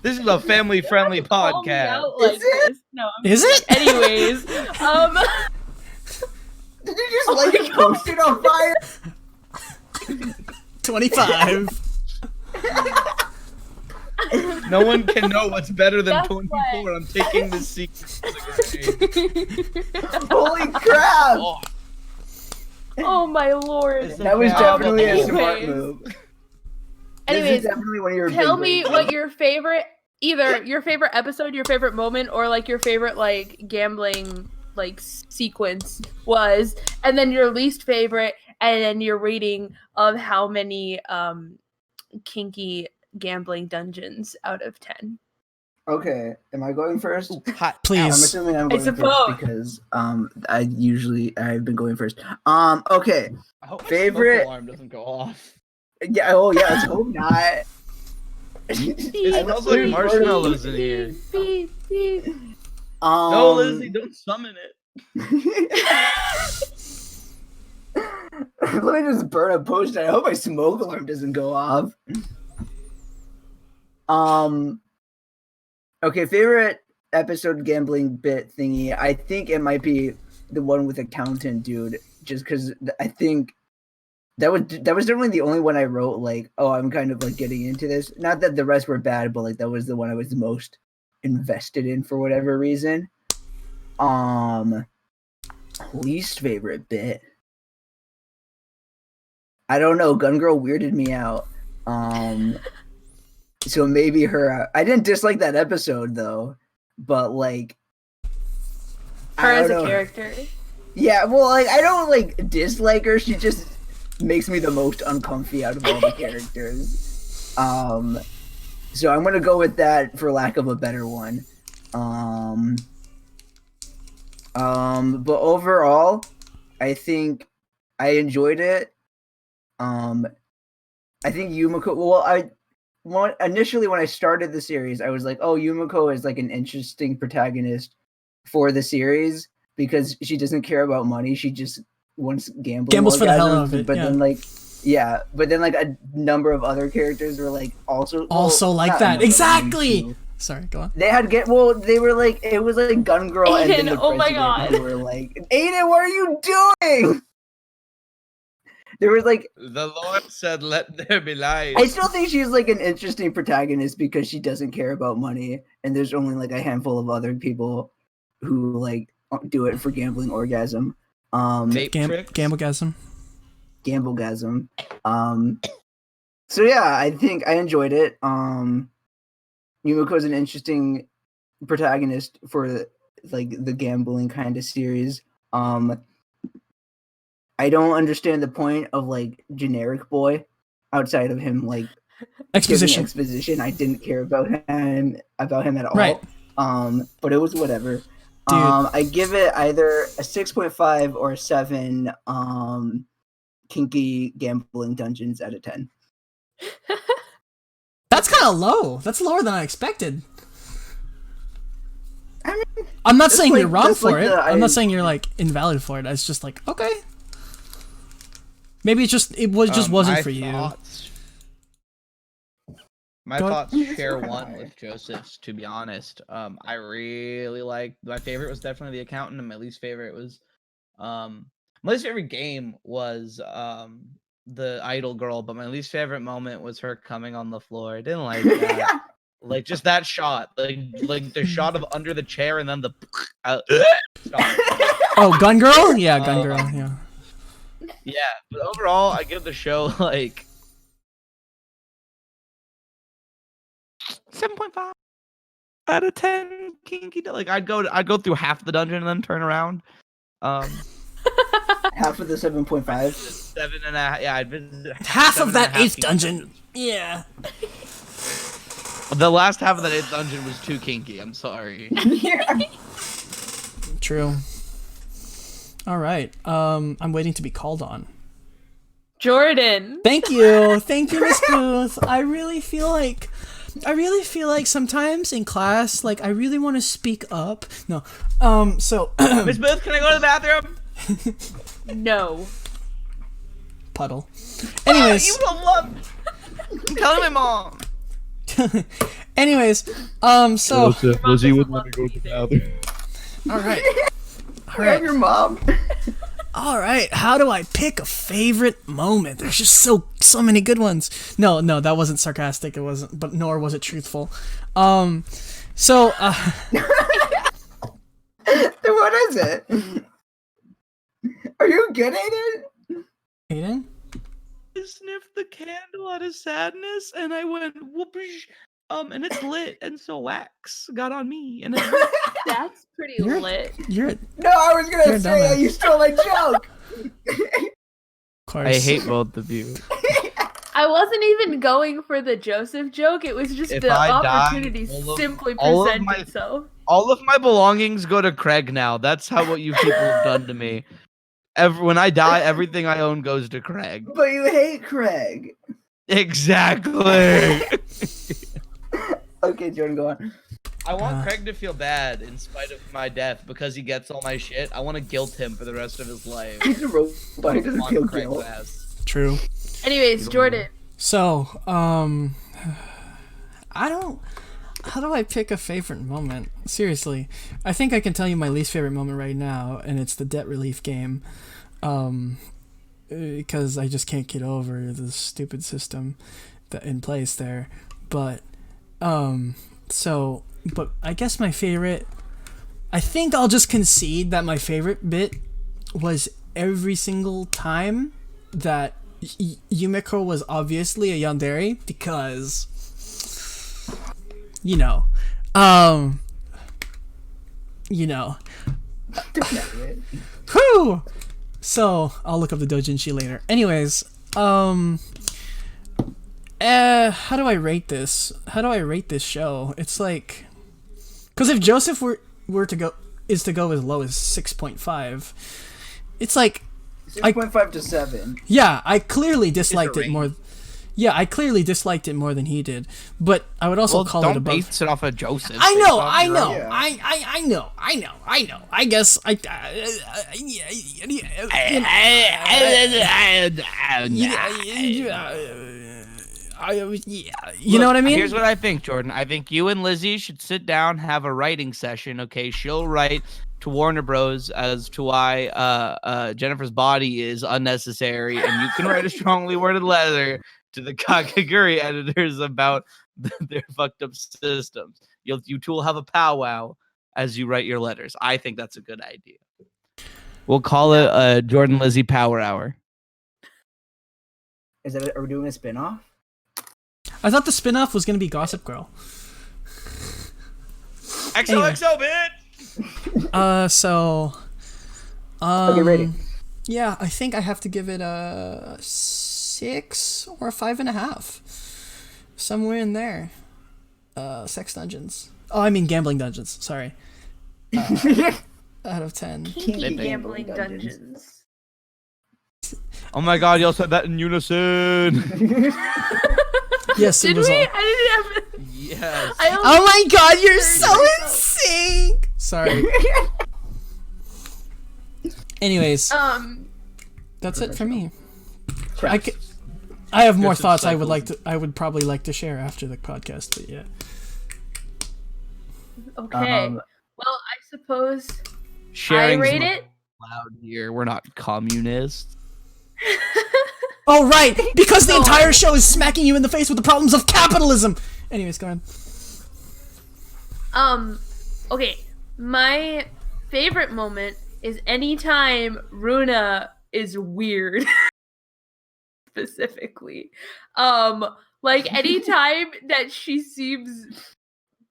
B: This is a family-friendly
D: Call me
B: podcast.
D: out like
A: Is it?
D: this. No,
C: Is it?
D: anyways,
A: Did you just light your post-it on fire?
C: 25.
B: No one can know what's better than
D: Guess
B: 24.
D: what?
B: I'm taking this secret.
A: Holy crap!
B: Oh,
D: oh my lord.
A: That was definitely a smart
D: Anyways.
A: move. This
D: Anyways,
A: is definitely one of your
D: tell
A: big
D: me
A: wins.
D: what your favorite, either your favorite episode, your favorite moment, or like your favorite like gambling like sequence was, and then your least favorite, and then your rating of how many kinky gambling dungeons out of 10.
A: Okay, am I going first?
B: hot.
A: I'm
C: Please.
A: assuming I'm
D: I
A: going
D: suppose.
A: first because I've been going first. Okay.
B: I hope my
A: Favorite-
B: smoke alarm doesn't go off.
A: Yeah, oh yeah, let's hope not.
B: It smells like marshmallows in here.
D: Beep, beep.
B: No, Lizzie, don't summon it.
A: Let me just burn a post. I hope my smoke alarm doesn't go off. Okay, favorite episode gambling bit thingy. I think it might be the one with accountant dude, just because I think that was definitely the only one I wrote. Like, oh, I'm kind of like getting into this. Not that the rest were bad, but like that was the one I was the most invested in for whatever reason. Least favorite bit. I don't know. Gun Girl weirded me out. So maybe her. I didn't dislike that episode though, but like
D: Her
A: I
D: as
A: don't
D: a
A: know.
D: character.
A: Yeah, well, like I don't like dislike her. She just makes me the most uncomfy out of all the characters. So I'm gonna go with that for lack of a better one. But overall, I think I enjoyed it. I think Yumiko. Well, initially when I started the series, I was like, oh, Yumiko is like an interesting protagonist for the series because she doesn't care about money. She just wants gambling.
C: Gambles for the hell of it.
A: But then like a number of other characters were like also
C: like that. Exactly. Sorry, go on.
A: They had they were like, it was like Gun Girl
D: Aydin,
A: and then the
D: oh my
A: president
D: God.
A: who were like, Aydin, what are you doing? There was like,
B: The Lord said, "Let there be light."
A: I still think she's like an interesting protagonist because she doesn't care about money, and there's only like a handful of other people who like do it for gambling orgasm.
C: Gamblegasm.
A: Gamblegasm. So yeah, I think I enjoyed it. Yumiko's an interesting protagonist for like the gambling kind of series. I don't understand the point of like generic boy outside of him like exposition. I didn't care about him at all.
C: Right.
A: But it was whatever.
C: Dude.
A: I give it either a 6.5 or a 7 kinky gambling dungeons out of 10.
C: That's kind of low. That's lower than I expected.
A: I mean,
C: I'm not saying
A: like-
C: you're wrong
A: that's
C: for
A: like
C: it.
A: the-
C: I'm
A: I-
C: not saying you're like invalid for it. It's just like, okay. Maybe it wasn't
B: My
C: for you.
B: My
C: Go
B: thoughts
A: ahead.
B: share one with Joseph's, to be honest. I really liked, my favorite was definitely the accountant, and my least favorite was my least favorite game was the idol girl, but my least favorite moment was her coming on the floor. I didn't like that. Like just that shot. Like the shot of under the chair and then the stop.
C: Oh, Gun Girl? Yeah, Gun Girl. Yeah.
B: Yeah, but overall I give the show like 7.5 out of 10 kinky. Like I'd go through half the dungeon and then turn around.
A: Half of the 7.5.
B: 7.5. Yeah, I'd visit
C: Half of that
B: 7.5
C: eighth
B: kinky
C: dungeon. Yeah.
B: The last half of that 8th dungeon was too kinky. I'm sorry.
A: Yeah.
C: True. All right. I'm waiting to be called on.
D: Jordan.
C: Thank you, Miss Booth. I really feel like sometimes in class, like I really want to speak up. No. So
B: Miss Booth, can I go to the bathroom?
D: No.
C: puddle. Anyways.
B: You will love. I'm telling my mom.
C: Anyways, so
B: Lizzie would let me go to the bathroom.
C: all right.
A: Grab your mom.
C: All right, how do I pick a favorite moment? There's just so many good ones. No, that wasn't sarcastic. It wasn't, but nor was it truthful. So
A: What is it? Are you good, Aydin?
C: Aydin?
B: I sniffed the candle out of sadness, and I went whoopsh. And it's lit, and so wax got on me, and it
D: That's pretty
C: You're-
D: lit.
C: You're of
A: No, I was
C: You're
A: gonna
C: a
A: say
C: dumbass.
A: you stole my joke.
C: course.
B: I hate both of you.
D: I wasn't even going for the Joseph joke. It was just
B: If
D: the
B: I die,
D: opportunity simply
B: all of
D: presented
B: my-
D: itself.
B: All of my belongings go to Craig now. That's how what you people have done to me. When I die, everything I own goes to Craig.
A: But you hate Craig.
B: Exactly.
A: Okay, Jordan, go on.
B: I want Craig to feel bad in spite of my death because he gets all my shit. I want to guilt him for the rest of his life.
A: He's a robot. He doesn't
B: On
A: feel
B: Craig's
A: guilt.
B: ass.
C: True.
D: Anyways, Jordan.
C: So, how do I pick a favorite moment? Seriously, I think I can tell you my least favorite moment right now, and it's the debt relief game. Because I just can't get over the stupid system that in place there. But, but I guess my favorite, I think I'll just concede that my favorite bit was every single time that Yumiko was obviously a yandere, because you know. Whew! So I'll look up the doujinshi later. Anyways, how do I rate this? How do I rate this show? It's like, because if Joseph were to go as low as 6.5, it's like
A: 6.5 to 7.
C: yeah, I clearly disliked it more. Yeah, I clearly disliked it more than he did, but I would also call it
B: don't
C: above.
B: base it off of Joseph.
C: I
B: Based
C: know,
B: off
C: I
B: your
C: know,
B: own.
A: Yeah.
C: I know. I guess you know what I mean?
B: Here's what I think, Jordan. I think you and Lizzie should sit down, have a writing session. Okay, she'll write to Warner Bros. As to why Jennifer's body is unnecessary, and you can write a strongly worded letter to the Kakegurui editors about their fucked up systems. You two will have a powwow as you write your letters. I think that's a good idea. We'll call it a Jordan Lizzie Power Hour.
A: Are we doing a spin-off?
C: I thought the spin-off was gonna be Gossip Girl.
B: XOXO, bitch!
C: So
A: Okay, rating.
C: yeah, I think I have to give it a 6 or a 5.5. Somewhere in there. Sex Dungeons. Oh, I mean Gambling Dungeons. Sorry. Out of 10.
D: Kinky gambling dungeons.
B: Oh my god, y'all said that in unison.
C: Yes, it
D: Did
C: was
D: we?
C: all.
D: I didn't have.
B: Yes.
D: I only
C: Oh my god, you're
D: heard
C: so
D: myself.
C: insane! Sorry. Anyways, that's it for me. I have more
B: There's some
C: thoughts
B: cycles.
C: I would probably like to share after the podcast, but yeah.
D: Okay. Well, I suppose
B: Sharing's
D: I rate
B: not
D: it.
B: loud here. We're not communists.
C: Oh right, because the
D: No.
C: entire show is smacking you in the face with the problems of capitalism. Anyways, go on.
D: Okay. My favorite moment is anytime Runa is weird. Specifically. Like anytime that she seems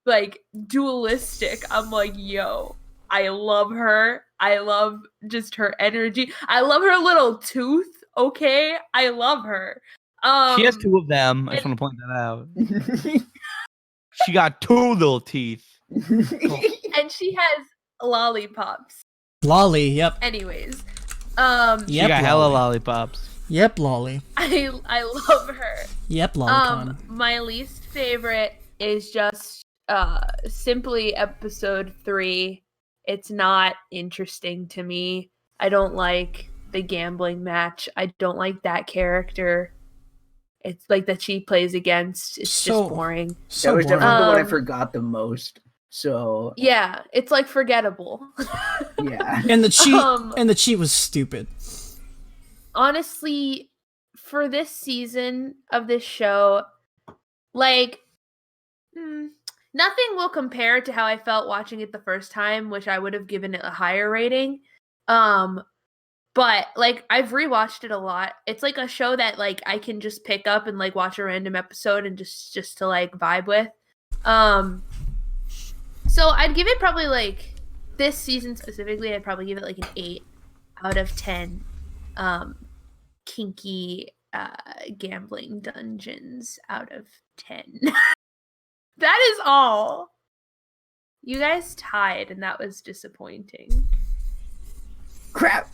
D: like dualistic, I'm like, yo, I love her. I love just her energy. I love her little tooth. Okay, I love her.
B: She has two of them. I just want to point that out. She got two little teeth.
D: and she has lollipops.
C: Lolly, yep.
D: Anyways,
B: She
C: Yep,
B: got hella
C: Lolly.
B: lollipops.
C: Yep, Lolly.
D: I love her.
C: Yep, Lolicon.
D: My least favorite is just simply episode 3. It's not interesting to me. I don't like the gambling match. I don't like that character. It's like that she plays against. It's
C: So-
D: just boring.
C: So
A: That was
C: boring.
A: definitely the one I
D: Um,
A: forgot the most. So
D: Yeah, it's like forgettable.
A: yeah.
C: And the cheat
D: um,
C: was stupid.
D: Honestly, for this season of this show, like, nothing will compare to how I felt watching it the first time, which I would have given it a higher rating. But like I've rewatched it a lot. It's like a show that like I can just pick up and like watch a random episode and just to like vibe with. So I'd give it probably like this season specifically, I'd probably give it like an 8 out of 10. Kinky gambling dungeons out of 10. That is all. You guys tied, and that was disappointing.
A: Crap.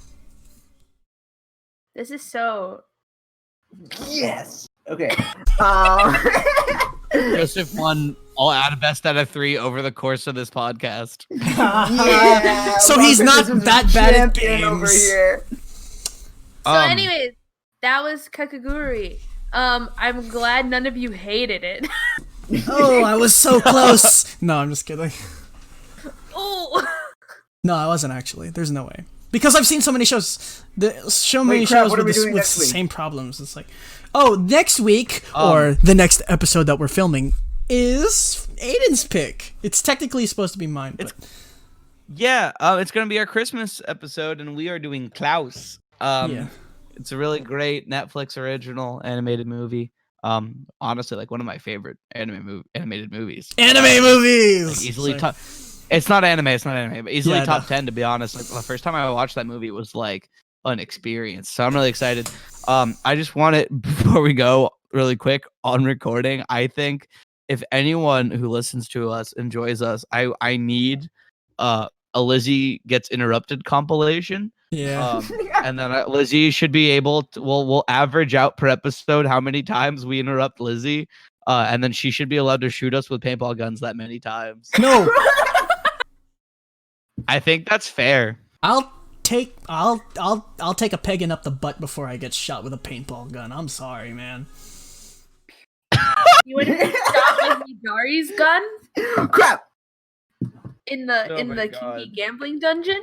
D: This is so.
A: Yes. Okay.
B: Joseph won all out of best out of 3 over the course of this podcast.
A: Yeah,
C: So he's
A: Marcus
C: not
A: is a
C: that bad at
A: champion over
C: games.
A: here.
D: So, anyways, that was Kakegurui. I'm glad none of you hated it.
C: Oh, I was so close. No, I'm just kidding.
D: Oh.
C: No, I wasn't actually. There's no way. Because I've seen so many shows. Many
A: crap,
C: shows
A: what are we
C: with
A: doing
C: the
A: next week?
C: same problems. It's like, oh, next week or the next episode that we're filming is Aydin's pick. It's technically supposed to be mine. But
B: Yeah, it's gonna be our Christmas episode, and we are doing Klaus.
C: Yeah.
B: It's a really great Netflix original animated movie. Honestly, like one of my favorite animated movies.
C: Anime movies.
B: Like, easily
C: Sorry.
B: top. It's not anime, but easily
C: Yeah,
B: top
C: no.
B: 10 to be honest. Like the first time I watched that movie, it was like an experience. So I'm really excited. I just want it before we go really quick on recording. I think if anyone who listens to us enjoys us, I need a Lizzie Gets Interrupted compilation
C: Yeah.
B: And then Lizzie should be able to. We'll average out per episode how many times we interrupt Lizzie, and then she should be allowed to shoot us with paintball guns that many times.
C: No.
B: I think that's fair.
C: I'll take a pegging up the butt before I get shot with a paintball gun. I'm sorry, man.
D: You would have shot with Midari's gun
A: Crap.
D: in the
B: Oh my God.
D: kinky gambling dungeon?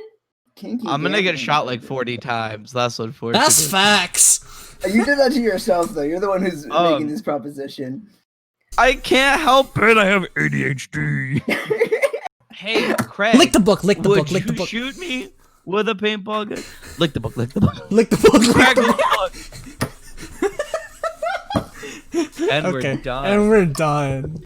A: Kinky
B: I'm gonna get
A: gambling.
B: shot like 40 times. That's unfortunate.
C: That's facts.
A: You did that to yourself, though. You're the one who's
B: Um,
A: making this proposition.
B: I can't help it. I have ADHD. Hey, Craig.
C: Lick the book. Lick the
B: would
C: book. Lick the
B: you
C: book.
B: shoot me with a paintball gun? Lick the book. Lick the book.
C: Lick the book. Lick
B: Craig,
C: the
B: lick
C: book.
B: the book. And
C: Okay.
B: we're done.
C: And we're done.